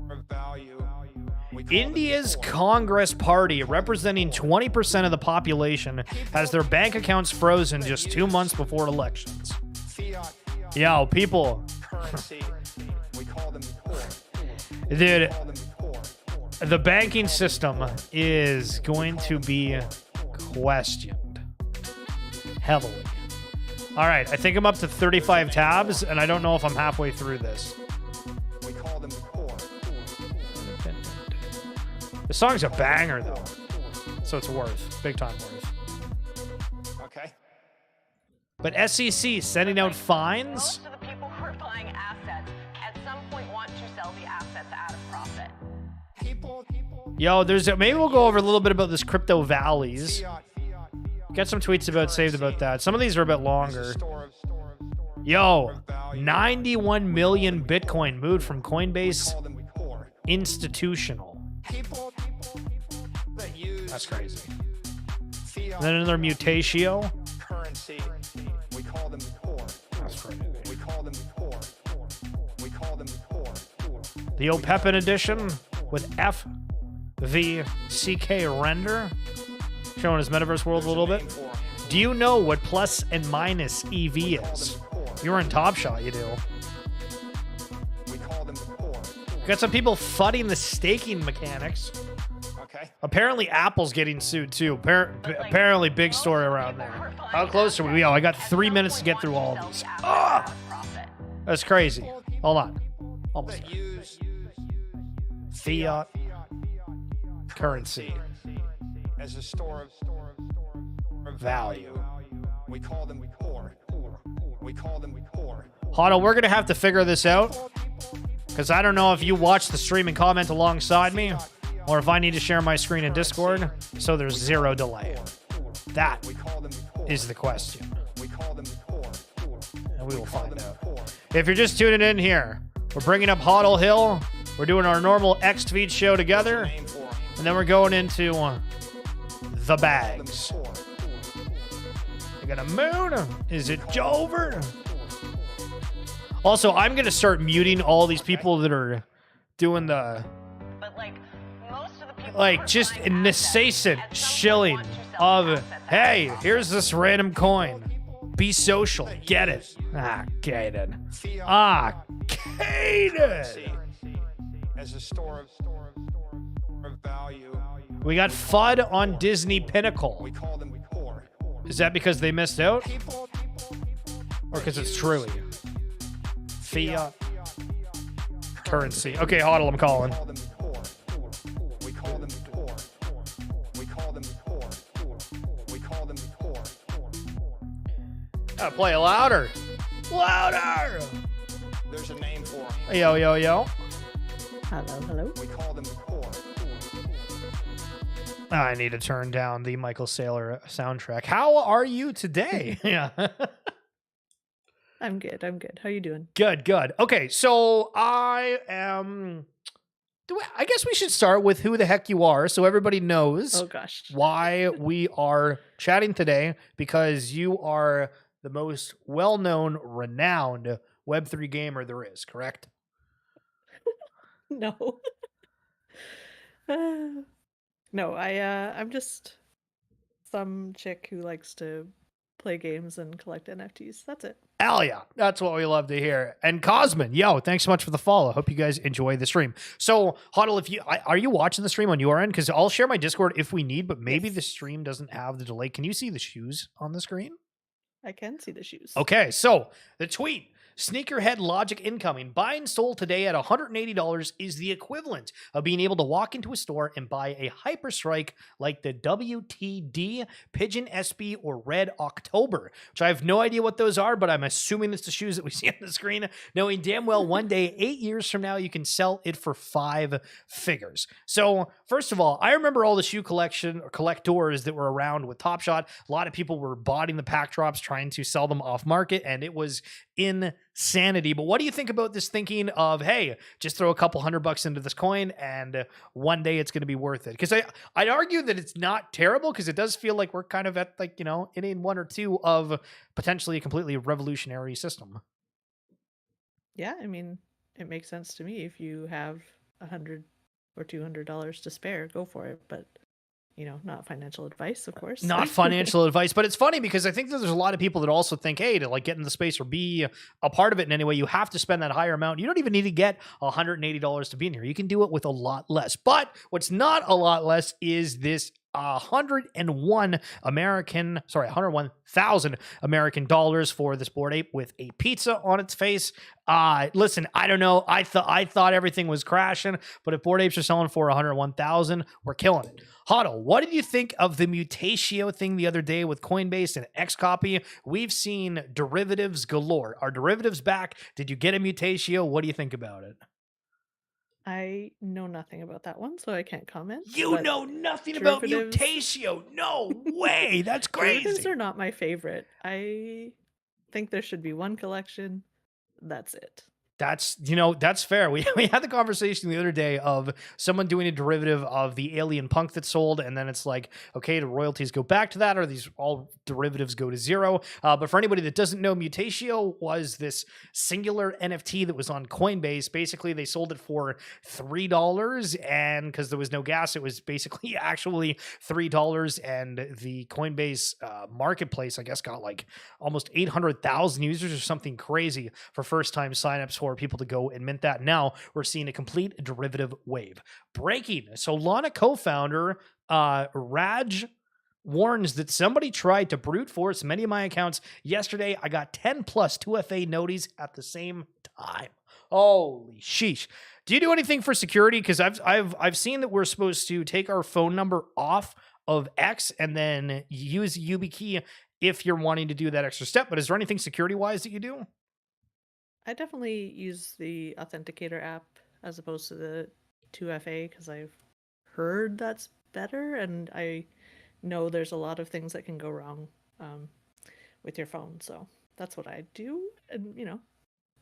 of value. We call them India's poor. Congress Party, representing 20% of the population, has their bank accounts frozen just 2 months before elections. Fiat Yo, people. currency. We call them poor. Dude, Call them poor. the banking system is going to be questioned heavily. All right, I think I'm up to 35 tabs, and I don't know if I'm halfway through this. We call them poor. The song's a banger, though, so it's worth, big time worth. Okay. But SEC sending out fines? Most of the people who are buying assets at some point want to sell the assets at a profit. People. Yo, maybe we'll go over a little bit about this crypto valleys. Fiat Got some tweets saved about that. Some of these are a bit longer. store of Yo, 91 million Bitcoin moved from Coinbase call them poor. institutional. People that use That's crazy. fiat And then another mutatio. currency. We call them poor. That's crazy. We call them poor. We call them poor. The OPEPin edition with FVCK render. Showing his metaverse world a little bit. Do you know what plus and minus EV is? You're in Top Shot, you do. We call them poor. Got some people fudding the staking mechanics. Okay. Apparently, Apple's getting sued too. Apparently, big story around there. How close are we? Yo, I got 3 minutes to get through all of these. Ah! That's crazy. Hold on. Almost That there. use Fiat currency as a store of value. We call them poor. We call them poor. HodlHil, we're going to have to figure this out. Because I don't know if you watch the stream and comment alongside me, or if I need to share my screen in Discord, so there's zero delay. That We call them poor. is the question. We call them poor. And we will find out. Poor. If you're just tuning in here, we're bringing up HodlHil. We're doing our normal X-Tweet show together. Name for And then we're going into the bags. poor. I got a moon. Is it Jover? Also, I'm going to start muting all these people that are doing the, But like most of the people like, just incessant shilling of, hey, here's this random coin. Be social. Get it. Ah, get it. Ah, get it. As a store of value. We got FUD on Disney Pinnacle. We call them poor. Is that because they missed out? People Or because it's truly fiat currency? Okay, HodlHil, I'm calling. call them poor. We call them poor. We call them poor. We call them poor. Gotta play louder. Louder! There's a name for it. Yo, yo, yo. Hello, hello. We call them poor. I need to turn down the Michael Saylor soundtrack. How are you today? Yeah. I'm good. I'm good. How you doing? Good. Okay, so I guess we should start with who the heck you are so everybody knows Oh gosh. why we are chatting today, because you are the most well-known, renowned Web3 gamer there is, correct? No. No, I'm just some chick who likes to play games and collect NFTs. That's it. Hell yeah. That's what we love to hear. And Cosmin, yo, thanks so much for the follow. Hope you guys enjoy the stream. So, HodlHil, are you watching the stream on your end? Because I'll share my Discord if we need, but maybe the stream doesn't have the delay. Can you see the shoes on the screen? I can see the shoes. Okay, so the tweet. Sneakerhead logic incoming. Buy and sold today at $180 is the equivalent of being able to walk into a store and buy a Hyperstrike like the WTD, Pigeon SB, or Red October, which I have no idea what those are, but I'm assuming it's the shoes that we see on the screen, knowing damn well one day, 8 years from now, you can sell it for 5 figures. So, first of all, I remember all the shoe collectors that were around with Top Shot. A lot of people were botting the pack drops, trying to sell them off market, and it was insanity. But what do you think about this thinking of, hey, just throw a couple $100 into this coin and one day it's going to be worth it? Because I'd argue that it's not terrible, because it does feel like we're kind of at, like, inning 1 or 2 of potentially a completely revolutionary system. Yeah, I mean, it makes sense to me. If you have $100 or $200 to spare, go for it. But not financial advice, of course. Not financial advice, but it's funny because I think that there's a lot of people that also think, hey, to like get in the space or be a part of it in any way, you have to spend that higher amount. You don't even need to get $180 to be in here. You can do it with a lot less. But what's not a lot less is this 101,000 American dollars for this Bored Ape with a pizza on its face. Listen, I don't know. I thought everything was crashing, but if Bored Apes are selling for 101,000, we're killing it. HodlHil, what did you think of the Mutatio thing the other day with Coinbase and Xcopy? We've seen derivatives galore. Are derivatives back? Did you get a Mutatio? What do you think about it? I know nothing about that one, so I can't comment. You know nothing about Mutatio? No way. That's crazy. Derivatives are not my favorite. I think there should be one collection. That's it. That's fair. We had the conversation the other day of someone doing a derivative of the alien punk that sold, and then it's like, okay, do royalties go back to that, or these all derivatives go to zero? But for anybody that doesn't know, Mutatio was this singular NFT that was on Coinbase. Basically, they sold it for $3, and because there was no gas, it was basically actually $3. And the Coinbase marketplace, I guess, got like almost 800,000 users or something crazy for first-time signups for people to go and mint that. Now we're seeing a complete derivative wave. Breaking. Solana co-founder Raj warns that somebody tried to brute force many of my accounts yesterday. I got 10 plus 2FA noties at the same time. Holy sheesh. Do you do anything for security? Because I've seen that we're supposed to take our phone number off of X and then use YubiKey if you're wanting to do that extra step. But is there anything security-wise that you do? I definitely use the Authenticator app as opposed to the 2FA because I've heard that's better, and I know there's a lot of things that can go wrong with your phone. So that's what I do, and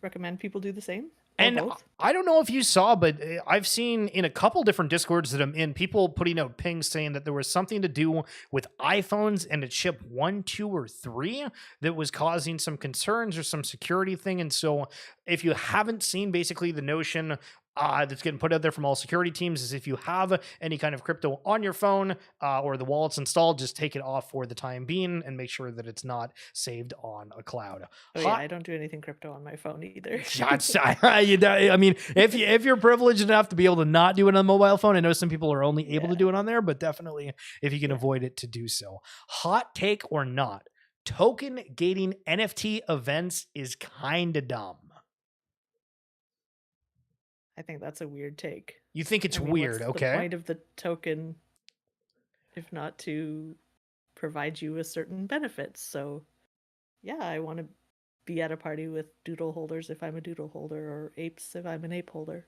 recommend people do the same. And both. I don't know if you saw, but I've seen in a couple different Discords that I'm in, people putting out pings saying that there was something to do with iPhones and a chip 1, 2, or 3 that was causing some concerns or some security thing. And so if you haven't seen, basically the notion that's getting put out there from all security teams is if you have any kind of crypto on your phone or the wallet's installed, just take it off for the time being and make sure that it's not saved on a cloud. Oh yeah, I don't do anything crypto on my phone either. I mean, if you're privileged enough to be able to not do it on a mobile phone, I know some people are only able to do it on there, but definitely if you can avoid it, to do so. Hot take or not, token gating NFT events is kind of dumb. I think that's a weird take. You think it's weird, what's okay? The point of the token, if not to provide you with certain benefits. So, yeah, I want to be at a party with doodle holders if I'm a doodle holder, or apes if I'm an ape holder.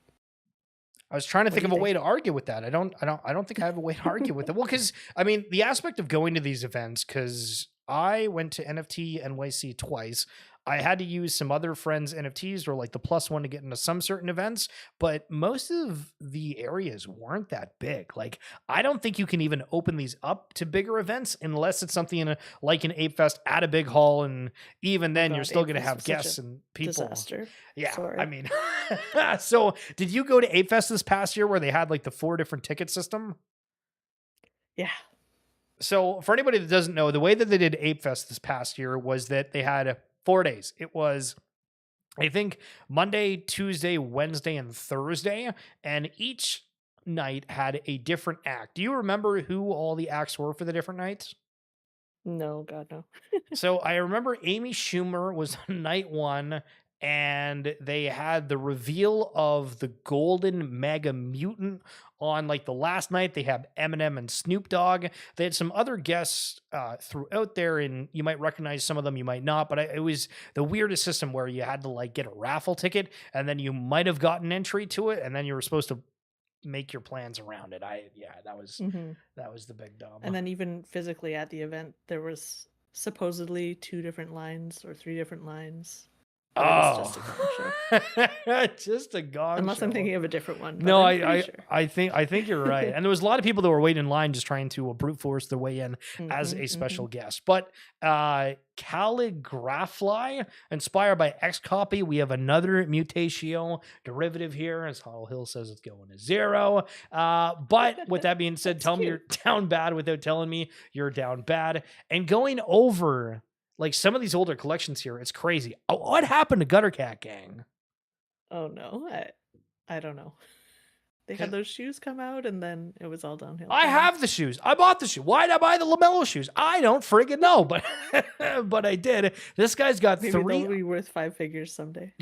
I was trying to What think do of you a way think? to argue with that. I don't think I have a way to argue with it. Well, because I mean, the aspect of going to these events, because I went to NFT NYC twice. I had to use some other friends' NFTs or like the plus one to get into some certain events, but most of the areas weren't that big. Like, I don't think you can even open these up to bigger events unless it's something like an Ape Fest at a big hall. And even then, you're God, still Ape going to Fest have was such a guests and people. Disaster. Yeah, Sorry. I mean, so did you go to Ape Fest this past year where they had like the 4 different ticket system? Yeah. So for anybody that doesn't know, the way that they did Ape Fest this past year was that they had 4 days. It was, I think, Monday, Tuesday, Wednesday, and Thursday, and each night had a different act. Do you remember who all the acts were for the different nights? No, God, no. So I remember Amy Schumer was on night 1, and they had the reveal of the Golden Mega Mutant on like the last night. They had Eminem and Snoop Dogg. They had some other guests throughout there, and you might recognize some of them, you might not. But it was the weirdest system where you had to like get a raffle ticket, and then you might have gotten entry to it, and then you were supposed to make your plans around it. That was the big dumb. And then even physically at the event, there was supposedly 2 different lines or 3 different lines. But it was just a gong show. Just a gong Unless show. I'm thinking of a different one. But No, I'm pretty sure. I think you're right. And there was a lot of people that were waiting in line just trying to brute force their way in as a special guest. But Calligraphly, inspired by Xcopy, we have another Mutatio derivative here, as HodlHil says it's going to 0. But with that being said, tell me you're down bad without telling me you're down bad. And going over like some of these older collections here, it's crazy. Oh, what happened to Gutter Cat Gang? Oh no, I don't know. They had those shoes come out, and then it was all downhill. I have the shoes. I bought the shoe. Why did I buy the LaMelo shoes? I don't friggin' know, but but I did. This guy's got Maybe they'll be worth 5 figures someday.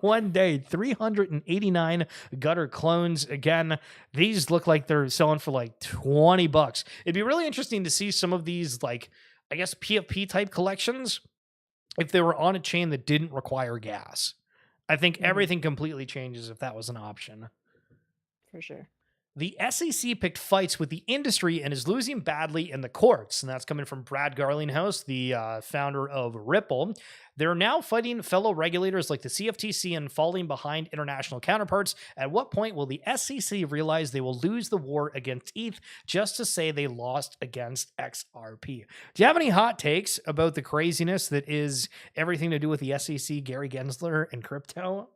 one day, 389 Gutter clones. Again, these look like they're selling for like $20. It'd be really interesting to see some of these, like, I guess, PFP type collections if they were on a chain that didn't require gas. I think everything completely changes if that was an option. For sure. The SEC picked fights with the industry and is losing badly in the courts. And that's coming from Brad Garlinghouse, the founder of Ripple. They're now fighting fellow regulators like the CFTC and falling behind international counterparts. At what point will the SEC realize they will lose the war against ETH just to say they lost against XRP? Do you have any hot takes about the craziness that is everything to do with the SEC, Gary Gensler, and crypto?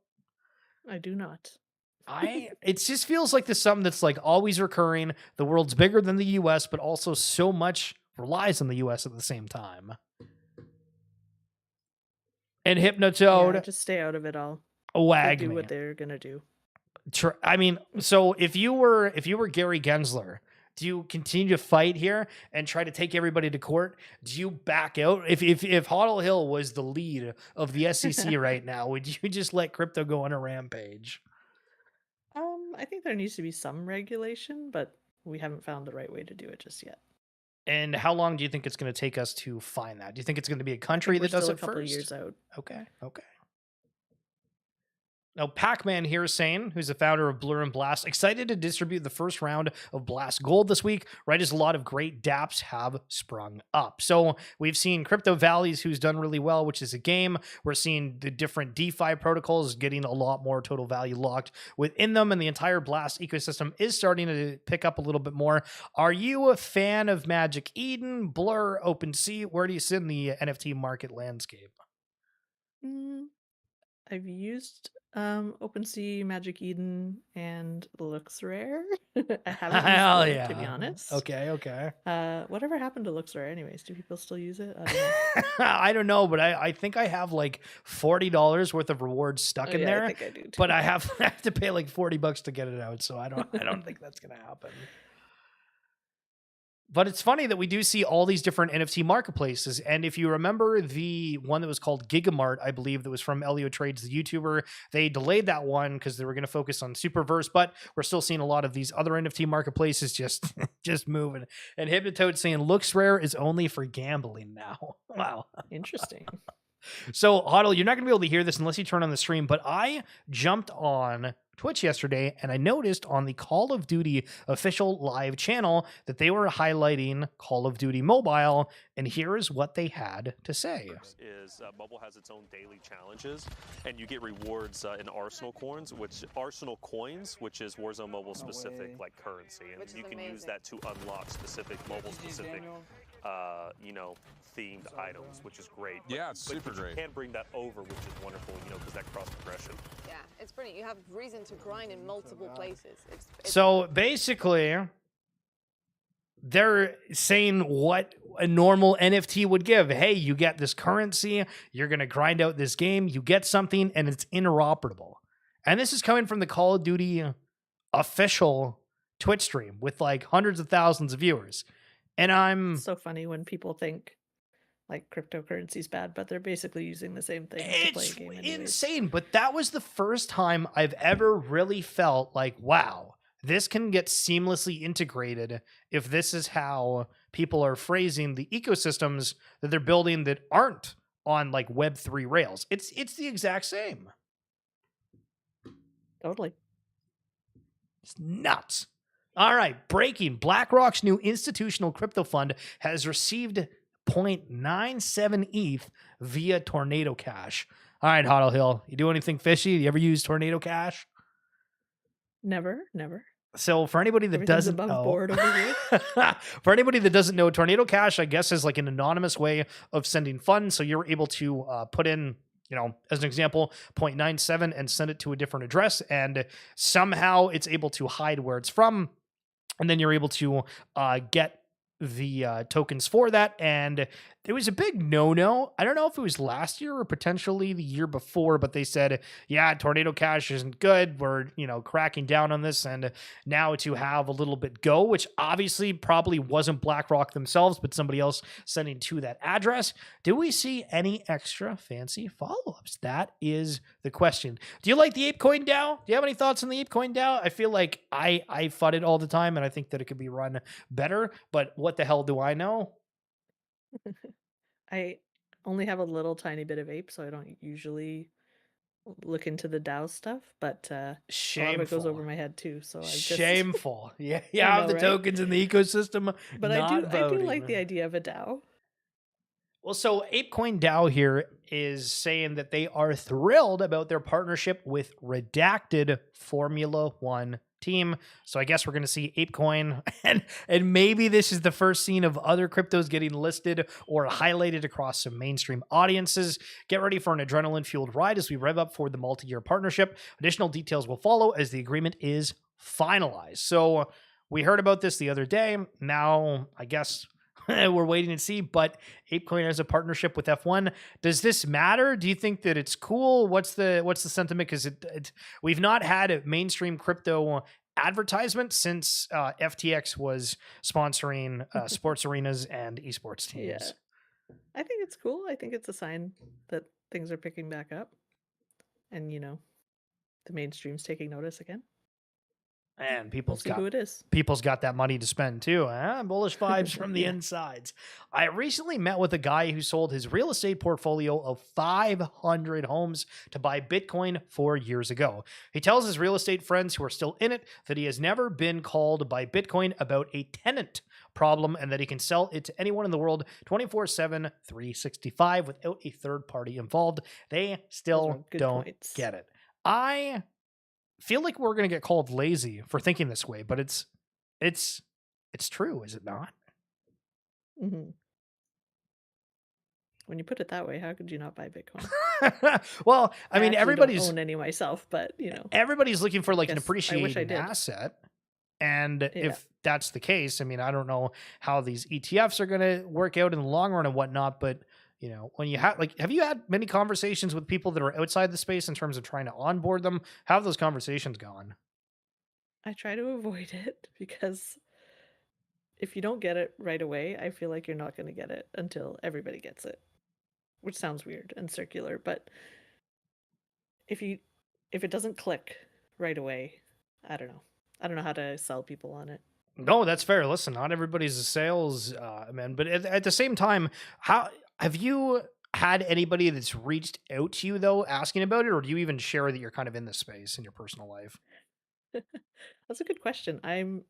I do not. It just feels like there's something that's like always recurring. The world's bigger than the US, but also so much relies on the US at the same time. And Hypnotoad, Yeah, just stay out of it all. wag They do me. what they're gonna do. I mean, so if you were Gary Gensler, do you continue to fight here and try to take everybody to court? Do you back out? If HodlHil was the lead of the SEC right now, would you just let crypto go on a rampage? I think there needs to be some regulation, but we haven't found the right way to do it just yet. And how long do you think it's going to take us to find that? Do you think it's going to be a country that does it a couple first? of years out. Okay. Now, Pac-Man here saying, who's the founder of Blur and Blast, excited to distribute the first round of Blast Gold this week, right as a lot of great dApps have sprung up. So we've seen Crypto Valleys, who's done really well, which is a game. We're seeing the different DeFi protocols getting a lot more total value locked within them, and the entire Blast ecosystem is starting to pick up a little bit more. Are you a fan of Magic Eden, Blur, OpenSea? Where do you sit in the NFT market landscape? I've used OpenSea, Magic Eden, and LooksRare. I haven't used Hell Blur, yeah. to be honest. Okay. Whatever happened to LooksRare anyways? Do people still use it? I don't know. I don't know, but I think I have like $40 worth of rewards stuck in there. I think I do too. But I have to pay like $40 to get it out, so I don't think that's gonna happen. But it's funny that we do see all these different NFT marketplaces. And if you remember the one that was called Gigamart, I believe, that was from Elio Trades, the YouTuber, they delayed that one because they were going to focus on Superverse. But we're still seeing a lot of these other NFT marketplaces just moving. And Hypnotoad saying LooksRare is only for gambling now. Wow. Interesting. So, HodlHil, you're not going to be able to hear this unless you turn on the stream, but I jumped on Twitch yesterday, and I noticed on the Call of Duty official live channel that they were highlighting Call of Duty Mobile, and here is what they had to say. Is mobile has its own daily challenges, and you get rewards in Arsenal coins, which is Warzone Mobile specific like currency, and you can use that to unlock specific mobile specific themed items, which is great. Yeah, it's super but great. You can bring that over, which is wonderful, because that cross progression. Yeah, it's brilliant. You have reason to grind in multiple places. It's So basically, they're saying what a normal NFT would give. Hey, you get this currency, you're going to grind out this game, you get something, and it's interoperable. And this is coming from the Call of Duty official Twitch stream with like hundreds of thousands of viewers. And I'm It's so funny when people think like cryptocurrency is bad, but they're basically using the same thing to play a it's game anyways. insane. But that was the first time I've ever really felt like, wow, this can get seamlessly integrated if this is how people are phrasing the ecosystems that they're building that aren't on like Web3 rails. It's the exact same. Totally. It's nuts. All right, breaking. BlackRock's new institutional crypto fund has received 0.97 ETH via Tornado Cash. All right, HodlHil, you do anything fishy? Do you ever use Tornado Cash? Never. So for anybody that Everything's doesn't above know, board over here. for anybody that doesn't know, Tornado Cash, I guess, is like an anonymous way of sending funds. So you're able to put in, as an example, 0.97 and send it to a different address, and somehow it's able to hide where it's from, and then you're able to get the tokens for that. And there was a big no-no. I don't know if it was last year or potentially the year before, but they said, yeah, Tornado Cash isn't good. We're, cracking down on this. And now to have a little bit go, which obviously probably wasn't BlackRock themselves, but somebody else sending to that address. Do we see any extra fancy follow-ups? That is the question. Do you like the ApeCoin DAO? Do you have any thoughts on the ApeCoin DAO? I feel like I FUD it all the time, and I think that it could be run better, but what the hell do I know? I only have a little tiny bit of ape, so I don't usually look into the DAO stuff, but a lot of it goes over Shameful. my head too. So I just Shameful. Yeah, I have know, the right? tokens in the ecosystem. But not I do voting. like the idea of a DAO. Well, so ApeCoin DAO here is saying that they are thrilled about their partnership with Redacted Formula One team. So I guess we're going to see ApeCoin, and maybe this is the first scene of other cryptos getting listed or highlighted across some mainstream audiences. Get ready for an adrenaline-fueled ride as we rev up for the multi-year partnership. Additional details will follow as the agreement is finalized. So we heard about this the other day. Now, I guess we're waiting to see, but ApeCoin has a partnership with F1. Does this matter? Do you think that it's cool? What's the sentiment? Because we've not had a mainstream crypto advertisement since FTX was sponsoring sports arenas and esports teams. Yeah. I think it's cool. I think it's a sign that things are picking back up, and the mainstream's taking notice again. And We'll see who it is. people's got that money to spend too. Bullish vibes from the Yeah. insides. I recently met with a guy who sold his real estate portfolio of 500 homes to buy Bitcoin 4 years ago. He tells his real estate friends who are still in it that he has never been called by Bitcoin about a tenant problem, and that he can sell it to anyone in the world 24/7, 365 without a third party involved. They Those still are good don't points. get it. I feel like we're going to get called lazy for thinking this way, but it's true, is it not? hmm When you put it that way, how could you not buy Bitcoin? Well, I mean, actually everybody's don't own any myself, but everybody's looking for like an Yes, I wish I appreciating did. asset. And Yeah. if that's the case, I mean, I don't know how these ETFs are going to work out in the long run and whatnot, but when you have you had many conversations with people that are outside the space in terms of trying to onboard them? How have those conversations gone? I try to avoid it because if you don't get it right away, I feel like you're not going to get it until everybody gets it, which sounds weird and circular, but if it doesn't click right away, I don't know how to sell people on it. No, that's fair. Listen, not everybody's a sales man, but at the same time, how have you had anybody that's reached out to you though asking about it, or do you even share that you're kind of in this space in your personal life? That's a good question. I'm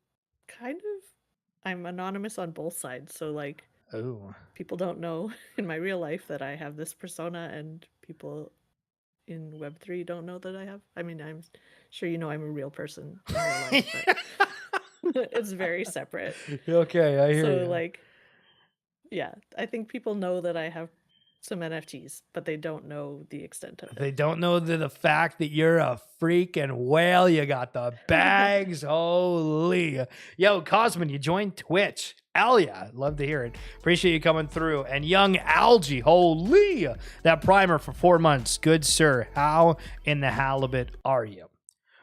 anonymous on both sides, so like Oh, people don't know in my real life that I have this persona, and people in Web3 don't know that I have. I mean, I'm sure you know I'm a real person in real life, but it's very separate. okay, I hear So you. like, yeah, I think people know that I have some NFTs, but they don't know the extent of They it. don't know the fact that you're a freaking whale. You got the bags. Holy. Yo, Cosmin, you joined Twitch. Hell yeah. Love to hear it. Appreciate you coming through. And Young Algae. Holy. That primer for 4 months. Good sir. How in the halibut are you?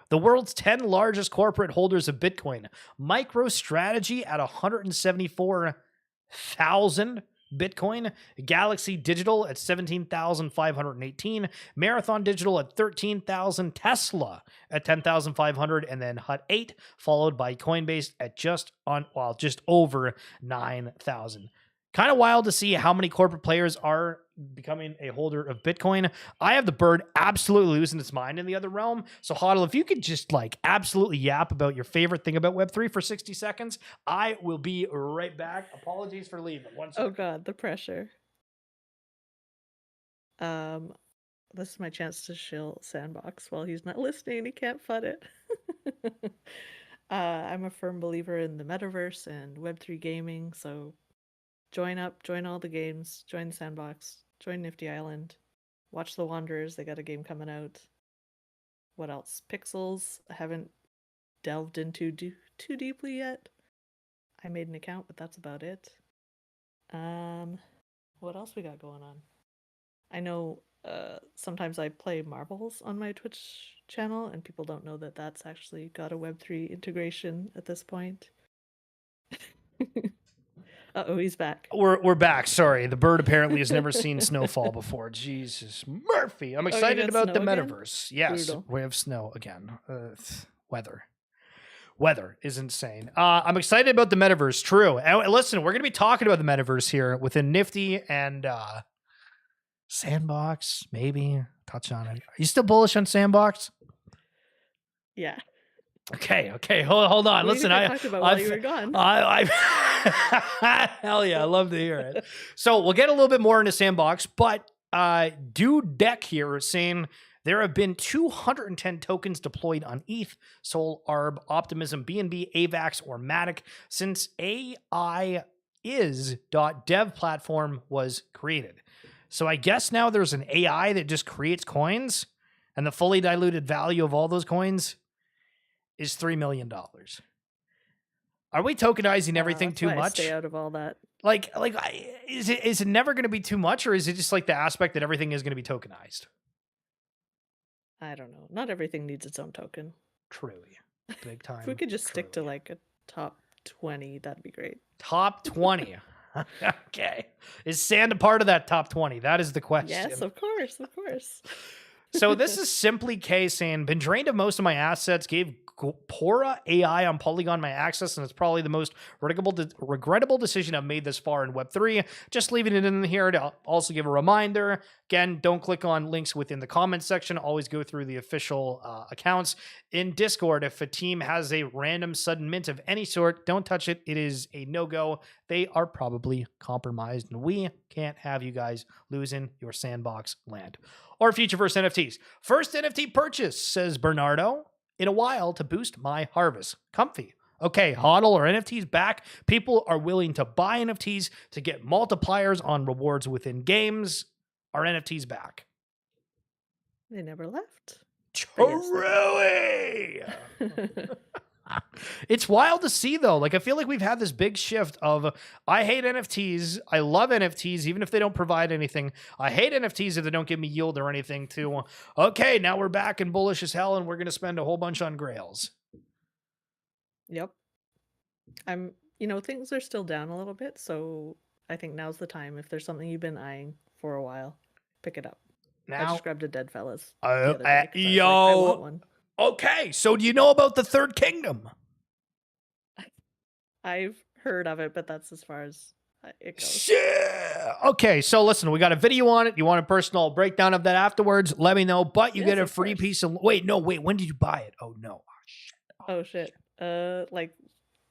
The world's 10 largest corporate holders of Bitcoin. MicroStrategy at 174,000 Bitcoin, Galaxy Digital at 17,518, Marathon Digital at 13,000, Tesla at 10,500, and then Hut 8, followed by Coinbase at just over 9,000. Kind of wild to see how many corporate players are becoming a holder of Bitcoin. I have the bird absolutely losing its mind in the other realm. So HodlHil, if you could just like absolutely yap about your favorite thing about Web3 for 60 seconds, I will be right back. Apologies for leaving. 1 second. Oh God, the pressure. This is my chance to shill Sandbox while he's not listening. He can't FUD it. I'm a firm believer in the metaverse and Web3 gaming, so join up, join all the games, join the Sandbox, join Nifty Island, watch The Wanderers. They got a game coming out. What else? Pixels. I haven't delved into too deeply yet. I made an account, but that's about it. What else we got going on? I know sometimes I play marbles on my Twitch channel, and people don't know that that's actually got a Web3 integration at this point. Uh-oh, he's back. We're back. Sorry, the bird apparently has never seen snowfall before. Jesus, Murphy. I'm excited about the metaverse. Yes, Brutal. we have snow again. Weather is insane. I'm excited about the metaverse. True. And listen, we're going to be talking about the metaverse here within Nifty and Sandbox. Maybe touch on it. Are you still bullish on Sandbox? Yeah. Okay. Hold on. Listen, I talked about while you were gone. Hell yeah, I love to hear it. So we'll get a little bit more into Sandbox, but Dude Deck here is saying there have been 210 tokens deployed on ETH, Sol, ARB, Optimism, BNB, AVAX, or Matic since AI is.dev platform was created. So I guess now there's an AI that just creates coins, and the fully diluted value of all those coins is $3 million. Are we tokenizing everything too much? Stay out of all that. Is it never going to be too much, or is it just like the aspect that everything is going to be tokenized? I don't know. Not everything needs its own token. Truly, big time. If we could just stick to like a top 20, that'd be great. Top 20. Okay. Is Sand a part of that top 20? That is the question. Yes, of course. So this is Simply K saying, been drained of most of my assets, gave Pora AI on Polygon my access, and it's probably the most regrettable decision I've made this far in Web3. Just leaving it in here to also give a reminder. Again, don't click on links within the comments section. Always go through the official accounts. In Discord, if a team has a random sudden mint of any sort, don't touch it. It is a no-go. They are probably compromised, and we can't have you guys losing your Sandbox land. Or Futureverse NFTs. First NFT purchase, says Bernardo, in a while to boost my harvest. Comfy. Okay, HODL or NFTs back. People are willing to buy NFTs to get multipliers on rewards within games. Are NFTs back? They never left. Truly! It's wild to see, though. Like, I feel like we've had this big shift of, I hate NFTs. I love NFTs, even if they don't provide anything. I hate NFTs if they don't give me yield or anything, to, okay, now we're back and bullish as hell, and we're going to spend a whole bunch on grails. Yep. Things are still down a little bit, so I think now's the time. If there's something you've been eyeing for a while, pick it up. I just grabbed a Dead Fellas. I want one. Okay, so do you know about the Third Kingdom? I've heard of it, but that's as far as it goes. Shit. Okay, so listen, we got a video on it. You want a personal breakdown of that afterwards? Let me know. But you Yes, get a of free course. piece of. Wait, when did you buy it? Oh no. Oh shit. Like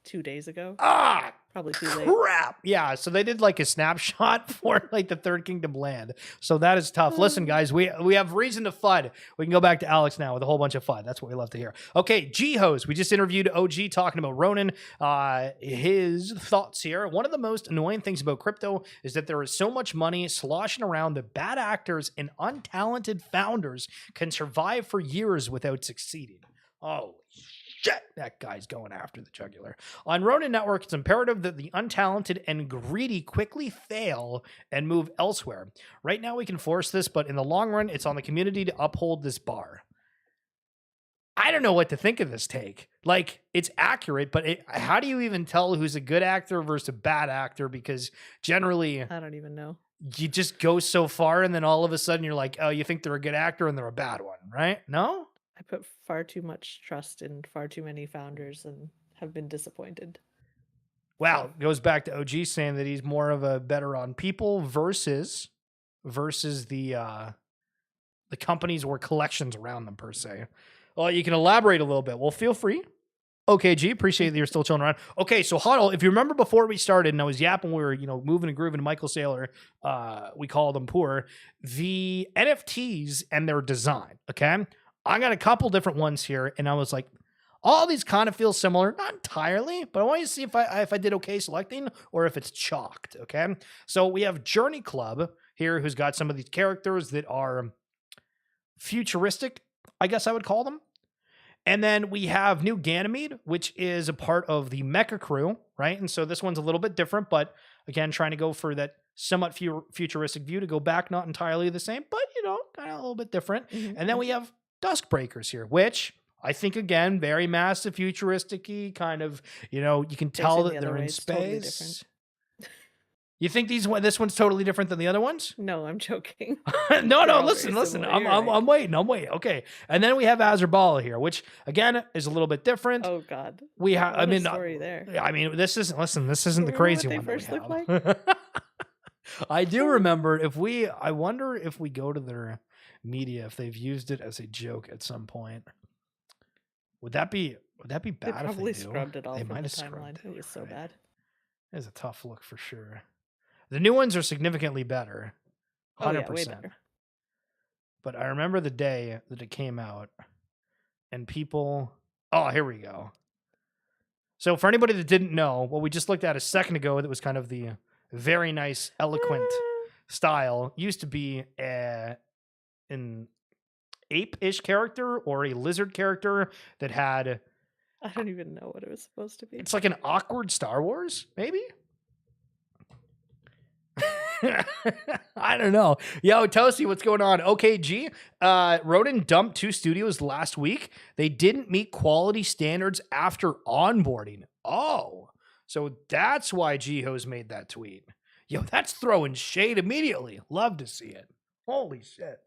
2 days ago. Ah, Probably too late. crap. Yeah, so they did like a snapshot for like the Third Kingdom land. So that is tough. Listen, guys, we have reason to FUD. We can go back to Alex now with a whole bunch of FUD. That's what we love to hear. Okay, G-Hose. We just interviewed OG talking about Ronin. His thoughts here. One of the most annoying things about crypto is that there is so much money sloshing around that bad actors and untalented founders can survive for years without succeeding. Oh, shit, that guy's going after the jugular. On Ronin Network, it's imperative that the untalented and greedy quickly fail and move elsewhere. Right now, we can force this, but in the long run, it's on the community to uphold this bar. I don't know what to think of this take. Like, it's accurate, but how do you even tell who's a good actor versus a bad actor? Because generally, I don't even know. you just go so far, and then all of a sudden, you're like, oh, you think they're a good actor and they're a bad one, right? No? I put far too much trust in far too many founders and have been disappointed. Well, it goes back to OG saying that he's more of a better on people versus the companies or collections around them per se. Well, you can elaborate a little bit. Well, feel free. Okay, G, appreciate that you're still chilling around. Okay, so HodlHil, if you remember before we started, and I was yapping, we were moving and grooving. Michael Saylor, we called them poor. The NFTs and their design. Okay, I got a couple different ones here, and I was like, all these kind of feel similar, not entirely, but I want you to see if I did okay selecting or if it's chalked. Okay, so we have Journey Club here, who's got some of these characters that are futuristic, I guess I would call them. And then we have New Ganymede, which is a part of the Mecha crew, right? And so this one's a little bit different, but again, trying to go for that somewhat futuristic view to go back, not entirely the same, but kind of a little bit different. Mm-hmm. And then we have Duskbreakers here, which I think, again, very massive, futuristic-y, kind of, you can tell that they're in space. You think this one's totally different than the other ones? No, I'm joking. No, listen. I'm waiting. Okay. And then we have Azerbala here, which again is a little bit different. Oh God. We have story there. I mean, this isn't the crazy what one. They first looked like? I do remember I wonder if we go to their media, if they've used it as a joke at some point. Would that be bad? They probably if they do? scrubbed it all They from might the have scrubbed timeline. It was so bad. It's a tough look for sure. The new ones are significantly better. 100%. Oh, yeah, way better. But I remember the day that it came out and people... Oh, here we go. So for anybody that didn't know, what we just looked at a second ago that was kind of the very nice, eloquent style used to be an ape-ish character or a lizard character that had... I don't even know what it was supposed to be. It's like an awkward Star Wars, maybe? I don't know. Yo, Toasty, what's going on? Okay, G. Ronin dumped 2 studios last week. They didn't meet quality standards after onboarding. Oh, so that's why G-Hose made that tweet. Yo, that's throwing shade immediately. Love to see it. Holy shit.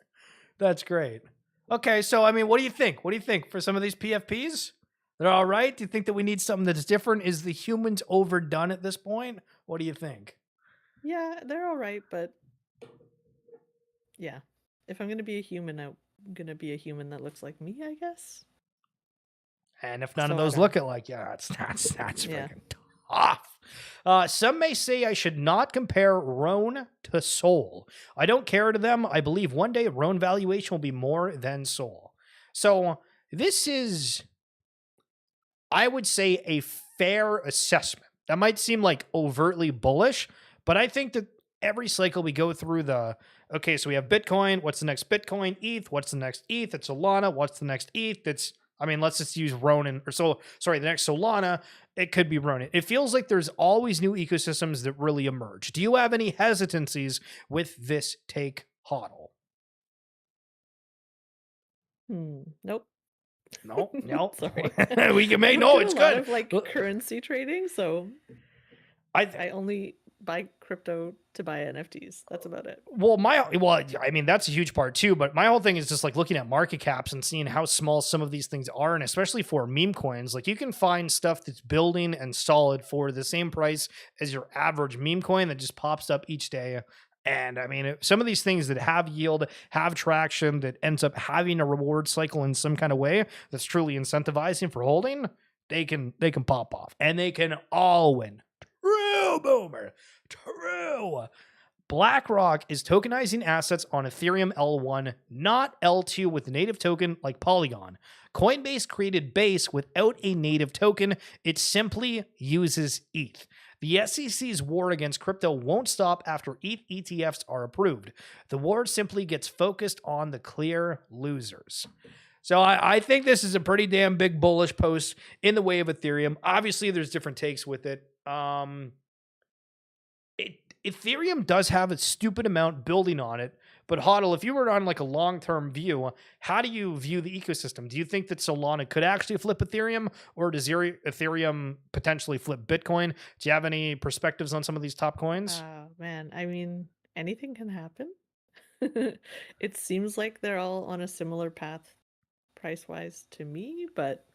That's great. Okay, so, I mean, what do you think? What do you think for some of these PFPs? They're all right? Do you think that we need something that's different? Is the humans overdone at this point? What do you think? Yeah, they're all right, but yeah, if I'm going to be a human, I'm going to be a human that looks like me, I guess. And if none of those look alike, that's Yeah. freaking tough. Some may say I should not compare Roan to Sol. I don't care to them. I believe one day Roan valuation will be more than Sol. So this is, I would say, a fair assessment. That might seem like overtly bullish, but I think that every cycle we go through okay, so we have Bitcoin. What's the next Bitcoin? ETH. What's the next ETH? It's Solana. What's the next ETH? Let's just use Ronin. The next Solana. It could be Ronin. It feels like there's always new ecosystems that really emerge. Do you have any hesitancies with this take, HodlHil? Nope. No. Sorry. We can make It's good. a lot of currency trading, so I only buy crypto to buy NFTs. That's about it. Well, I mean, that's a huge part too, but my whole thing is just like looking at market caps and seeing how small some of these things are. And especially for meme coins, like you can find stuff that's building and solid for the same price as your average meme coin that just pops up each day. And I mean, some of these things that have yield, have traction, that ends up having a reward cycle in some kind of way that's truly incentivizing for holding, they can pop off and they can all win. True, Boomer. True. BlackRock is tokenizing assets on Ethereum L1, not L2 with a native token like Polygon. Coinbase created Base without a native token. It simply uses ETH. The SEC's war against crypto won't stop after ETH ETFs are approved. The war simply gets focused on the clear losers. So I think this is a pretty damn big bullish post in the way of Ethereum. Obviously, there's different takes with it. Ethereum does have a stupid amount building on it, but HodlHil, if you were on like a long-term view, how do you view the ecosystem? Do you think that Solana could actually flip Ethereum, or does Ethereum potentially flip Bitcoin? Do you have any perspectives on some of these top coins? Man, I mean, anything can happen. It seems like they're all on a similar path price-wise to me, but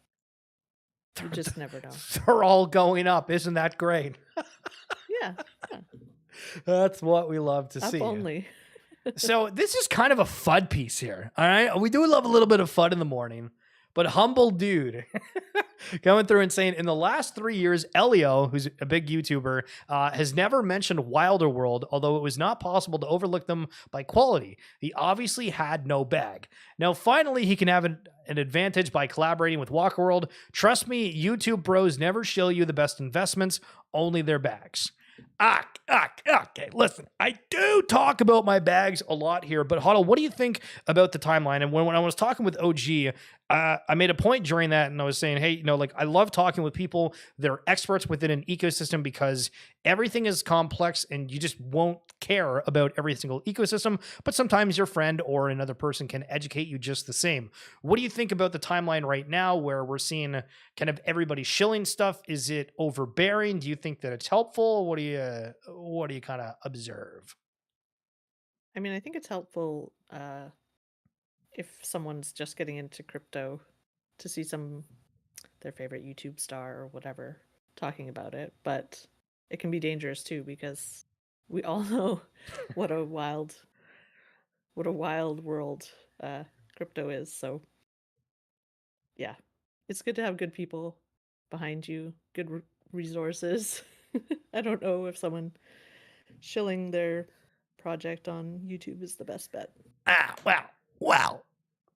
you just never know. They're all going up. Isn't that great? Yeah. That's what we love to Up see. only. So this is kind of a FUD piece here. All right. We do love a little bit of FUD in the morning, but humble dude coming through and saying in the last 3 years, Elio, who's a big YouTuber, has never mentioned Wilder World, although it was not possible to overlook them by quality. He obviously had no bag. Now, finally, he can have an advantage by collaborating with Walker World. Trust me, YouTube bros never show you the best investments, only their bags. Okay, listen, I do talk about my bags a lot here, but HodlHil, what do you think about the timeline? And when I was talking with OG, I made a point during that, and I was saying, hey, like I love talking with people that are experts within an ecosystem because everything is complex and you just won't care about every single ecosystem, but sometimes your friend or another person can educate you just the same. What do you think about the timeline right now where we're seeing kind of everybody shilling stuff? Is it overbearing? Do you think that it's helpful? What do you kind of observe? I mean, I think it's helpful if someone's just getting into crypto to see their favorite YouTube star or whatever talking about it, but it can be dangerous too because we all know what a wild world crypto is. So yeah, it's good to have good people behind you, good resources. I don't know if someone shilling their project on YouTube is the best bet. Well.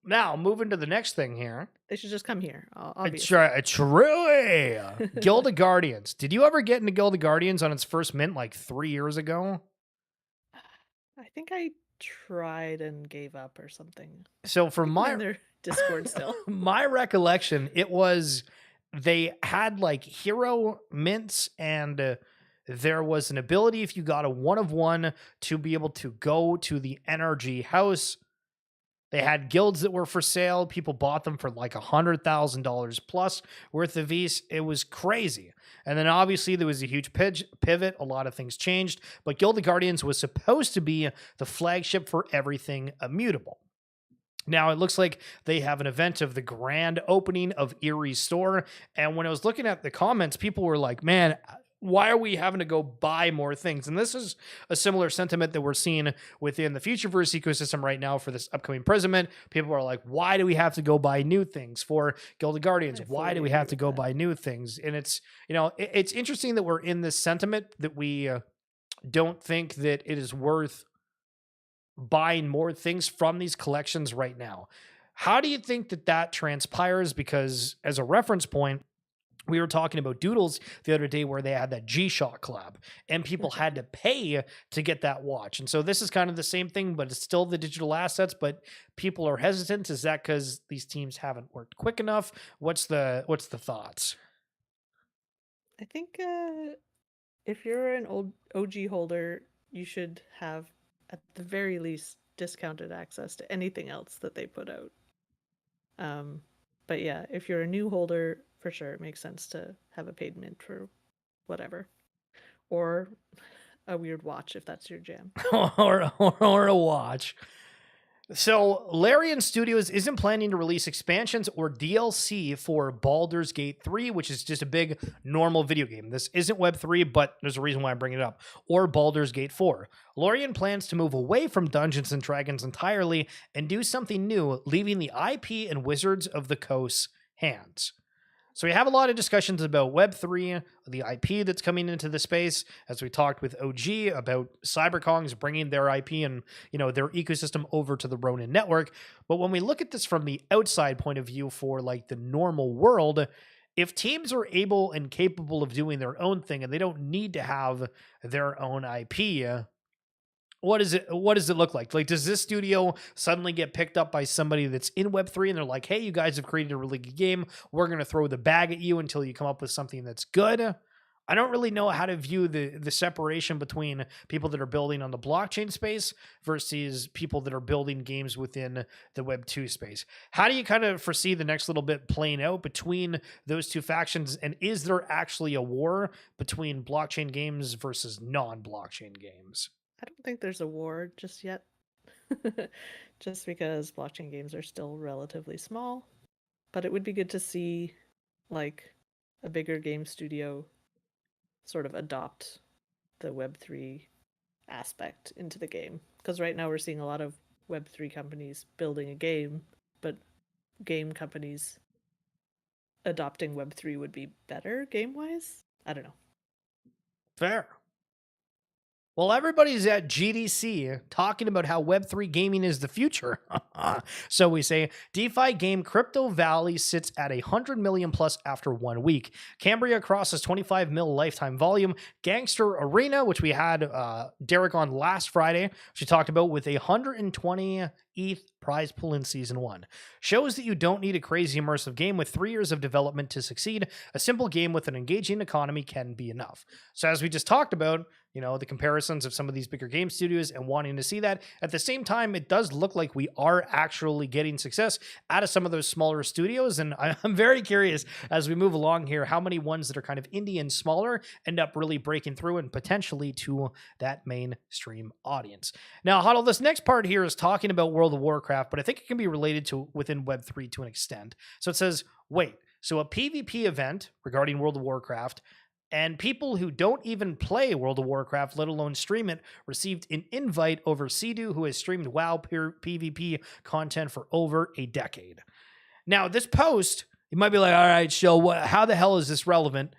Now, moving to the next thing here. They should just come here, obviously. Truly. Guild of Guardians. Did you ever get into Guild of Guardians on its first mint like 3 years ago? I think I tried and gave up or something. So for their Discord still. My recollection, it was they had like hero mints and there was an ability if you got a 1 of 1 to be able to go to the energy house. They had guilds that were for sale. People bought them for like $100,000 plus worth of Vs. It was crazy. And then obviously there was a huge pivot. A lot of things changed. But Guild of Guardians was supposed to be the flagship for everything immutable. Now it looks like they have an event of the grand opening of Erie's store. And when I was looking at the comments, people were like, man, why are we having to go buy more things? And this is a similar sentiment that we're seeing within the Futureverse ecosystem right now for this upcoming imprisonment. People are like, why do we have to go buy new things for Guild of Guardians? Why do we have to go buy new things? And it's, it's interesting that we're in this sentiment that we don't think that it is worth buying more things from these collections right now. How do you think that transpires? Because as a reference point, we were talking about Doodles the other day where they had that G-Shock collab and people had to pay to get that watch. And so this is kind of the same thing, but it's still the digital assets, but people are hesitant. Is that because these teams haven't worked quick enough? What's the thoughts? I think if you're an old OG holder, you should have at the very least discounted access to anything else that they put out. But yeah, if you're a new holder, for sure, it makes sense to have a paid mint for whatever. Or a weird watch if that's your jam. or a watch. So, Larian Studios isn't planning to release expansions or DLC for Baldur's Gate 3, which is just a big normal video game. This isn't Web 3, but there's a reason why I'm bringing it up. Or Baldur's Gate 4. Larian plans to move away from Dungeons & Dragons entirely and do something new, leaving the IP and Wizards of the Coast's hands. So we have a lot of discussions about Web3, the IP that's coming into the space, as we talked with OG about CyberKongz bringing their IP and, their ecosystem over to the Ronin Network. But when we look at this from the outside point of view for like the normal world, if teams are able and capable of doing their own thing and they don't need to have their own IP, what does it look like? Like, does this studio suddenly get picked up by somebody that's in Web3 and they're like, hey, you guys have created a really good game. We're going to throw the bag at you until you come up with something that's good. I don't really know how to view the separation between people that are building on the blockchain space versus people that are building games within the Web2 space. How do you kind of foresee the next little bit playing out between those two factions? And is there actually a war between blockchain games versus non-blockchain games? I don't think there's a war just yet, just because blockchain games are still relatively small. But it would be good to see, like, a bigger game studio sort of adopt the Web3 aspect into the game. Because right now we're seeing a lot of Web3 companies building a game, but game companies adopting Web3 would be better game-wise? I don't know. Fair. Well, everybody's at GDC talking about how Web3 gaming is the future. So we say, DeFi game Crypto Valley sits at 100 million plus after 1 week. Cambria crosses 25 mil lifetime volume. Gangster Arena, which we had Derek on last Friday, she talked about with 120 ETH prize pool in season 1. Shows that you don't need a crazy immersive game with 3 years of development to succeed. A simple game with an engaging economy can be enough. So as we just talked about, the comparisons of some of these bigger game studios and wanting to see that. At the same time, it does look like we are actually getting success out of some of those smaller studios. And I'm very curious as we move along here, how many ones that are kind of indie and smaller end up really breaking through and potentially to that mainstream audience. Now, HodlHil, this next part here is talking about World of Warcraft, but I think it can be related to within Web3 to an extent. So it says, wait, so a PvP event regarding World of Warcraft and people who don't even play World of Warcraft, let alone stream it, received an invite over Sidu, who has streamed WoW PvP content for over a decade. Now, this post, you might be like, all right, Shill, how the hell is this relevant?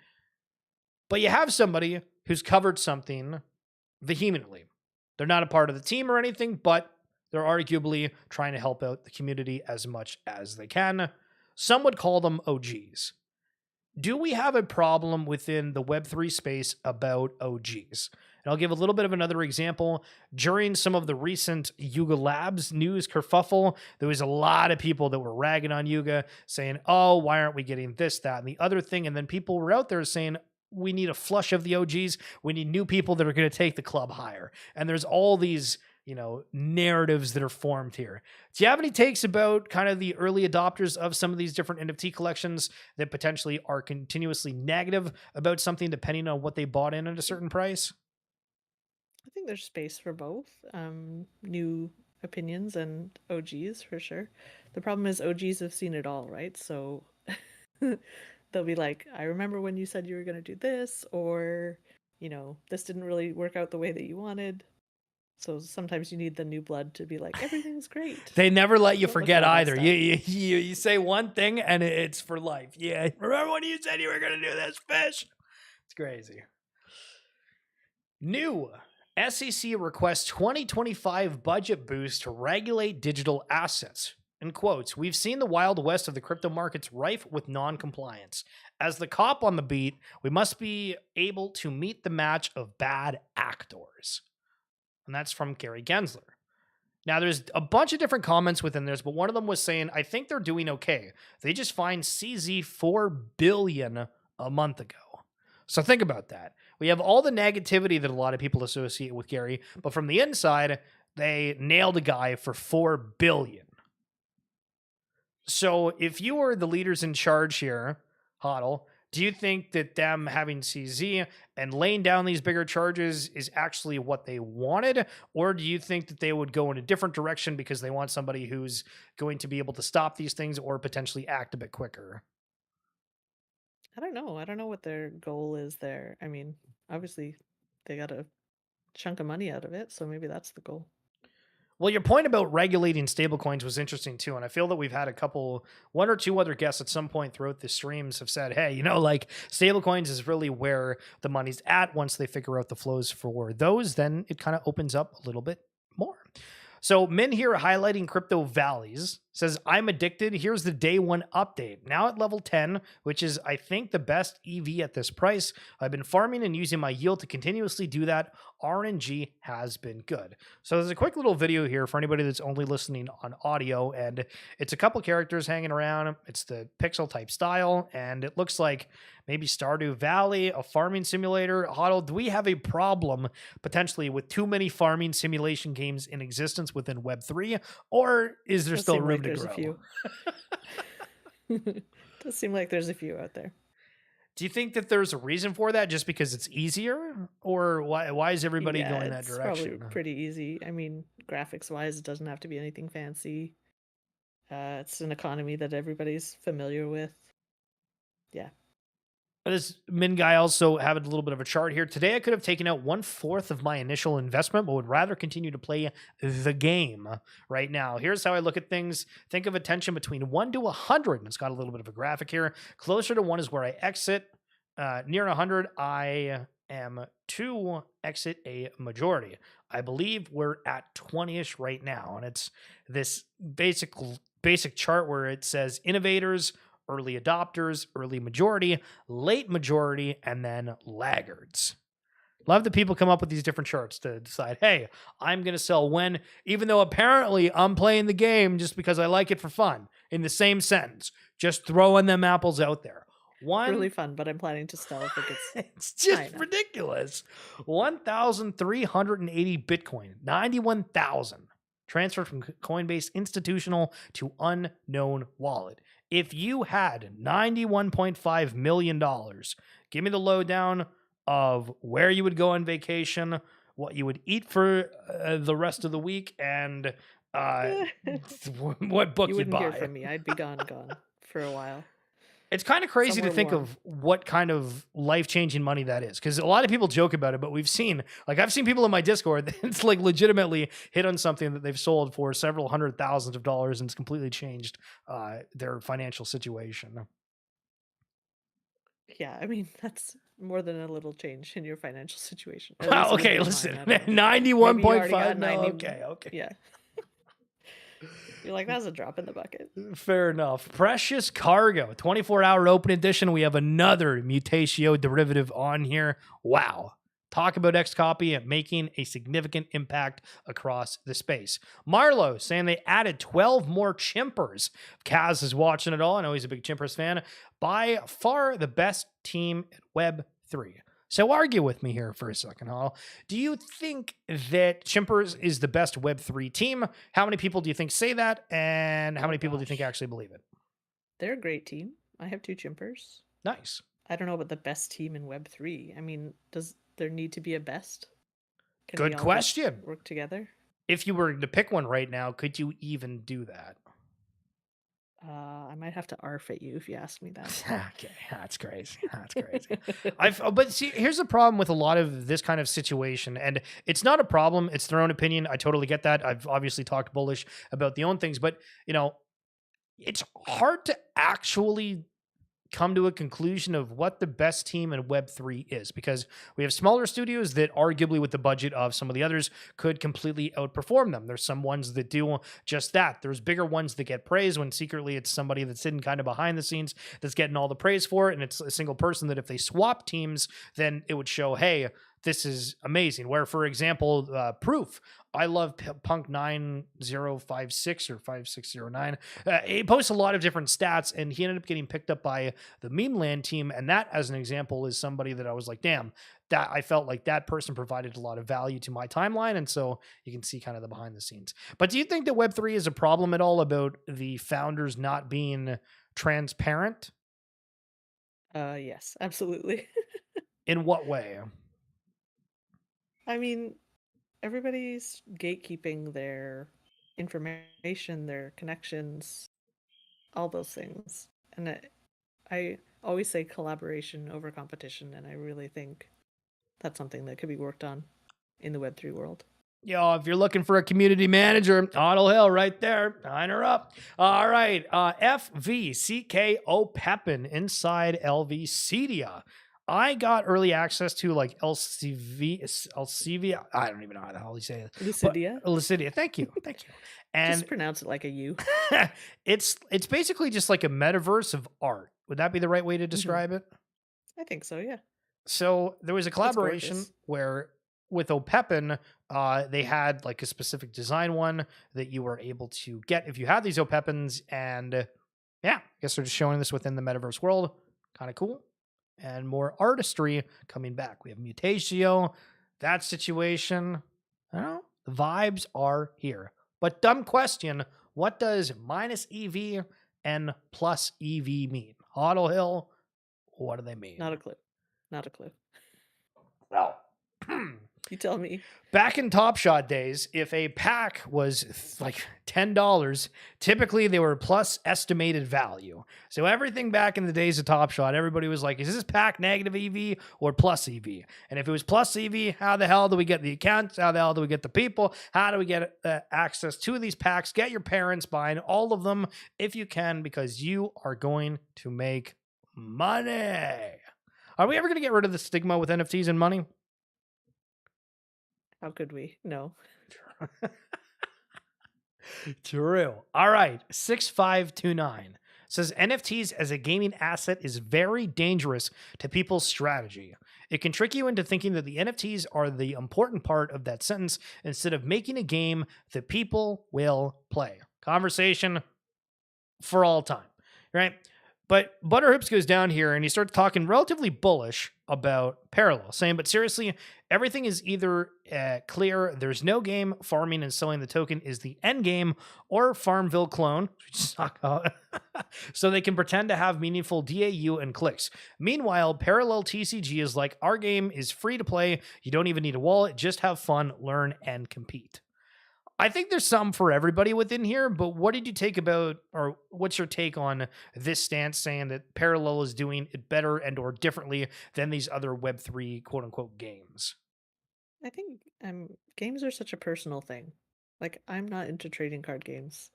But you have somebody who's covered something vehemently. They're not a part of the team or anything, but they're arguably trying to help out the community as much as they can. Some would call them OGs. Do we have a problem within the Web3 space about OGs? And I'll give a little bit of another example. During some of the recent Yuga Labs news kerfuffle, there was a lot of people that were ragging on Yuga, saying, oh, why aren't we getting this, that, and the other thing? And then people were out there saying, we need a flush of the OGs. We need new people that are going to take the club higher. And there's all these narratives that are formed here. Do you have any takes about kind of the early adopters of some of these different NFT collections that potentially are continuously negative about something depending on what they bought in at a certain price? I think there's space for both new opinions and OGs for sure. The problem is OGs have seen it all, right? So they'll be like, I remember when you said you were going to do this, or, this didn't really work out the way that you wanted. So sometimes you need the new blood to be like, everything's great. They never let you forget either. You say one thing and it's for life. Yeah, remember when you said you were going to do this, fish? It's crazy. New SEC requests 2025 budget boost to regulate digital assets. In quotes, we've seen the wild west of the crypto markets rife with non-compliance. As the cop on the beat, we must be able to meet the match of bad actors. And that's from Gary Gensler. Now, there's a bunch of different comments within this, but one of them was saying, I think they're doing okay. They just fined CZ $4 billion a month ago. So think about that. We have all the negativity that a lot of people associate with Gary, but from the inside, they nailed a guy for $4 billion. So if you were the leaders in charge here, HodlHil, Do you think that them having CZ and laying down these bigger charges is actually what they wanted? Or do you think that they would go in a different direction because they want somebody who's going to be able to stop these things or potentially act a bit quicker? I don't know. I don't know what their goal is there. I mean, obviously, they got a chunk of money out of it, so maybe that's the goal. Well, your point about regulating stablecoins was interesting too. And I feel that we've had one or two other guests at some point throughout the streams have said, hey, like stablecoins is really where the money's at. Once they figure out the flows for those, then it kind of opens up a little bit more. So Min here highlighting Crypto Valleys says, I'm addicted. Here's the day one update. Now at level 10, which is, I think, the best EV at this price. I've been farming and using my yield to continuously do that. RNG has been good. So there's a quick little video here for anybody that's only listening on audio, and it's a couple characters hanging around. It's the pixel type style, and it looks like maybe Stardew Valley, a farming simulator. HodlHil, do we have a problem potentially with too many farming simulation games in existence within Web3, or is there still room to grow? A few. Does seem like there's a few out there. Do you think that there's a reason for that, just because it's easier, or why is everybody going that direction? It's probably pretty easy. I mean, graphics wise, it doesn't have to be anything fancy. It's an economy that everybody's familiar with. Yeah. This Min guy also have a little bit of a chart here. Today, I could have taken out 1/4 of my initial investment, but would rather continue to play the game right now. Here's how I look at things. Think of attention between 1 to 100. And it's got a little bit of a graphic here. Closer to 1 is where I exit. Near 100, I am to exit a majority. I believe we're at 20-ish right now. And it's this basic chart where it says innovators, early adopters, early majority, late majority, and then laggards. Love that people come up with these different charts to decide, hey, I'm going to sell when, even though apparently I'm playing the game just because I like it for fun, in the same sentence, just throwing them apples out there. Really fun, but I'm planning to sell if it gets it's just ridiculous. 1,380 Bitcoin, 91,000 transferred from Coinbase institutional to unknown wallet. If you had $91.5 million, give me the lowdown of where you would go on vacation, what you would eat for the rest of the week, and what book you you'd wouldn't buy. hear from me. I'd be gone for a while. It's kind of crazy Somewhere to think warm. of what kind of life-changing money that is, because a lot of people joke about it, but I've seen people in my Discord that's like legitimately hit on something that they've sold for several $100,000s of dollars, and it's completely changed their financial situation. Yeah, I mean, that's more than a little change in your financial situation. Wow, okay, listen, 91.5. No, okay. Yeah. You're like, that's a drop in the bucket. Fair enough. Precious Cargo, 24-hour open edition. We have another Mutatio derivative on here. Wow. Talk about Xcopy and making a significant impact across the space. Marlo saying they added 12 more chimpers. Kaz is watching it all. I know he's a big chimpers fan. By far the best team at Web3. So argue with me here for a second, Hall. Do you think that Chimpers is the best Web3 team? How many people do you think say that? And how many people do you think actually believe it? They're a great team. I have 2 chimpers. Nice. I don't know about the best team in Web3. I mean, does there need to be a best? Can Good we all question. Work together? If you were to pick one right now, could you even do that? I might have to arf at you if you ask me that. Okay, that's crazy. That's crazy. But see, here's the problem with a lot of this kind of situation, and it's not a problem. It's their own opinion. I totally get that. I've obviously talked bullish about the own things, but it's hard to actually come to a conclusion of what the best team in Web3 is, because we have smaller studios that arguably with the budget of some of the others could completely outperform them. There's some ones that do just that. There's bigger ones that get praise when secretly it's somebody that's sitting kind of behind the scenes that's getting all the praise for it, and it's a single person that if they swap teams, then it would show, hey, this is amazing. Where, for example, Proof, I love Punk 9056 or 5609. He posts a lot of different stats, and he ended up getting picked up by the Meme Land team. And that, as an example, is somebody that I was like, damn, that I felt like that person provided a lot of value to my timeline. And so you can see kind of the behind the scenes. But do you think that Web3 is a problem at all about the founders not being transparent? Yes, absolutely. In what way? I mean, everybody's gatekeeping their information, their connections, all those things. And I always say collaboration over competition, and I really think that's something that could be worked on in the Web3 world. Yo, if you're looking for a community manager, HodlHil right there. Sign her up. All right. FVCKO Pepin inside LVCedia. I got early access to like LCV. I don't even know how the hell you say it. Lucidia? Lucidia. Thank you. Thank you. And Just pronounce it like a U. it's basically just like a metaverse of art. Would that be the right way to describe it? I think so, yeah. So there was a collaboration gorgeous. where with Opepin, they had like a specific design one that you were able to get if you had these Opepins. And yeah, I guess they're just showing this within the metaverse world. Kind of cool. And more artistry coming back. We have Mutatio, that situation. I don't know. The vibes are here. But dumb question, what does minus EV and plus EV mean? HodlHil, what do they mean? Not a clue. Not a clue. Well, You tell me. back in Top Shot days, if a pack was like $10, typically they were plus estimated value. So everything back in the days of Top Shot, everybody was like, is this pack negative EV or plus EV? And if it was plus EV, how the hell do we get the accounts? How the hell do we get the people? How do we get access to these packs? Get your parents buying all of them if you can, because you are going to make money. Are we ever going to get rid of the stigma with NFTs and money? How could we? No. True. All right. 6529 says NFTs as a gaming asset is very dangerous to people's strategy. It can trick you into thinking that the NFTs are the important part of that sentence instead of making a game that people will play. Conversation for all time, right? But Butterhoops goes down here and he starts talking relatively bullish about Parallel, saying, but seriously, everything is either clear, there's no game, farming and selling the token is the end game, or Farmville clone, so they can pretend to have meaningful DAU and clicks. Meanwhile, Parallel TCG is like, our game is free to play, you don't even need a wallet, just have fun, learn, and compete. I think there's some for everybody within here, but what did you take about, or what's your take on this stance saying that Parallel is doing it better and or differently than these other Web3 quote unquote games? I think games are such a personal thing. Like, I'm not into trading card games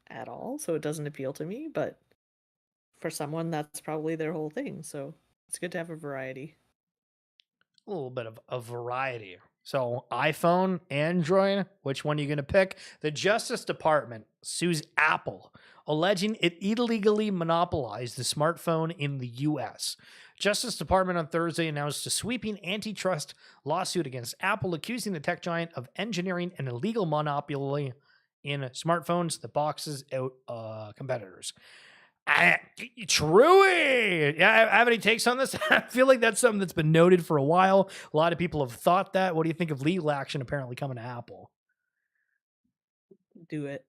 at all, so it doesn't appeal to me, but for someone, that's probably their whole thing, so it's good to have a variety. A little bit of a variety. So iPhone, Android, which one are you going to pick? The Justice Department sues Apple, alleging it illegally monopolized the smartphone in the U.S. Justice Department on Thursday announced a sweeping antitrust lawsuit against Apple, accusing the tech giant of engineering an illegal monopoly in smartphones that boxes out competitors. True. Yeah, have any takes on this? I feel like that's something that's been noted for a while. A lot of people have thought that. What do you think of legal action apparently coming to Apple? Do it.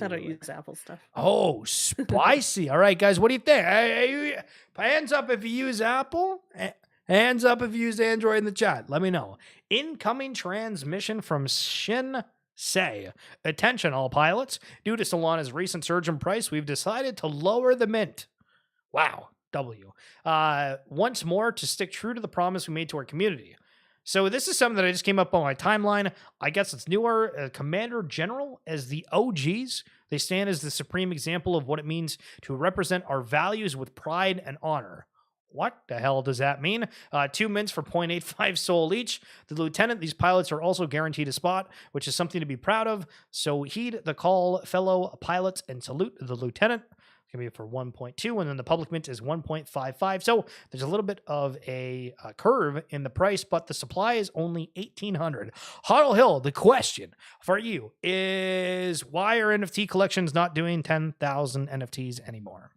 I don't use Apple stuff. Oh, spicy. All right, guys, what do you think? Hey, hands up if you use Apple. Hands up if you use Android in the chat. Let me know. Incoming transmission from Shin Say, attention all pilots, due to Solana's recent surge in price, we've decided to lower the mint. Wow, W. Once more to stick true to the promise we made to our community. So this is something that I just came up on my timeline. I guess it's newer. Commander General as the OGs. They stand as the supreme example of what it means to represent our values with pride and honor. What the hell does that mean? 2 mints for 0.85 SOL each. The lieutenant, these pilots are also guaranteed a spot, which is something to be proud of. So heed the call, fellow pilots, and salute the lieutenant. It's going to be for 1.2, and then the public mint is 1.55. So there's a little bit of a curve in the price, but the supply is only 1,800. HodlHil, the question for you is, why are NFT collections not doing 10,000 NFTs anymore?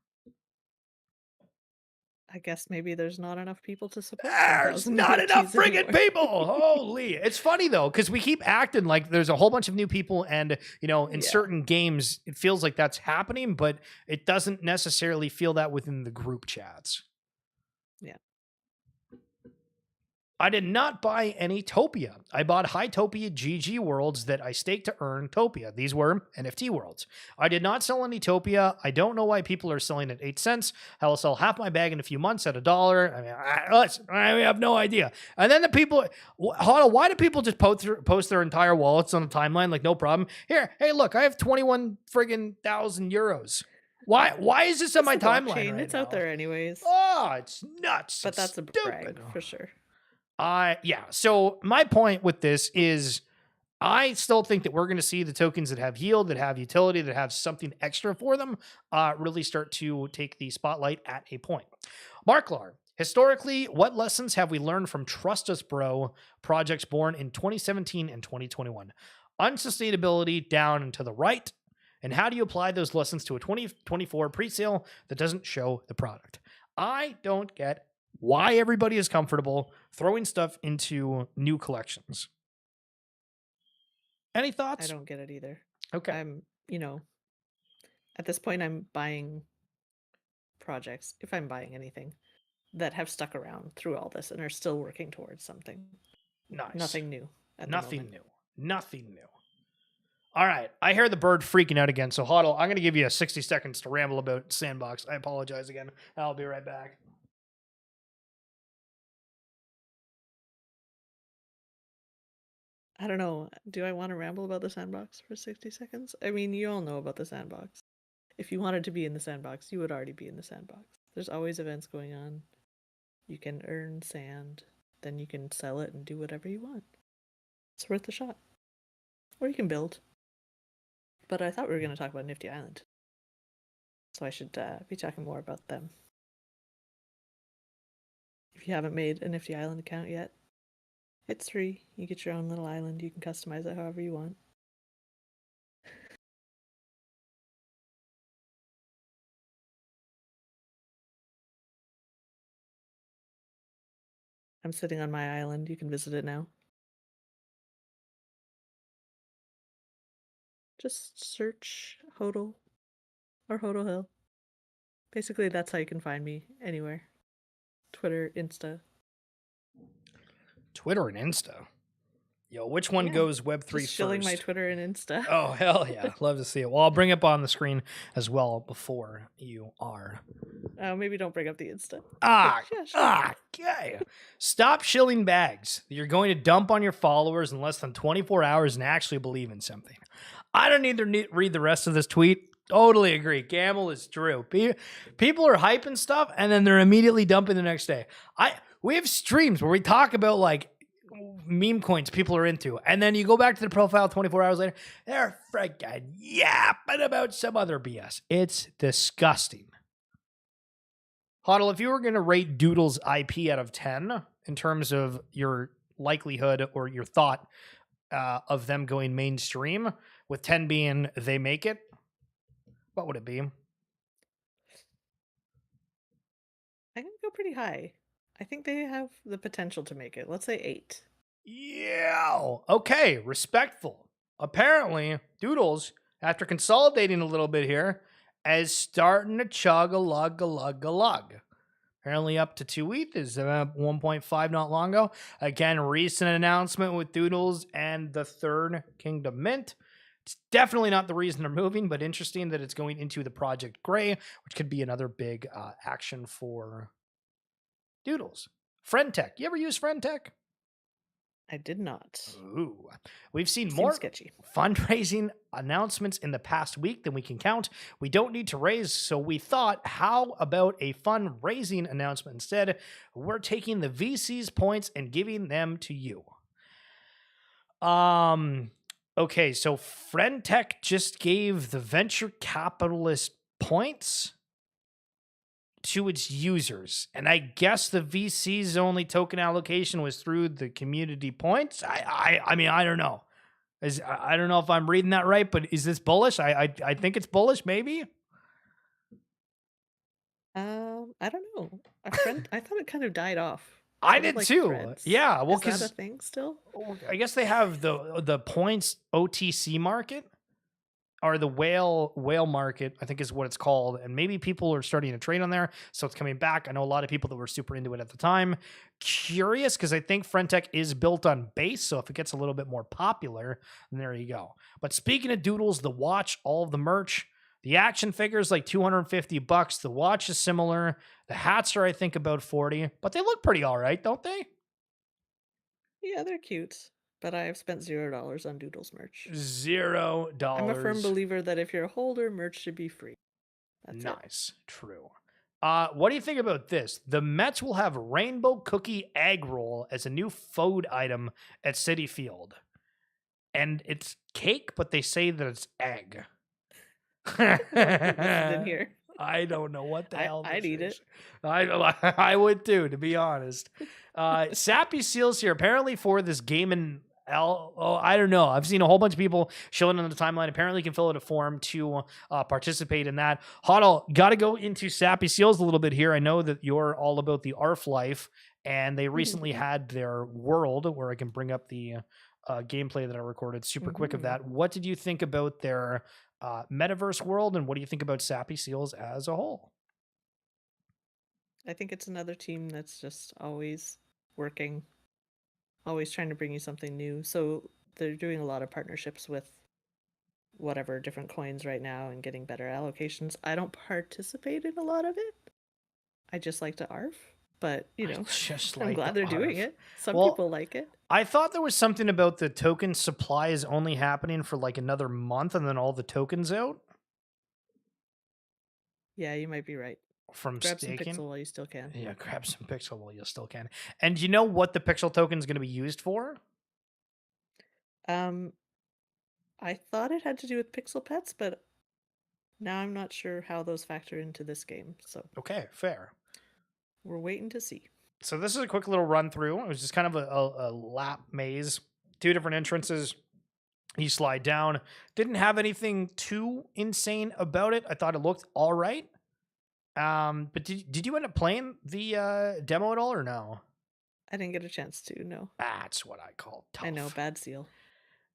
I guess maybe there's not enough people to support. There's not enough friggin' people. Holy. It's funny though, because we keep acting like there's a whole bunch of new people, and in certain games it feels like that's happening, but it doesn't necessarily feel that within the group chats. Yeah. I did not buy any Topia. I bought Topia GG worlds that I staked to earn Topia. These were NFT worlds. I did not sell any Topia. I don't know why people are selling at 8 cents. I will sell half my bag in a few months at $1. I mean, I have no idea. And then the people, why do people just post their entire wallets on the timeline like no problem? Here, hey, look, I have 21 friggin' thousand euros. Why is this on my timeline? Right it's out there anyways. Oh, it's nuts. But that's stupid. a brag for sure. Yeah. So my point with this is I still think that we're going to see the tokens that have yield, that have utility, that have something extra for them, really start to take the spotlight at a point. Marklar, historically, what lessons have we learned from Trust Us Bro projects born in 2017 and 2021? Unsustainability down and to the right. And how do you apply those lessons to a 2024 pre-sale that doesn't show the product? I don't get why everybody is comfortable throwing stuff into new collections. Any thoughts? I don't get it either. Okay. I'm, at this point, I'm buying projects, if I'm buying anything, that have stuck around through all this and are still working towards something. Nice. Nothing new. Nothing new. All right. I hear the bird freaking out again. So, HodlHil, I'm going to give you 60 seconds to ramble about Sandbox. I apologize again. I'll be right back. I don't know. Do I want to ramble about the Sandbox for 60 seconds? I mean, you all know about the Sandbox. If you wanted to be in the Sandbox, you would already be in the Sandbox. There's always events going on. You can earn sand. Then you can sell it and do whatever you want. It's worth a shot. Or you can build. But I thought we were going to talk about Nifty Island. So I should be talking more about them. If you haven't made a Nifty Island account yet, it's free. You get your own little island. You can customize it however you want. I'm sitting on my island. You can visit it now. Just search HodlHil or HodlHil. Basically, that's how you can find me anywhere. Twitter, Insta. Twitter and Insta. Yo, which one goes Web3 Just shilling first? my Twitter and Insta. Oh, hell yeah. Love to see it. Well, I'll bring it up on the screen as well before you are. Maybe don't bring up the Insta. Okay. Stop shilling bags that you're going to dump on your followers in less than 24 hours and actually believe in something. I don't need to read the rest of this tweet. Totally agree. Gamble is true. People are hyping stuff and then they're immediately dumping the next day. We have streams where we talk about like meme coins people are into, and then you go back to the profile 24 hours later, they're freaking yapping about some other BS. It's disgusting. HodlHil, if you were going to rate Doodle's IP out of 10 in terms of your likelihood or your thought of them going mainstream, with 10 being they make it, what would it be? I can go pretty high. I think they have the potential to make it. Let's say 8. Yeah. Okay. Respectful. Apparently, Doodles, after consolidating a little bit here, is starting to chug a lug. Apparently up to 2 ETH is 1.5 not long ago. Again, recent announcement with Doodles and the Third Kingdom Mint. It's definitely not the reason they're moving, but interesting that it's going into the Project Gray, which could be another big action for Doodles. FriendTech. You ever use FriendTech? I did not. Ooh. We've seen Seems more sketchy fundraising announcements in the past week than we can count. We don't need to raise, so we thought, how about a fundraising announcement instead? We're taking the VC's points and giving them to you. Okay, so FriendTech just gave the venture capitalist points to its users, and I guess the VC's only token allocation was through the community points. I mean, I don't know. I don't know if I'm reading that right, but is this bullish? I think it's bullish, maybe. I don't know. I thought it kind of died off. I did too. Threads. Yeah, well, is that a thing still? I guess they have the points OTC market. or the whale market, I think is what it's called. And maybe people are starting to trade on there. So it's coming back. I know a lot of people that were super into it at the time. Curious, because I think Friendtech is built on base. So if it gets a little bit more popular, then there you go. But speaking of doodles, the watch, all of the merch, the action figures like $250. The watch is similar. The hats are, I think, about 40, but they look pretty all right, don't they? Yeah, they're cute. But I have spent $0 on Doodles merch. $0. I'm a firm believer that if you're a holder, merch should be free. That's nice. True. What do you think about this? The Mets will have Rainbow Cookie Egg Roll as a new food item at Citi Field. And it's cake, but they say that it's egg. in here. I don't know what the hell I'd eat it. I would too, to be honest. Sappy Seals here, apparently for this game in I don't know. I've seen a whole bunch of people showing on the timeline. Apparently, you can fill out a form to participate in that. HodlHil, got to go into Sappy Seals a little bit here. I know that you're all about the ARF life, and they recently had their world where I can bring up the gameplay that I recorded super quick of that. What did you think about their metaverse world, and what do you think about Sappy Seals as a whole? I think it's another team that's just always working, always trying to bring you something new. So they're doing a lot of partnerships with whatever different coins right now and getting better allocations. I don't participate in a lot of it. I just like to ARF, but you know, I'm glad they're doing it. Some people like it. I thought there was something about the token supply is only happening for like another month and then all the tokens out. Yeah, you might be right. From grab staking. some pixel while you still can. Yeah, grab some pixel while you still can. And do you know what the pixel token is going to be used for? I thought it had to do with pixel pets, but now I'm not sure how those factor into this game. So okay, fair. We're waiting to see. So this is a quick little run through. It was just kind of a lap maze. 2 different entrances. You slide down. Didn't have anything too insane about it. I thought it looked all right. But did you end up playing the demo at all or no? I didn't get a chance to, no. That's what I call tough. I know, bad seal.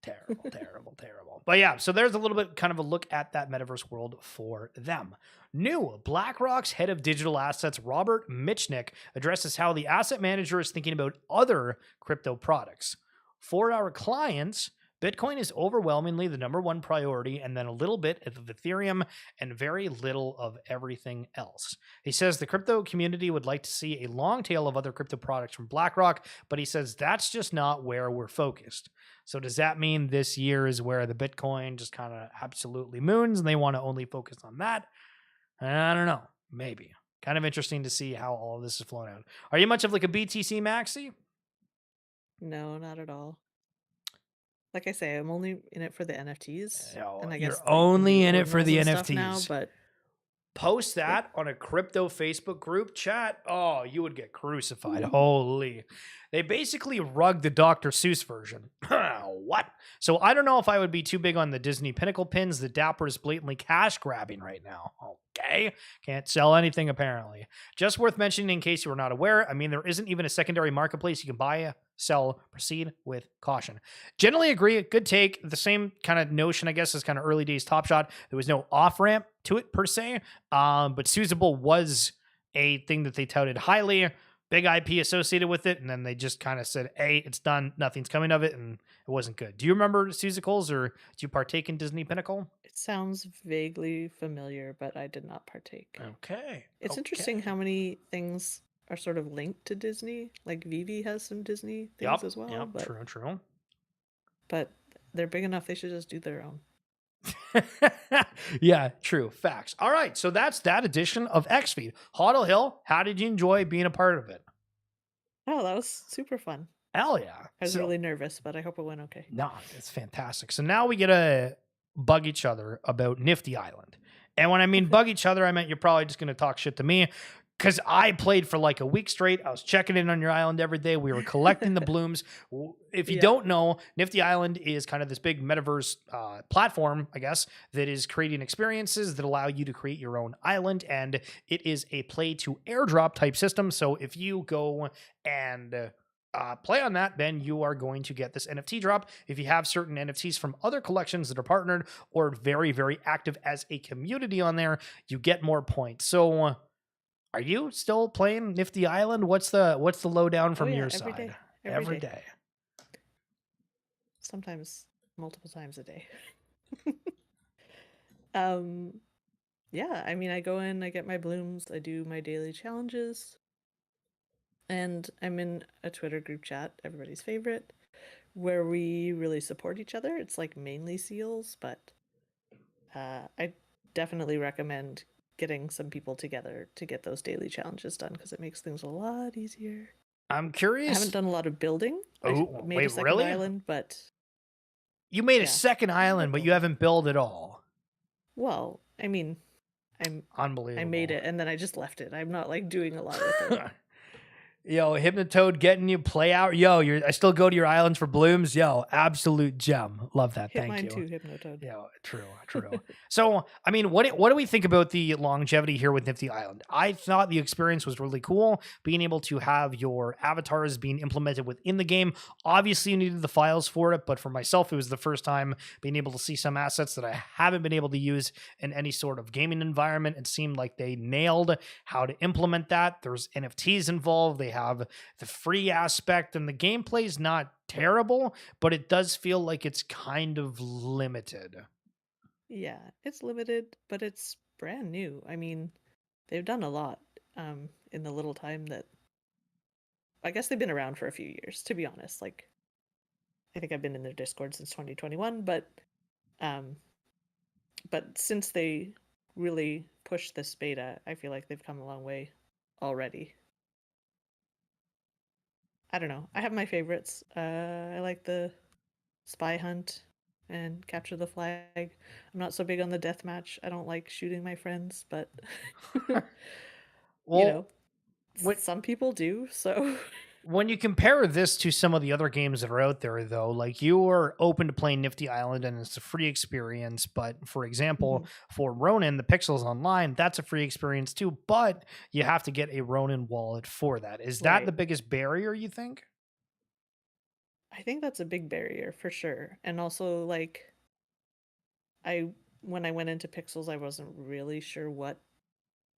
Terrible, terrible. But yeah, so there's a little bit kind of a look at that metaverse world for them. New, BlackRock's head of digital assets, Robert Mitchnick, addresses how the asset manager is thinking about other crypto products. For our clients, Bitcoin is overwhelmingly the number one priority, and then a little bit of Ethereum and very little of everything else. He says the crypto community would like to see a long tail of other crypto products from BlackRock, but he says that's just not where we're focused. So does that mean this year is where the Bitcoin just kind of absolutely moons and they want to only focus on that? I don't know. Maybe. Kind of interesting to see how all of this is flowing out. Are you much of like a BTC maxi? No, not at all. Like I say, I'm only in it for the NFTs. And I you're guess only in it for the NFTs. Now, but post that on a crypto Facebook group chat. Oh, you would get crucified. Holy. They basically rugged the Dr. Seuss version. What? So I don't know if I would be too big on the Disney Pinnacle pins. The Dapper is blatantly cash grabbing right now. Okay. Can't sell anything apparently. Just worth mentioning in case you were not aware. I mean, there isn't even a secondary marketplace you can buy, sell, proceed with caution. Generally agree. Good take. The same kind of notion, I guess, as kind of early days Top Shot. There was no off ramp to it per se. But Suitable was a thing that they touted highly. Big IP associated with it, and then they just kind of said, hey, it's done, nothing's coming of it, and it wasn't good. Do you remember Suzicles, or do you partake in Disney Pinnacle? It sounds vaguely familiar, but I did not partake. Okay. It's interesting how many things are sort of linked to Disney. Like Vivi has some Disney things as well. Yep, but, true. But they're big enough, they should just do their own. Yeah, true. Facts. All right, so that's that edition of XFeed. HodlHil, how did you enjoy being a part of it? Oh, that was super fun. Hell yeah. I was really nervous, but I hope it went okay. No, it's fantastic. So now we get to bug each other about Nifty Island. And when I mean bug each other, I meant you're probably just going to talk shit to me. Because I played for like a week straight. I was checking in on your island every day. We were collecting the blooms. If you don't know, Nifty Island is kind of this big metaverse platform, I guess, that is creating experiences that allow you to create your own island. And it is a play to airdrop type system. So if you go and play on that, then you are going to get this NFT drop. If you have certain NFTs from other collections that are partnered or very, very active as a community on there, you get more points. So are you still playing Nifty Island? What's the lowdown from your every side? day. Every day. Sometimes multiple times a day. Yeah, I mean, I go in, I get my blooms, I do my daily challenges, and I'm in a Twitter group chat, everybody's favorite, where we really support each other. It's like mainly seals, but I definitely recommend getting some people together to get those daily challenges done because it makes things a lot easier. I'm curious. I haven't done a lot of building. Oh, I made wait, a second really? island, but You made a yeah. second island, but you haven't built it all. Well, I mean, Unbelievable. I made it and then I just left it. I'm not like doing a lot with it. Yo, Hypnotoad getting you play out. Yo, I still go to your islands for blooms. Yo, absolute gem. Love that. Hit Thank mine you. too, Hypnotoad. Yeah, true. So, I mean, what do we think about the longevity here with Nifty Island? I thought the experience was really cool, being able to have your avatars being implemented within the game. Obviously, you needed the files for it, but for myself, it was the first time being able to see some assets that I haven't been able to use in any sort of gaming environment. It seemed like they nailed how to implement that. There's NFTs involved. They have the free aspect, and the gameplay is not terrible, but it does feel like it's kind of limited. Yeah, it's limited, but it's brand new. I mean, they've done a lot in the little time that I guess they've been around for a few years, to be honest. Like, I think I've been in their Discord since 2021, but since they really pushed this beta, I feel like they've come a long way already. I don't know. I have my favorites. I like the spy hunt and capture the flag. I'm not so big on the deathmatch. I don't like shooting my friends, but Well, some people do. So when you compare this to some of the other games that are out there, though, like you are open to playing Nifty Island and it's a free experience. But for example, for Ronin, the Pixels Online, that's a free experience too. But you have to get a Ronin wallet for that. Is that the biggest barrier, you think? I think that's a big barrier for sure. And also, like, when I went into Pixels, I wasn't really sure what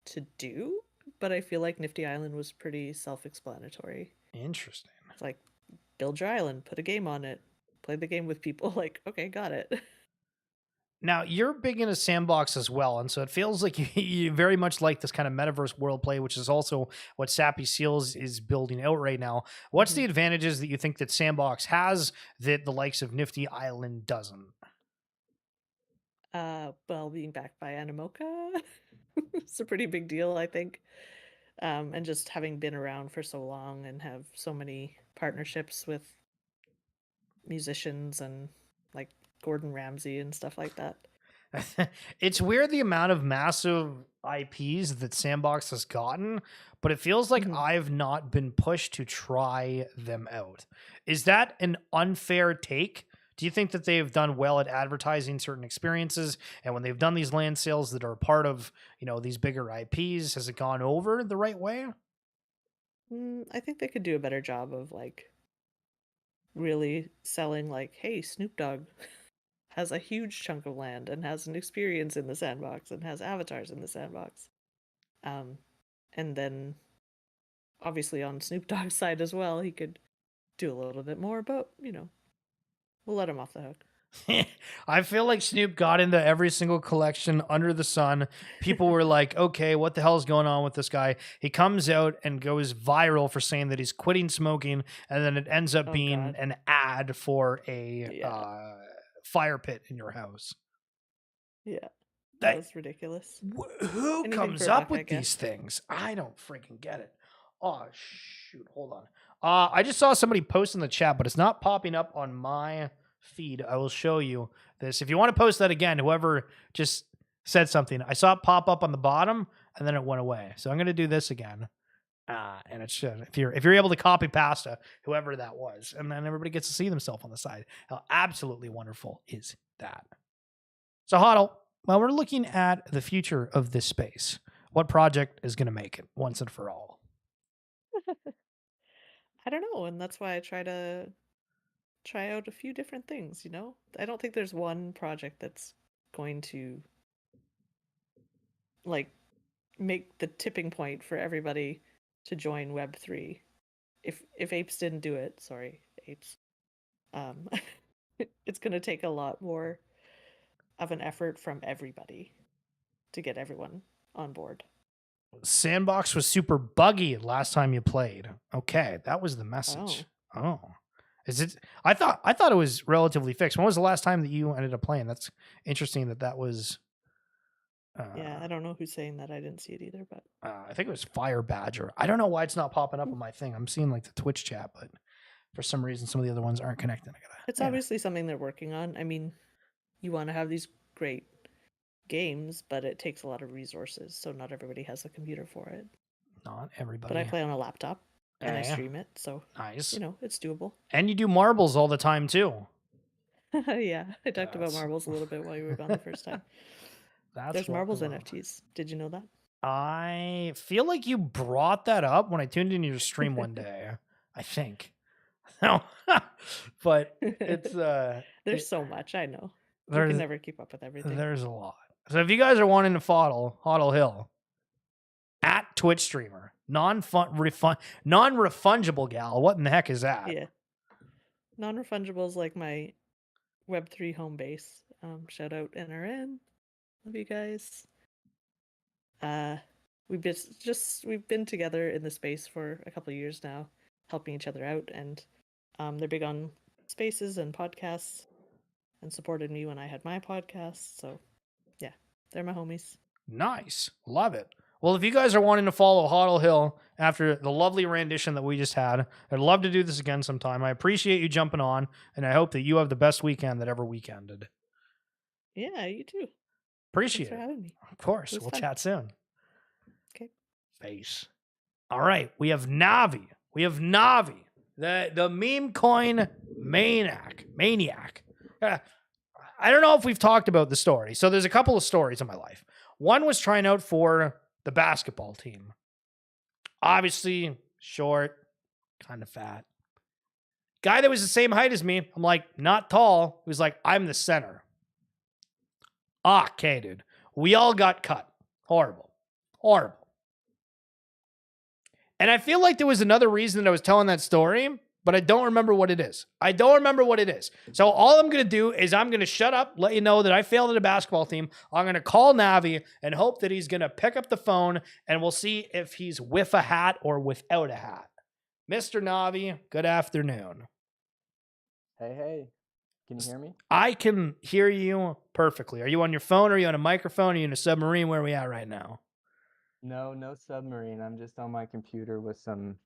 to do, but I feel like Nifty Island was pretty self-explanatory. Interesting. It's like, build your island, put a game on it, play the game with people. Like, okay, got it. Now, you're big into sandbox as well, and so it feels like you very much like this kind of metaverse world play, which is also what Sappy Seals is building out right now. What's the advantages that you think that sandbox has that the likes of Nifty Island doesn't? Well, being backed by Animoca, it's a pretty big deal, I think. And just having been around for so long and have so many partnerships with musicians and like Gordon Ramsay and stuff like that. It's weird the amount of massive IPs that Sandbox has gotten, but it feels like I've not been pushed to try them out. Is that an unfair take? Do you think that they've done well at advertising certain experiences? And when they've done these land sales that are part of, these bigger IPs, has it gone over the right way? I think they could do a better job of like really selling like, hey, Snoop Dogg has a huge chunk of land and has an experience in the sandbox and has avatars in the sandbox. And then obviously on Snoop Dogg's side as well, he could do a little bit more, but we'll let him off the hook. I feel like Snoop got into every single collection under the sun. People were like, okay, what the hell is going on with this guy? He comes out and goes viral for saying that he's quitting smoking, and then it ends up being an ad for a fire pit in your house. Yeah. That was ridiculous. Who comes up with these things? I don't freaking get it. Oh, shoot. Hold on. I just saw somebody post in the chat, but it's not popping up on my feed. I will show you this. If you want to post that again, whoever just said something, I saw it pop up on the bottom and then it went away. So I'm going to do this again. And it should, if you're able to copy pasta, whoever that was, and then everybody gets to see themselves on the side. How absolutely wonderful is that? So HodlHil, while we're looking at the future of this space, what project is going to make it once and for all? I don't know, and that's why I try out a few different things, I don't think there's one project that's going to like make the tipping point for everybody to join Web3. If apes didn't do it, sorry, apes. Um it's going to take a lot more of an effort from everybody to get everyone on board. Sandbox was super buggy last time you played. Okay, that was the message. Oh. Is it? I thought it was relatively fixed. When was the last time that you ended up playing? That's interesting that was. Yeah, I don't know who's saying that. I didn't see it either, but I think it was Fire Badger. I don't know why it's not popping up on my thing. I'm seeing like the Twitch chat, but for some reason, some of the other ones aren't connecting. It's obviously something they're working on. I mean, you want to have these great games, but it takes a lot of resources, so not everybody has a computer for it. Not everybody. But I play on a laptop and I stream it, so nice. It's doable. And you do marbles all the time too. Yeah, I talked about marbles a little bit while you were gone the first time. There's marbles NFTs. Did you know that? I feel like you brought that up when I tuned into your stream one day. I think. No, but it's there's so much. I know. You can never keep up with everything. There's a lot. So if you guys are wanting to HodlHil at Twitch streamer, non-refundable gal. What in the heck is that? Yeah, non-refundable is like my Web3 home base. Shout out NRN. Love you guys. We've been together in the space for a couple of years now, helping each other out, and they're big on spaces and podcasts, and supported me when I had my podcast. So, yeah, they're my homies. Nice, love it. Well, if you guys are wanting to follow HodlHil after the lovely rendition that we just had, I'd love to do this again sometime. I appreciate you jumping on, and I hope that you have the best weekend that ever weekended. Yeah, you too. Appreciate Thanks for having me. Of course. We'll chat soon. Okay. Face. All right. We have Navi. The Memecoin maniac. I don't know if we've talked about the story. So there's a couple of stories in my life. One was trying out for the basketball team. Obviously, short, kind of fat. Guy that was the same height as me. I'm like, not tall. He was like, I'm the center. Okay, dude. We all got cut. Horrible. And I feel like there was another reason that I was telling that story, but I don't remember what it is. So all I'm going to do is I'm going to shut up, let you know that I failed at a basketball team. I'm going to call Navi and hope that he's going to pick up the phone, and we'll see if he's with a hat or without a hat. Mr. Navi, good afternoon. Hey. Can you hear me? I can hear you perfectly. Are you on your phone? Are you on a microphone? Are you in a submarine? Where are we at right now? No submarine. I'm just on my computer with some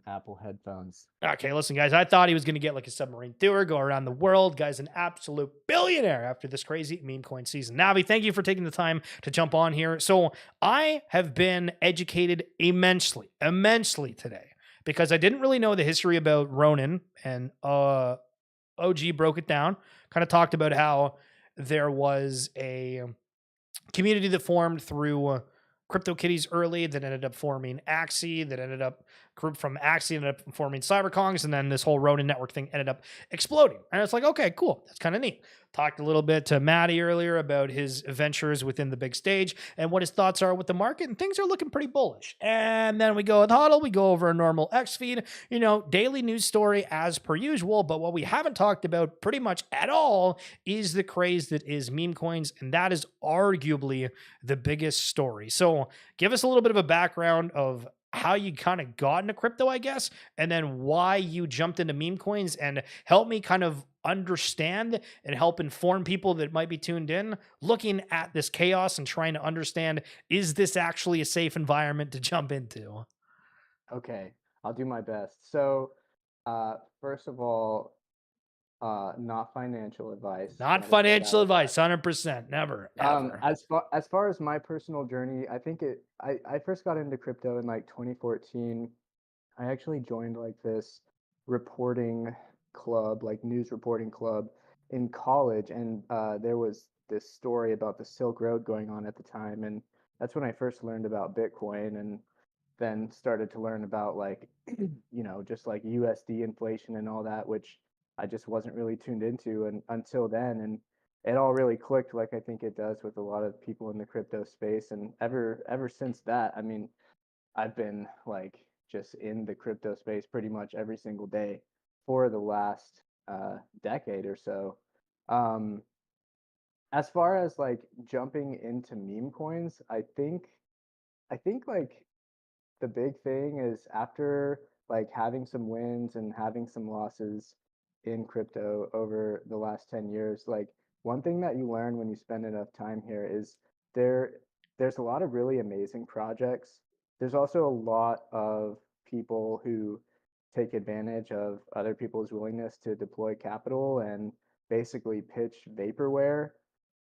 Apple headphones. Okay, listen, guys. I thought he was going to get like a submarine tour, go around the world. Guy's an absolute billionaire after this crazy meme coin season. Navi, thank you for taking the time to jump on here. So I have been educated immensely today because I didn't really know the history about Ronin, and OG broke it down, kind of talked about how there was a community that formed through CryptoKitties early that ended up forming Axie, group from Axie ended up forming CyberKongs, and then this whole Ronin Network thing ended up exploding. And it's like, okay, cool. That's kind of neat. Talked a little bit to Matty earlier about his ventures within the big stage and what his thoughts are with the market, and things are looking pretty bullish. And then we go with HodlHil, we go over a normal X feed, daily news story as per usual. But what we haven't talked about pretty much at all is the craze that is meme coins, and that is arguably the biggest story. So give us a little bit of a background of how you kind of got into crypto, I guess, and then why you jumped into meme coins, and help me kind of understand and help inform people that might be tuned in looking at this chaos and trying to understand, is this actually a safe environment to jump into? Okay, I'll do my best. So, first of all, not financial advice. Not financial advice, 100%. Never, ever. As far as my personal journey, I think I first got into crypto in like 2014. I actually joined like this reporting club, like news reporting club in college, and there was this story about the Silk Road going on at the time, and that's when I first learned about Bitcoin, and then started to learn about like, just like USD inflation and all that, which I just wasn't really tuned into and until then. And it all really clicked like I think it does with a lot of people in the crypto space. And ever since that, I mean, I've been like just in the crypto space pretty much every single day for the last decade or so. Um, as far as like jumping into meme coins, I think like the big thing is after like having some wins and having some losses in crypto over the last 10 years, like one thing that you learn when you spend enough time here is there there's a lot of really amazing projects. There's also a lot of people who take advantage of other people's willingness to deploy capital and basically pitch vaporware.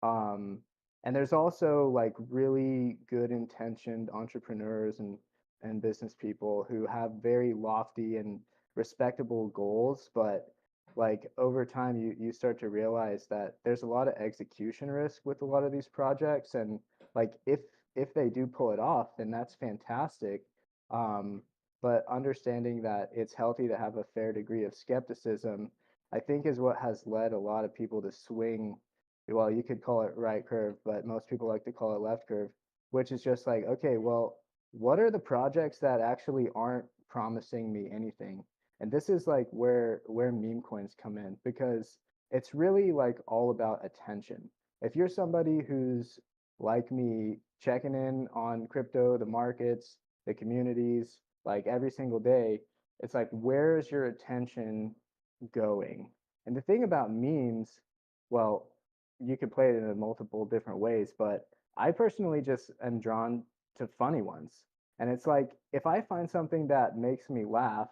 Um, and there's also like really good intentioned entrepreneurs and business people who have very lofty and respectable goals, but like over time you start to realize that there's a lot of execution risk with a lot of these projects. And like if they do pull it off, then that's fantastic. um, but understanding that it's healthy to have a fair degree of skepticism, I think, is what has led a lot of people to swing. Well, you could call it right curve, but most people like to call it left curve, which is just like, okay, well, what are the projects that actually aren't promising me anything? And this is like where meme coins come in, because it's really like all about attention. If you're somebody who's like me, checking in on crypto, the markets, the communities, like every single day, it's like, where's your attention going? And the thing about memes, well, you could play it in multiple different ways, but I personally just am drawn to funny ones. And it's like, if I find something that makes me laugh,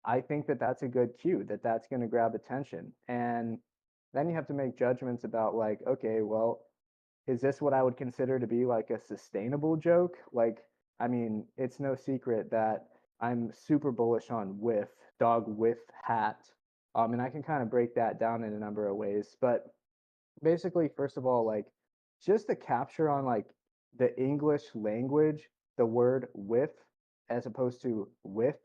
I think that that's a good cue, that that's going to grab attention. And then you have to make judgments about like, okay, well, is this what I would consider to be like a sustainable joke? Like, I mean, it's no secret that I'm super bullish on whiff, dog whiff hat. And I can kind of break that down in a number of ways. But basically, first of all, like just the capture on like the English language, the word whiff as opposed to whiff,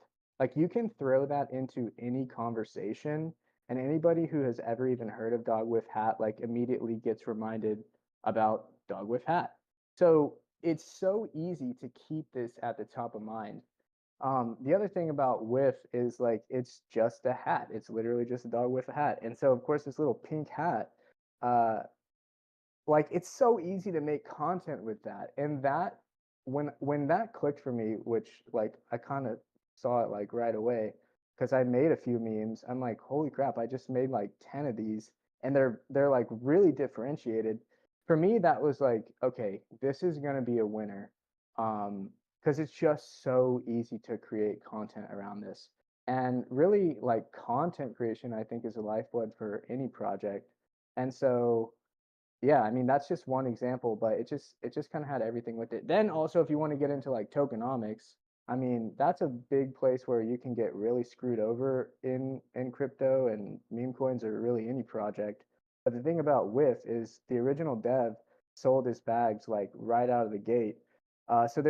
like you can throw that into any conversation, and anybody who has ever even heard of dog whiff hat like immediately gets reminded about dog whiff hat. So it's so easy to keep this at the top of mind. The other thing about whiff is like it's just a hat. It's literally just a dog with a hat. And so of course this little pink hat, uh, like it's so easy to make content with that. And that when that clicked for me, which like I kind of saw it like right away because I made a few memes. I'm like, holy crap, I just made like 10 of these and they're like really differentiated. For me, that was like, okay, this is gonna be a winner. Because it's just so easy to create content around this. And really like content creation, I think, is a lifeblood for any project. And so yeah, I mean that's just one example, but it just kind of had everything with it. Then also if you want to get into like tokenomics, I mean that's a big place where you can get really screwed over in crypto and meme coins or really any project. But the thing about Whiff is the original dev sold his bags like right out of the gate. So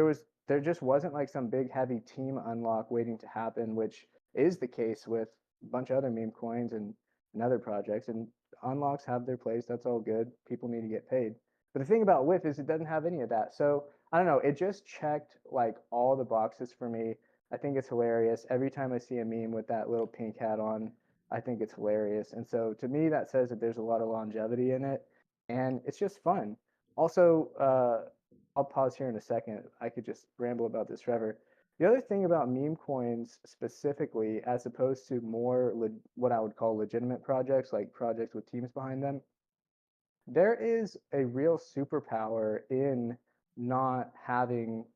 there just wasn't like some big heavy team unlock waiting to happen, which is the case with a bunch of other meme coins and other projects. And unlocks have their place. That's all good. People need to get paid. But the thing about Whiff is it doesn't have any of that. So I don't know. It just checked like all the boxes for me. I think it's hilarious. Every time I see a meme with that little pink hat on, I think it's hilarious. And so to me, that says that there's a lot of longevity in it, and it's just fun. Also, I'll pause here in a second. I could just ramble about this forever. The other thing about meme coins specifically, as opposed to more what I would call legitimate projects, like projects with teams behind them, there is a real superpower in not having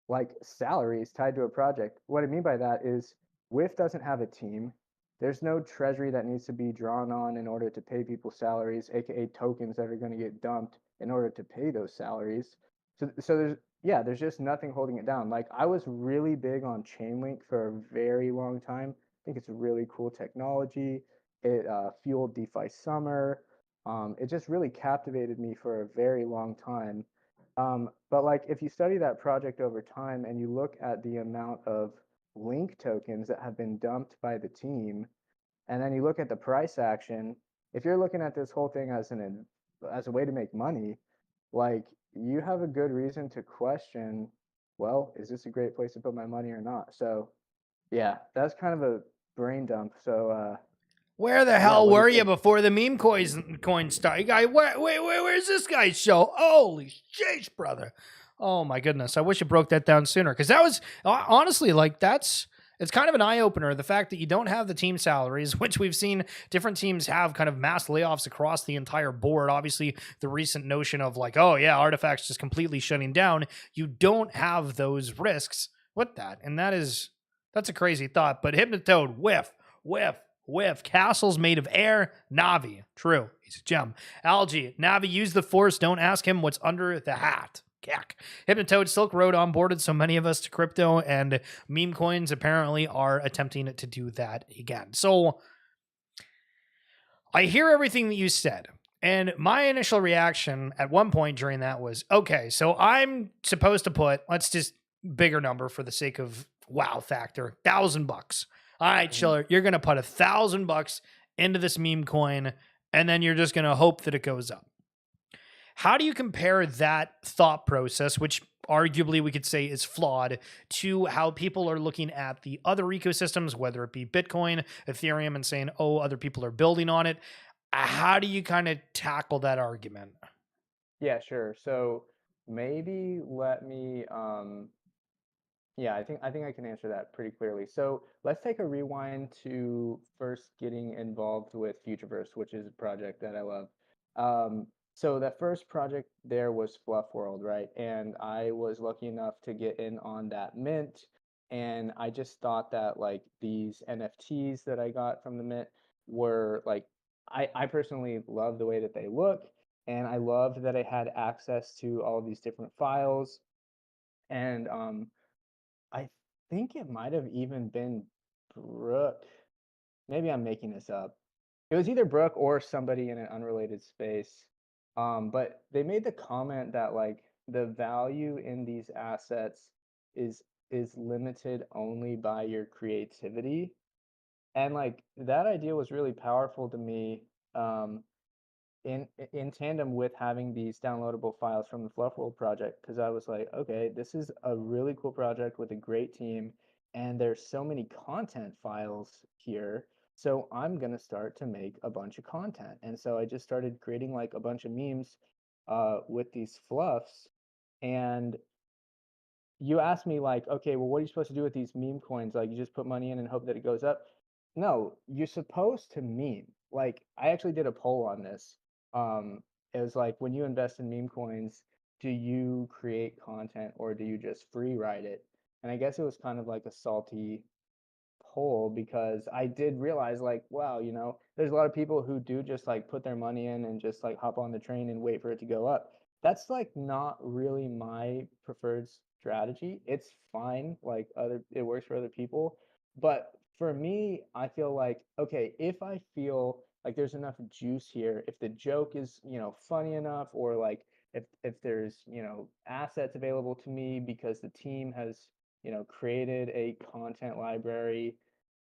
like salaries tied to a project. What I mean by that is WIF doesn't have a team. There's no treasury that needs to be drawn on in order to pay people salaries, aka tokens that are going to get dumped in order to pay those salaries. So there's just nothing holding it down. Like I was really big on Chainlink for a very long time. I think it's a really cool technology. It fueled DeFi summer. It just really captivated me for a very long time. But like if you study that project over time and you look at the amount of link tokens that have been dumped by the team, and then you look at the price action, if you're looking at this whole thing as as a way to make money, like you have a good reason to question, well, is this a great place to put my money or not? So yeah, that's kind of a brain dump. So Where the yeah, hell what do were you you think? before the meme coin started? Guy, where's this guy's show? Holy sheesh, brother! Oh my goodness! I wish you broke that down sooner, because that was honestly like it's kind of an eye opener. The fact that you don't have the team salaries, which we've seen different teams have kind of mass layoffs across the entire board. Obviously, the recent notion of like, oh yeah, Artifact's just completely shutting down. You don't have those risks with that, and that's a crazy thought. But Hypnotoad, whiff. Castles made of air. Navi, true. He's a gem. Algae, Navi, use the force. Don't ask him what's under the hat. Cack. Hypnotoad, Silk Road onboarded so many of us to crypto, and meme coins apparently are attempting to do that again. So I hear everything that you said, and my initial reaction at one point during that was, okay, so I'm supposed to put, let's just bigger number for the sake of wow factor, $1,000. All right, Chiller, you're going to put $1,000 into this meme coin, and then you're just going to hope that it goes up. How do you compare that thought process, which arguably we could say is flawed, to how people are looking at the other ecosystems, whether it be Bitcoin, Ethereum, and saying, oh, other people are building on it? How do you kind of tackle that argument? Yeah, sure. So maybe let me yeah, I think I can answer that pretty clearly. So let's take a rewind to first getting involved with Futureverse, which is a project that I love. So that first project there was Fluff World, right? And I was lucky enough to get in on that mint. And I just thought that like these NFTs that I got from the mint were like, I personally love the way that they look. And I loved that I had access to all of these different files. And I think it might have even been Brooke. Maybe I'm making this up. It was either Brooke or somebody in an unrelated space. But they made the comment that like the value in these assets is limited only by your creativity. And like that idea was really powerful to me. In tandem with having these downloadable files from the Fluff World project, because I was like, okay, this is a really cool project with a great team, and there's so many content files here. So I'm gonna start to make a bunch of content. And so I just started creating like a bunch of memes with these fluffs. And you asked me like, okay, well, what are you supposed to do with these meme coins? Like you just put money in and hope that it goes up? No, you're supposed to meme. Like I actually did a poll on this. It was like, when you invest in meme coins, do you create content or do you just free ride it? And I guess it was kind of like a salty poll, because I did realize like, wow, you know, there's a lot of people who do just like put their money in and just like hop on the train and wait for it to go up. That's like not really my preferred strategy. It's fine, like it works for other people. But for me, I feel like, okay, if I feel like there's enough juice here, if the joke is, you know, funny enough, or like if there's, you know, assets available to me because the team has, you know, created a content library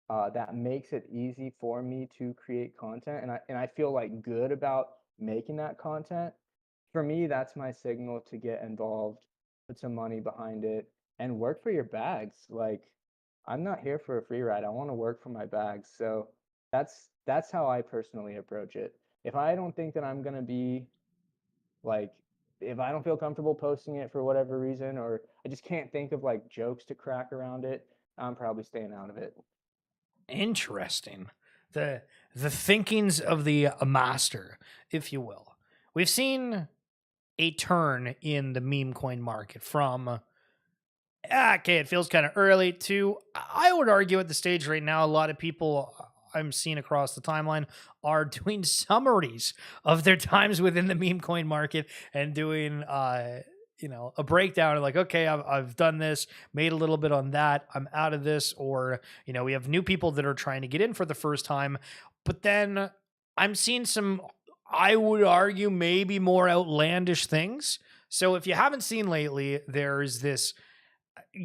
that makes it easy for me to create content, and I feel like good about making that content. For me, that's my signal to get involved, put some money behind it, and work for your bags. Like, I'm not here for a free ride. I want to work for my bags. So that's how I personally approach it. If I don't think that I'm gonna be like, if I don't feel comfortable posting it for whatever reason, or I just can't think of like jokes to crack around it, I'm probably staying out of it. Interesting. The thinkings of the master, if you will. We've seen a turn in the meme coin market from okay, it feels kind of early to, I would argue at the stage right now, a lot of people I'm seeing across the timeline are doing summaries of their times within the meme coin market and doing you know, a breakdown of like, okay, I've done this, made a little bit on that, I'm out of this. Or, you know, we have new people that are trying to get in for the first time. But then I'm seeing some, I would argue, maybe more outlandish things So if you haven't seen lately, there's this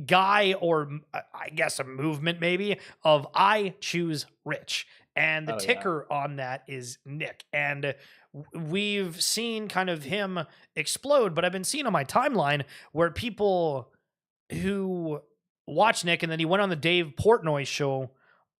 guy, or I guess a movement maybe, of I choose rich. And the Oh yeah. ticker on that is Nick. And we've seen kind of him explode, but I've been seeing on my timeline where people who watch Nick and then he went on the Dave Portnoy show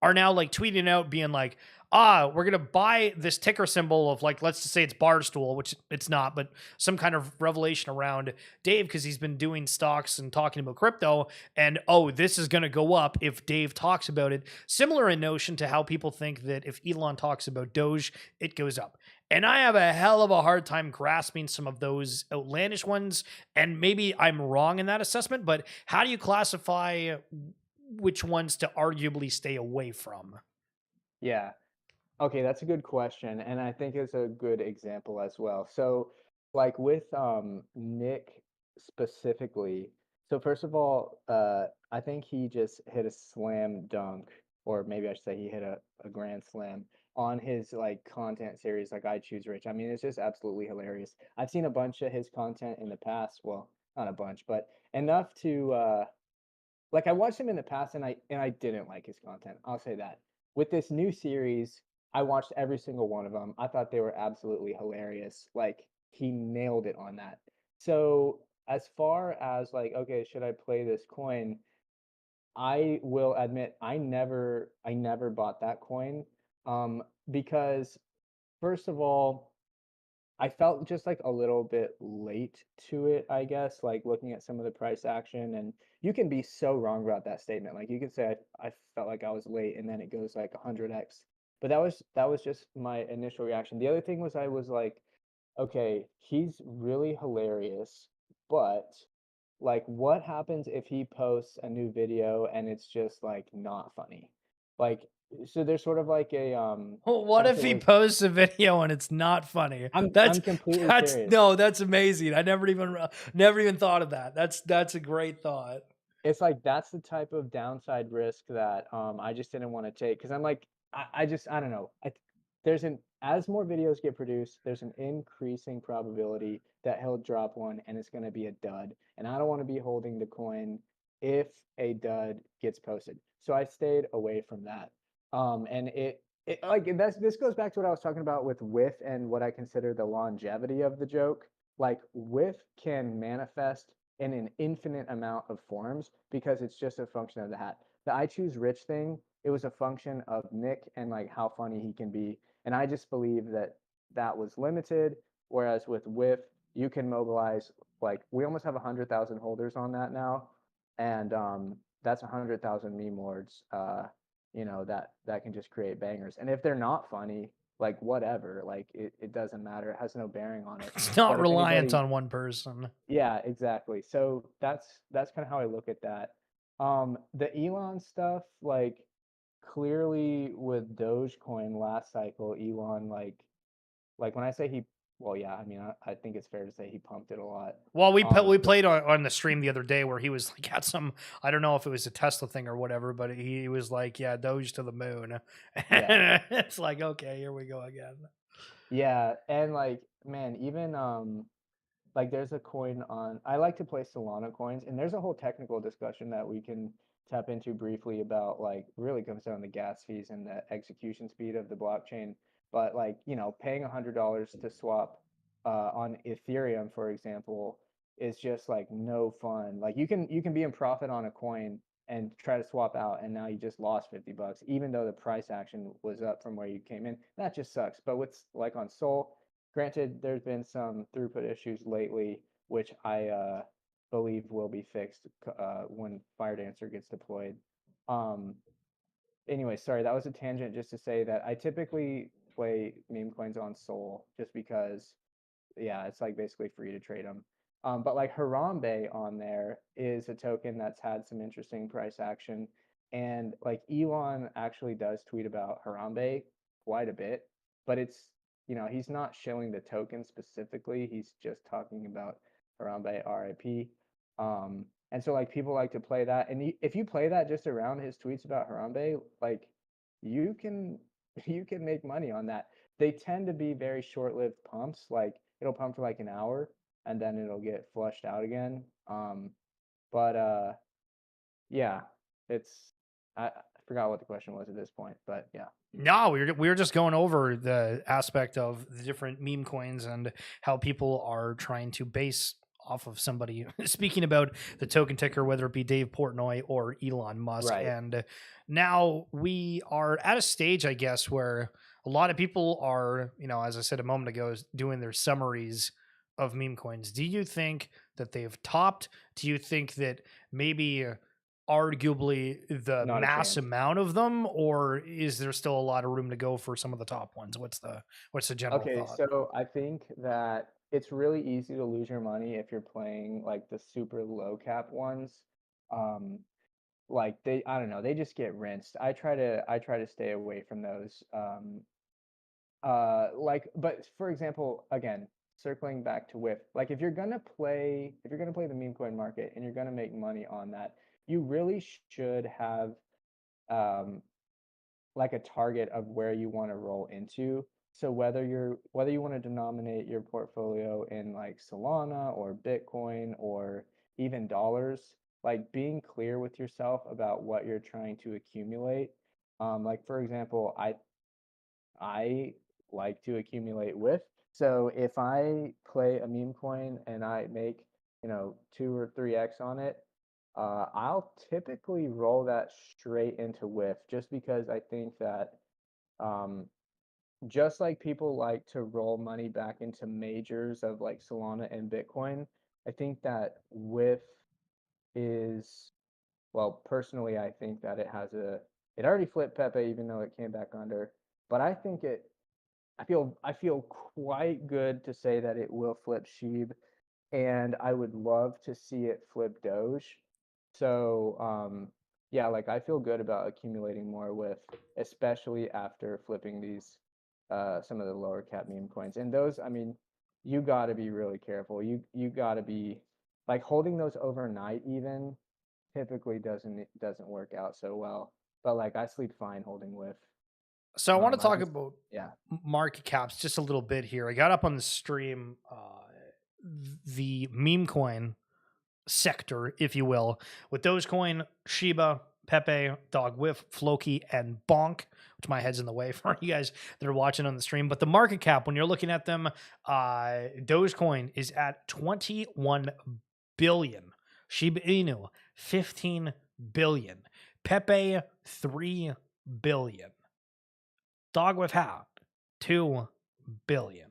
are now like tweeting out being like, we're gonna buy this ticker symbol of, like, let's just say it's Barstool, which it's not, but some kind of revelation around Dave because he's been doing stocks and talking about crypto, and this is gonna go up if Dave talks about it. Similar in notion to how people think that if Elon talks about Doge, it goes up. And I have a hell of a hard time grasping some of those outlandish ones, and maybe I'm wrong in that assessment, but how do you classify which ones to arguably stay away from? Yeah. Okay, that's a good question, and I think it's a good example as well. So, like with Nick specifically, so first of all, I think he just hit a slam dunk, or maybe I should say he hit a grand slam on his like content series, like I Choose Rich. I mean, it's just absolutely hilarious. I've seen a bunch of his content in the past. Well, not a bunch, but enough to like I watched him in the past and I didn't like his content. I'll say that. With this new series, I watched every single one of them. I thought they were absolutely hilarious. Like he nailed it on that. So as far as like, okay, should I play this coin? I will admit I never bought that coin. Because first of all, I felt just like a little bit late to it, I guess, like looking at some of the price action. And you can be so wrong about that statement. Like you could say I felt like I was late and then it goes like 100x. But that was just my initial reaction. The other thing was I was like, okay, he's really hilarious, but like what happens if he posts a new video and it's just like not funny? Like so there's sort of like a Well, what if something he with posts a video and it's not funny? I'm completely serious. No, that's amazing. I never even thought of that. That's a great thought. It's like that's the type of downside risk that I just didn't want to take because I'm like I don't know. There's an as more videos get produced, there's an increasing probability that he'll drop one and it's going to be a dud. And I don't want to be holding the coin if a dud gets posted. So I stayed away from that. And it like this goes back to what I was talking about with whiff and what I consider the longevity of the joke. Like whiff can manifest in an infinite amount of forms because it's just a function of the hat. The I Choose Rich thing, it was a function of Nick and like how funny he can be. And I just believe that that was limited. Whereas with whiff, you can mobilize like we almost have 100,000 holders on that now, and that's 100,000 meme lords. That can just create bangers. And if they're not funny, like whatever, like it doesn't matter. It has no bearing on it. It's not But if reliant anybody, on one person. yeah, exactly. So that's kind of how I look at that. The Elon stuff, like clearly with Dogecoin last cycle, Elon like when I say he, well, yeah, I mean I think it's fair to say he pumped it a lot. Well, we But played on the stream the other day where he was like at some, I don't know if it was a Tesla thing or whatever, but he was like, yeah, Doge to the moon. yeah, It's like, okay, here we go again. yeah, and like man, even like there's a coin on I like to play Solana coins and there's a whole technical discussion that we can tap into briefly about like really comes down to gas fees and the execution speed of the blockchain. But like, paying $100 to swap on Ethereum, for example, is just like no fun. Like you can be in profit on a coin and try to swap out and now you just lost $50 even though the price action was up from where you came in. That just sucks. But what's like on Sol, granted, there's been some throughput issues lately, which I believe will be fixed when Firedancer gets deployed. Um, anyway, sorry, that was a tangent just to say that I typically play meme coins on Sol just because, yeah, it's like basically free to trade them. But like Harambe on there is a token that's had some interesting price action. And like Elon actually does tweet about Harambe quite a bit, but he's not shilling the token specifically. He's just talking about Harambe RIP. And so like people like to play that. And if you play that just around his tweets about Harambe, like you can you can make money on that. They tend to be very short-lived pumps. Like it'll pump for like an hour and then it'll get flushed out again. But yeah, I forgot what the question was at this point, but yeah. No, we were just going over the aspect of the different meme coins and how people are trying to base off of somebody speaking about the token ticker, whether it be Dave Portnoy or Elon Musk. Right. And now we are at a stage, I guess, where a lot of people are, as I said a moment ago, is doing their summaries of meme coins. Do you think that they've topped? Do you think that maybe arguably the Not a mass chance. amount of them, or is there still a lot of room to go for some of the top ones? What's the general Okay, thought? so I think that it's really easy to lose your money if you're playing like the super low cap ones. Um, like I don't know, they just get rinsed. I try to stay away from those. But for example, again, circling back to WIF, like if you're gonna play the meme coin market and you're gonna make money on that, you really should have um like a target of where you want to roll into. So whether you want to denominate your portfolio in like Solana or Bitcoin or even dollars, like being clear with yourself about what you're trying to accumulate. Like for example, I like to accumulate with. So if I play a meme coin and I make, 2 or 3x on it, I'll typically roll that straight into WIF just because I think that um, just like people like to roll money back into majors of like Solana and Bitcoin, I think that WIF is, well, personally, I think that it already flipped Pepe even though it came back under, but I feel quite good to say that it will flip Sheeb, and I would love to see it flip Doge. So yeah, like I feel good about accumulating more with, especially after flipping these some of the lower cap meme coins. And those, I mean, you got to be really careful. You got to be like holding those overnight even typically doesn't work out so well. But like I sleep fine holding with. So I want to I talk just about yeah. market caps just a little bit here. I got up on the stream the meme coin sector, if you will, with Dogecoin, Shiba, Pepe, Dog Whiff, Floki, and Bonk, which my head's in the way for you guys that are watching on the stream. But the market cap, when you're looking at them, Dogecoin is at 21 billion. Shiba Inu, 15 billion. Pepe, 3 billion. Dog with Hat, 2 billion.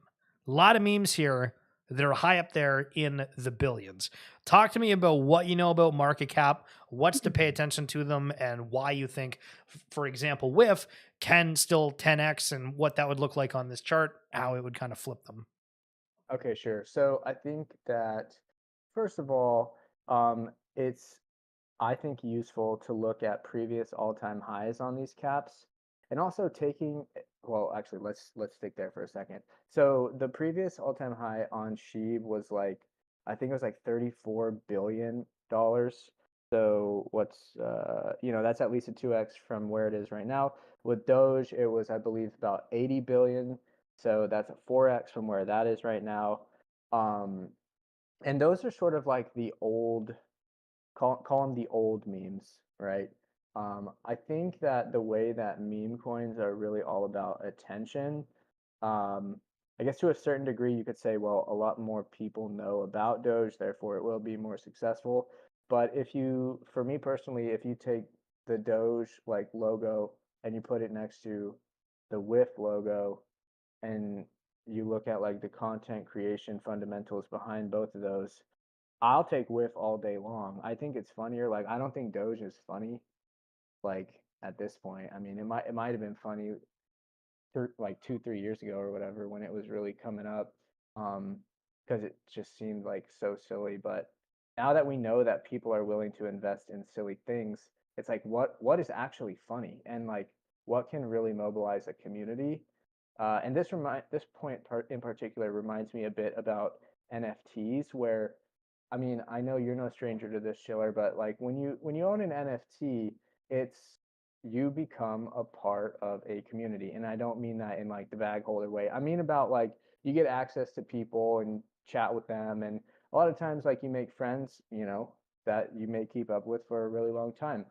A lot of memes here that are high up there in the billions. Talk to me about what you know about market cap, what's to pay attention to them, and why you think, for example, WIF can still 10x and what that would look like on this chart, how it would kind of flip them. Okay, sure. So I think that first of all, it's I think useful to look at previous all-time highs on these caps, and also well, actually, let's stick there for a second. So the previous all-time high on Sheeb was like, I think it was like $34 billion. So what's that's at least a 2x from where it is right now. With Doge, it was, I believe, about 80 billion. So that's a 4x from where that is right now. And those are sort of like the old, call them the old memes, right? I think that the way that meme coins are really all about attention, I guess to a certain degree, you could say, well, a lot more people know about Doge, therefore it will be more successful. But for me personally, if you take the Doge like logo and you put it next to the WIF logo, and you look at like the content creation fundamentals behind both of those, I'll take WIF all day long. I think it's funnier. Like I don't think Doge is funny. Like at this point, I mean, it might have been funny like 2-3 years ago or whatever when it was really coming up, because it just seemed like so silly. But now that we know that people are willing to invest in silly things, it's like what is actually funny and like what can really mobilize a community. And this point in particular reminds me a bit about NFTs, where I mean, I know you're no stranger to this, Schiller, but like when you own an NFT, it's you become a part of a community. And I don't mean that in like the bag holder way. I mean about like you get access to people and chat with them, and a lot of times like you make friends, you know, that you may keep up with for a really long time.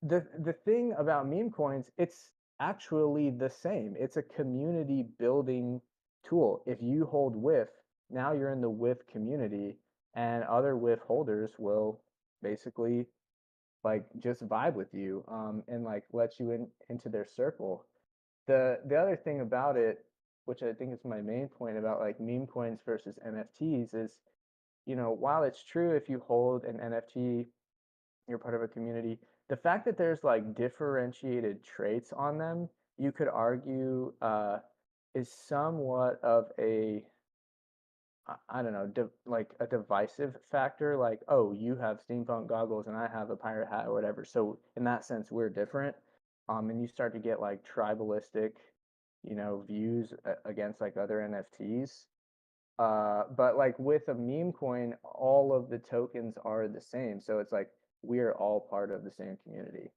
The thing about meme coins, it's actually the same. It's a community building tool. If you hold WIF, now you're in the WIF community, and other WIF holders will basically like just vibe with you, and like let you into their circle. The other thing about it, which I think is my main point about like meme coins versus NFTs, is, you know, while it's true if you hold an NFT, you're part of a community, the fact that there's like differentiated traits on them, you could argue, is somewhat of a, I don't know, like a divisive factor. Like, oh, you have steampunk goggles and I have a pirate hat or whatever. So in that sense, we're different. And you start to get like tribalistic, you know, views against like other NFTs. But like with a meme coin, all of the tokens are the same. So it's like we're all part of the same community.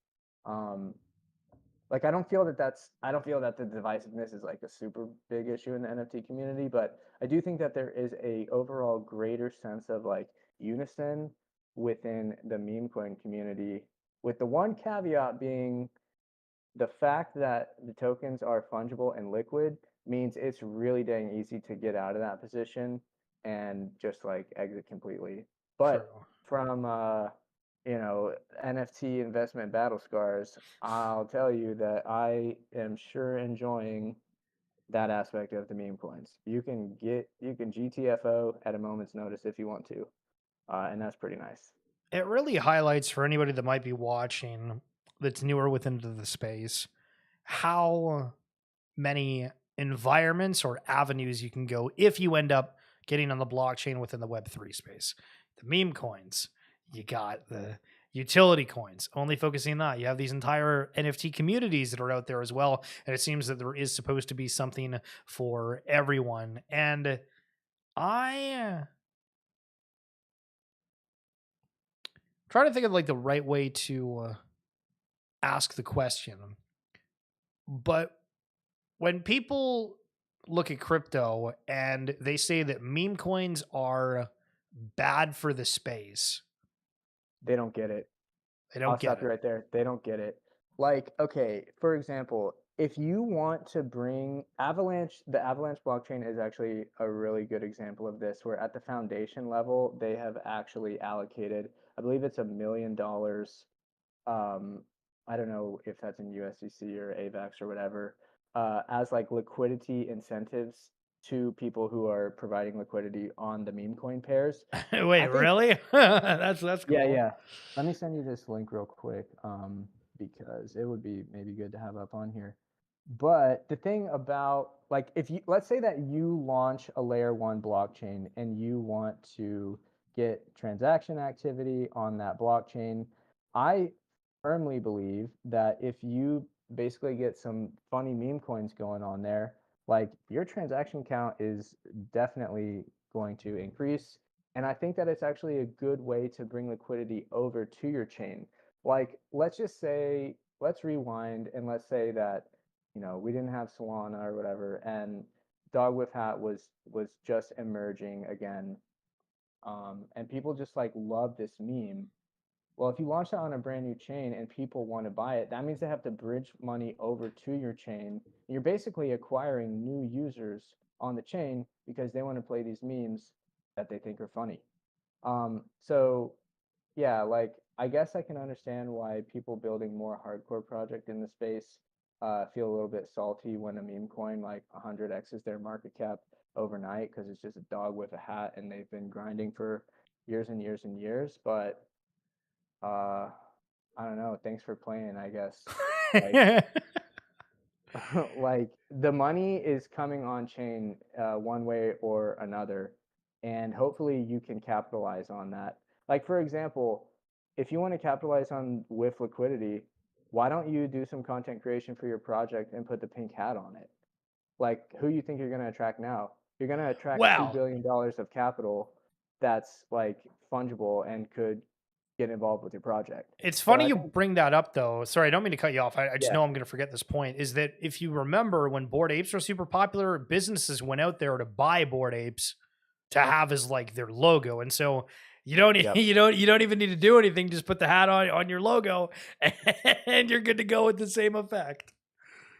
Like I don't feel that the divisiveness is like a super big issue in the NFT community, but I do think that there is a overall greater sense of like unison within the meme coin community, with the one caveat being the fact that the tokens are fungible and liquid means it's really dang easy to get out of that position and just like exit completely. But True. from you know, NFT investment battle scars, I'll tell you that I am sure enjoying that aspect of the meme coins. You can GTFO at a moment's notice if you want to, and that's pretty nice. It really highlights for anybody that might be watching that's newer within the space how many environments or avenues you can go if you end up getting on the blockchain within the Web3 space. The meme coins, you got the utility coins, only focusing on that. You have these entire NFT communities that are out there as well. And it seems that there is supposed to be something for everyone. And I try to think of like the right way to ask the question. But when people look at crypto and they say that meme coins are bad for the space, They don't get it. they I'll don't get stop you it. right there. They don't get it. Like, okay, for example, if you want to bring Avalanche, the Avalanche blockchain is actually a really good example of this, where at the foundation level, they have actually allocated, I believe it's $1 million. I don't know if that's in USDC or AVAX or whatever, as like liquidity incentives to people who are providing liquidity on the meme coin pairs. Wait, I think really? That's yeah, cool. yeah. Let me send you this link real quick, because it would be maybe good to have up on here. But the thing about, like, if you, let's say that you launch a layer 1 blockchain and you want to get transaction activity on that blockchain, I firmly believe that if you basically get some funny meme coins going on there, like your transaction count is definitely going to increase. And I think that it's actually a good way to bring liquidity over to your chain. Like, let's just say, let's rewind and let's say that, you know, we didn't have Solana or whatever, and Dog with Hat was just emerging again, and people just like love this meme. Well, if you launch that on a brand new chain and people want to buy it, that means they have to bridge money over to your chain. You're basically acquiring new users on the chain because they want to play these memes that they think are funny. So yeah, like I guess I can understand why people building more hardcore project in the space feel a little bit salty when a meme coin like 100x's their market cap overnight, because it's just a dog with a hat and they've been grinding for years and years and years. But I don't know. Thanks for playing, I guess. Like, like the money is coming on chain one way or another, and hopefully you can capitalize on that. Like for example, if you want to capitalize on with liquidity, why don't you do some content creation for your project and put the pink hat on it? Like who you think you're going to attract now? You're going to attract $2 Wow. billion of capital that's like fungible and could get involved with your project. It's So funny I you think, bring that up, though. Sorry, I don't mean to cut you off. I just yeah, know I'm going to forget this point. Is that if you remember when Bored Apes were super popular, businesses went out there to buy Bored Apes to have as like their logo, and so you don't yep. you don't even need to do anything. Just put the hat on your logo, and you're good to go with the same effect.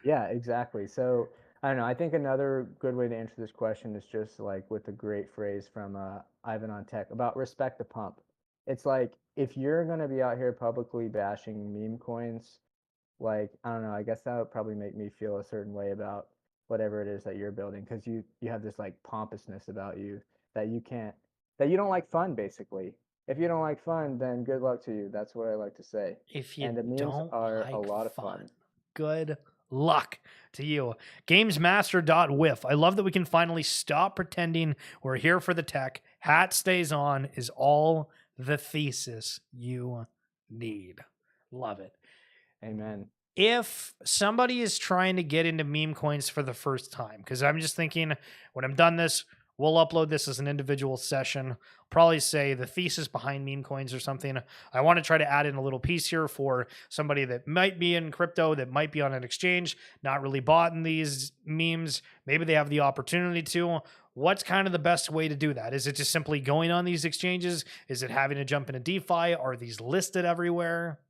Yeah, exactly. So I don't know. I think another good way to answer this question is just like with a great phrase from Ivan on Tech about respect the pump. It's like if you're gonna be out here publicly bashing meme coins, like I don't know. I guess that would probably make me feel a certain way about whatever it is that you're building because you have this like pompousness about you that you can't that you don't like fun basically. If you don't like fun, then good luck to you. That's what I like to say. If And you the memes don't are a like lot of fun, fun. good luck to you. Gamesmaster.whiff. I love that we can finally stop pretending we're here for the tech. Hat stays on is all the thesis you need. Love it. Amen. If somebody is trying to get into meme coins for the first time, because I'm just thinking when I'm done this, we'll upload this as an individual session. Probably say the thesis behind meme coins or something. I want to try to add in a little piece here for somebody that might be in crypto, that might be on an exchange, not really bought in these memes. Maybe they have the opportunity to. What's kind of the best way to do that? Is it just simply going on these exchanges? Is it having to jump into DeFi? Are these listed everywhere?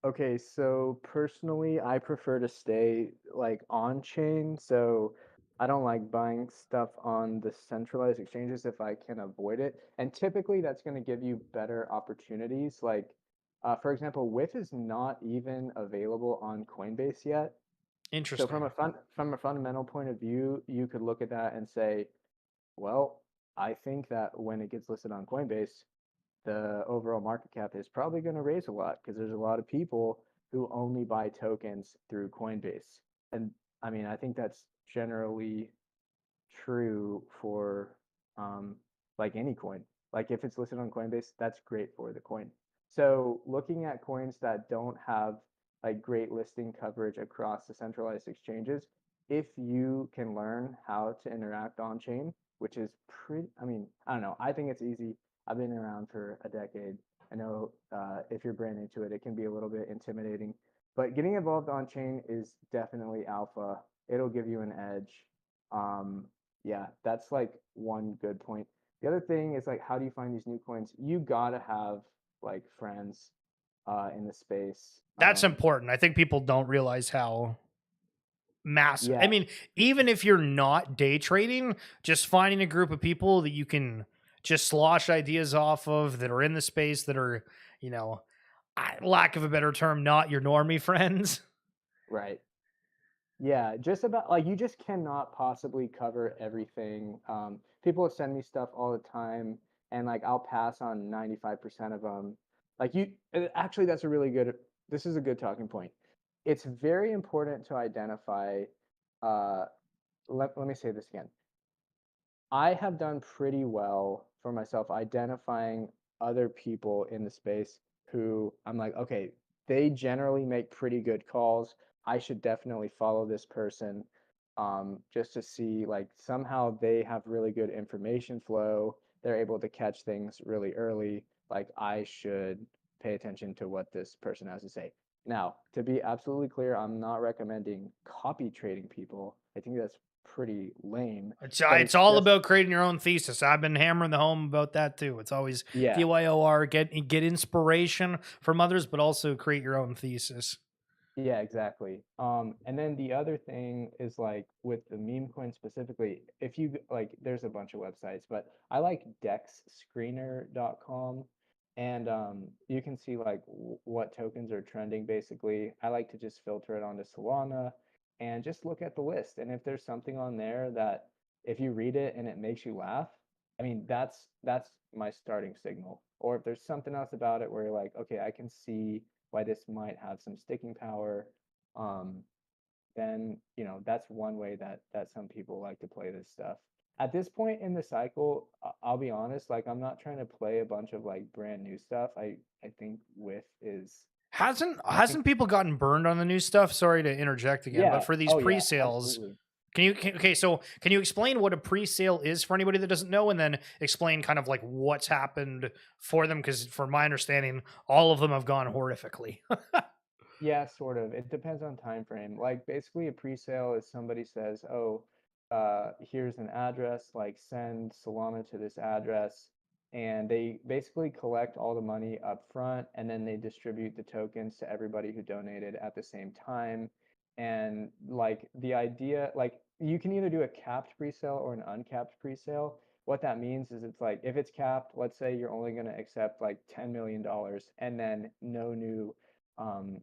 Okay, so personally, I prefer to stay like on chain. So I don't like buying stuff on the centralized exchanges if I can avoid it. And typically that's going to give you better opportunities. Like, for example, WIF is not even available on Coinbase yet. So Interesting. from a fundamental point of view, you could look at that and say, well, I think that when it gets listed on Coinbase, the overall market cap is probably going to raise a lot because there's a lot of people who only buy tokens through Coinbase. And I mean, I think that's generally true for like any coin. Like if it's listed on Coinbase, that's great for the coin. So looking at coins that don't have like great listing coverage across the centralized exchanges, if you can learn how to interact on chain, which is pretty, I mean, I don't know. I think it's easy. I've been around for a decade. I know if you're brand new to it, it can be a little bit intimidating, but getting involved on chain is definitely alpha. It'll give you an edge. Yeah, that's like one good point. The other thing is like, how do you find these new coins? You gotta have like friends in the space. That's important. I think people don't realize how massive. I Yeah, mean, even if you're not day trading, just finding a group of people that you can just slosh ideas off of that are in the space that are, lack of a better term, not your normie friends. right. Yeah, just about like you just cannot possibly cover everything. People send me stuff all the time, and like I'll pass on 95% of them. Like actually, that's a really good. This is a good talking point. It's very important to identify. Uh, let me say this again. I have done pretty well for myself identifying other people in the space who I'm like, okay, they generally make pretty good calls. I should definitely follow this person just to see like somehow they have really good information flow. They're able to catch things really early. Like I should pay attention to what this person has to say. Now, to be absolutely clear, I'm not recommending copy trading people. I think that's pretty lame. But It's all about creating your own thesis. I've been hammering the home about that too. It's always yeah, DYOR, get inspiration from others, but also create your own thesis. yeah, exactly. And then the other thing is like with the meme coin specifically, if you like, there's a bunch of websites, but I like dexscreener.com, and you can see like what tokens are trending basically. I like to just filter it onto Solana and just look at the list. And if there's something on there that if you read it and it makes you laugh, I mean, that's my starting signal. Or if there's something else about it where you're like, okay, I can see why this might have some sticking power, then that's one way that some people like to play this stuff. At this point in the cycle, I'll be honest, like I'm not trying to play a bunch of like brand new stuff. I think with is Hasn't people gotten burned on the new stuff? Sorry to interject again, yeah. but for these Oh yeah, pre-sales, absolutely. So can you explain what a pre-sale is for anybody that doesn't know, and then explain kind of like what's happened for them? Because from my understanding, all of them have gone horrifically. Yeah, sort of. It depends on time frame. Like basically a pre-sale is somebody says, "Oh, here's an address, like send Solana to this address." And they basically collect all the money up front and then they distribute the tokens to everybody who donated at the same time. And like the idea, like you can either do a capped pre-sale or an uncapped pre-sale. What that means is it's like if it's capped, let's say you're only going to accept like $10 million and then no new um,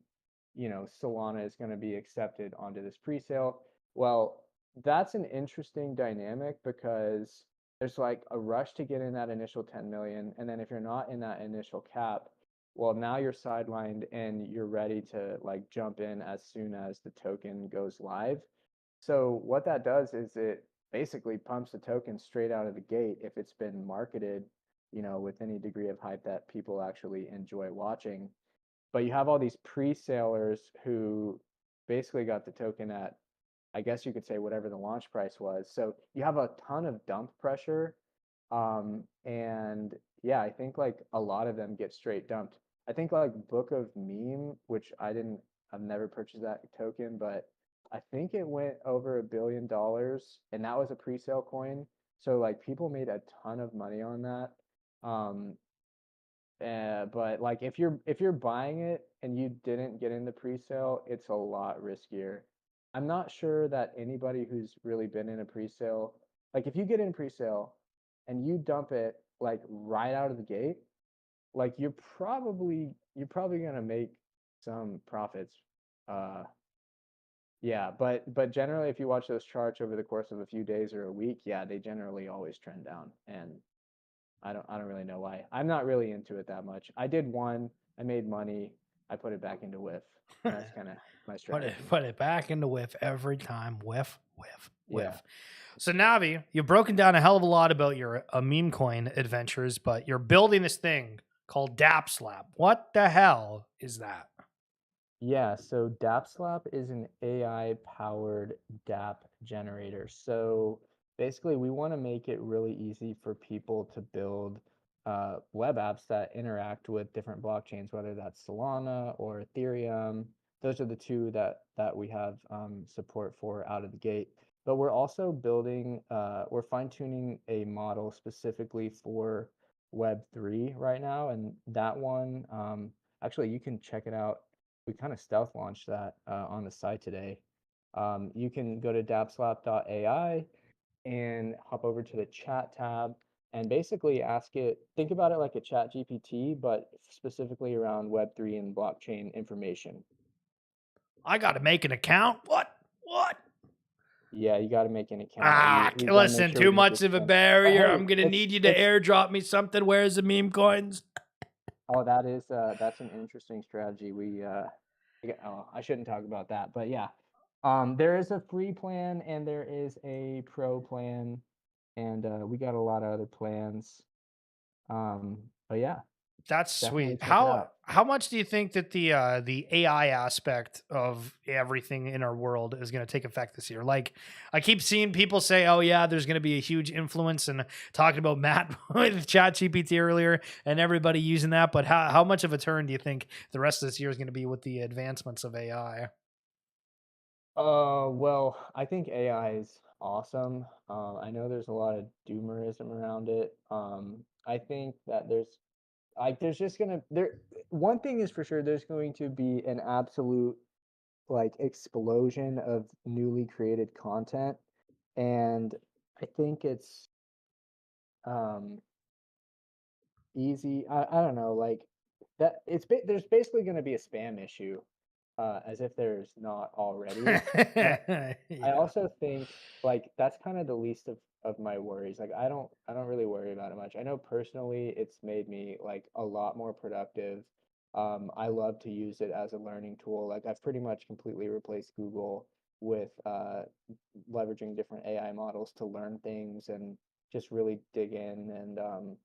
Solana is going to be accepted onto this pre-sale. Well, that's an interesting dynamic because there's like a rush to get in that initial 10 million. And then if you're not in that initial cap, well, now you're sidelined and you're ready to like jump in as soon as the token goes live. So what that does is it basically pumps the token straight out of the gate if it's been marketed, with any degree of hype that people actually enjoy watching. But you have all these pre-salers who basically got the token at, I guess you could say, whatever the launch price was. So you have a ton of dump pressure. And yeah, I think like a lot of them get straight dumped. I think like Book of Meme, which I've never purchased that token, but I think it went over $1 billion and that was a pre-sale coin. So like people made a ton of money on that. But like if you're buying it and you didn't get in the pre-sale, it's a lot riskier. I'm not sure that anybody who's really been in a pre-sale, like if you get in pre-sale and you dump it like right out of the gate, like you're probably gonna make some profits. Yeah, but generally if you watch those charts over the course of a few days or a week, yeah, they generally always trend down. And I don't really know why. I'm not really into it that much. I did one, I made money, I put it back into whiff. And that's kind of my strategy. Put it back into whiff every time. Whiff. Yeah. So Navi, you've broken down a hell of a lot about your meme coin adventures, but you're building this thing called DAppSlap. What the hell is that? Yeah, so DAppSlap is an AI-powered DApp generator. So basically, we want to make it really easy for people to build web apps that interact with different blockchains, whether that's Solana or Ethereum. Those are the two that we have support for out of the gate. But we're also we're fine-tuning a model specifically for Web3 right now, and that one, actually, you can check it out. We kind of stealth launched that on the site today. You can go to dappslap.ai and hop over to the chat tab and basically ask it, think about it like a chat GPT, but specifically around Web3 and blockchain information. I got to make an account? What? Yeah, you got to make an account. Listen, too much of a barrier. I'm going to need you to airdrop me something. Where's the meme coins? Oh, that's an interesting strategy. I shouldn't talk about that, but yeah. There is a free plan and there is a pro plan, and we got a lot of other plans. But yeah, That's definitely sweet. check it out. How much do you think that the AI aspect of everything in our world is going to take effect this year? Like, I keep seeing people say, "Oh yeah, there's going to be a huge influence," and talking about Matt with ChatGPT earlier, and everybody using that. But how much of a turn do you think the rest of this year is going to be with the advancements of AI? Well, I think AI is awesome. I know there's a lot of doomerism around it. I think that there's just gonna one thing is for sure, there's going to be an absolute like explosion of newly created content, and I think it's easy. I don't know, like that there's basically going to be a spam issue, as if there's not already. I also think like that's kind of the least of my worries. Like I don't really worry about it much. I know personally it's made me like a lot more productive. I love to use it as a learning tool. Like I've pretty much completely replaced Google with leveraging different AI models to learn things and just really dig in. And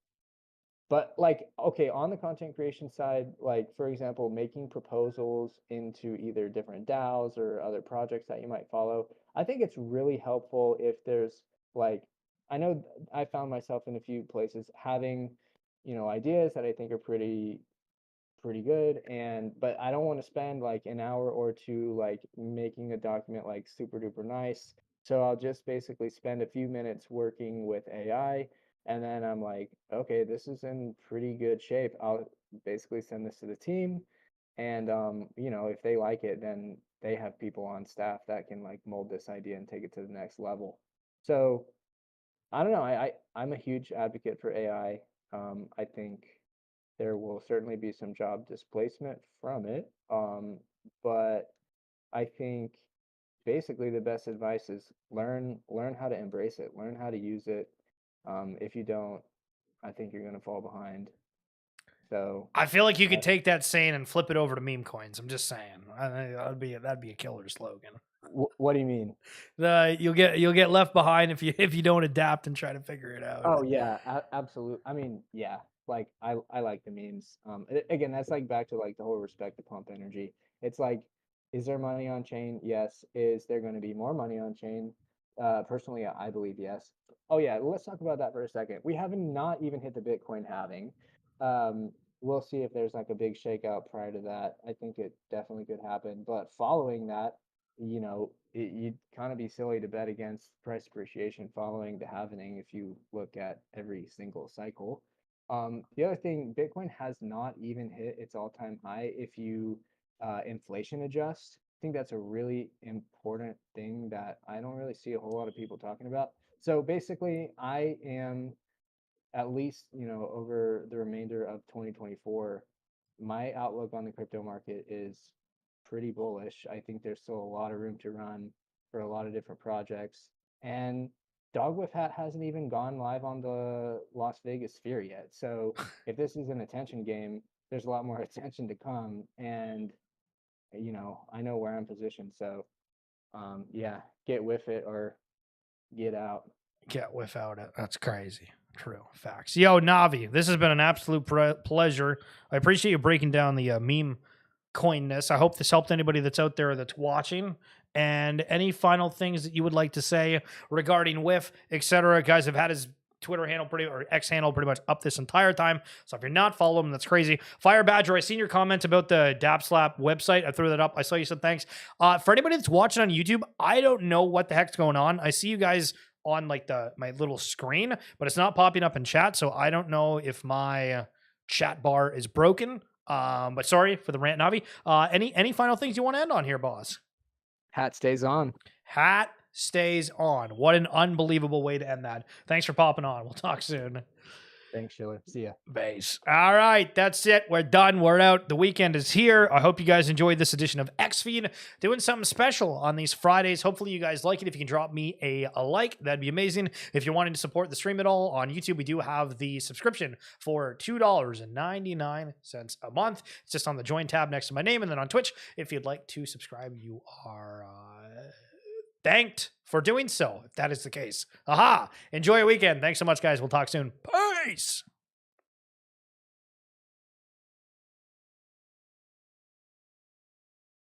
But like, okay, on the content creation side, like for example, making proposals into either different DAOs or other projects that you might follow, I think it's really helpful if there's like, I know I found myself in a few places having, ideas that I think are pretty good, but I don't want to spend like an hour or two like making a document like super duper nice. So I'll just basically spend a few minutes working with AI, and then I'm like, okay, this is in pretty good shape. I'll basically send this to the team, and if they like it, then they have people on staff that can like mold this idea and take it to the next level. So I don't know. I'm a huge advocate for AI. I think there will certainly be some job displacement from it. But I think basically the best advice is learn how to embrace it, learn how to use it. If you don't, I think you're gonna fall behind. So I feel like you could take that saying and flip it over to meme coins. I'm just saying. That'd be a killer slogan. What do you mean? You'll get left behind if you don't adapt and try to figure it out. Oh yeah, absolutely. I mean, yeah, like I like the memes. Again, that's like back to like the whole respect the pump energy. It's like, is there money on chain? Yes. Is there going to be more money on chain? Personally, I believe yes. Oh yeah, let's talk about that for a second. We haven't not even hit the Bitcoin halving. We'll see if there's like a big shakeout prior to that. I think it definitely could happen. But following that, you'd kind of be silly to bet against price appreciation following the halving if you look at every single cycle. The other thing, Bitcoin has not even hit its all-time high if you inflation adjust. I think that's a really important thing that I don't really see a whole lot of people talking about. So basically, I am at least, over the remainder of 2024, my outlook on the crypto market is pretty bullish. I think there's still a lot of room to run for a lot of different projects. And Dog with Hat hasn't even gone live on the Las Vegas Sphere yet. So if this is an attention game, there's a lot more attention to come. And, I know where I'm positioned. So yeah, get with it or get out. Get without it. That's crazy. True. Facts. Yo, Navi, this has been an absolute pleasure. I appreciate you breaking down the meme coinness. I hope this helped anybody that's out there that's watching. And any final things that you would like to say regarding WIF, etc. Guys have had his Twitter handle or X handle pretty much up this entire time. So if you're not following him, that's crazy. Fire Badger, I seen your comment about the DapSlap website. I threw that up. I saw you said thanks. For anybody that's watching on YouTube, I don't know what the heck's going on. I see you guys on like my little screen, but it's not popping up in chat. So I don't know if my chat bar is broken. But sorry for the rant, Navi. Any final things you want to end on here, boss? Hat stays on. Hat stays on. What an unbelievable way to end that. Thanks for popping on. We'll talk soon. Thanks, Schiller. See ya. Base. All right, that's it. We're done. We're out. The weekend is here. I hope you guys enjoyed this edition of XFeed. Doing something special on these Fridays. Hopefully you guys like it. If you can drop me a like, that'd be amazing. If you're wanting to support the stream at all on YouTube, we do have the subscription for $2.99 a month. It's just on the join tab next to my name. And then on Twitch, if you'd like to subscribe, you are thanked for doing so, if that is the case. Aha! Enjoy your weekend. Thanks so much, guys. We'll talk soon. Peace!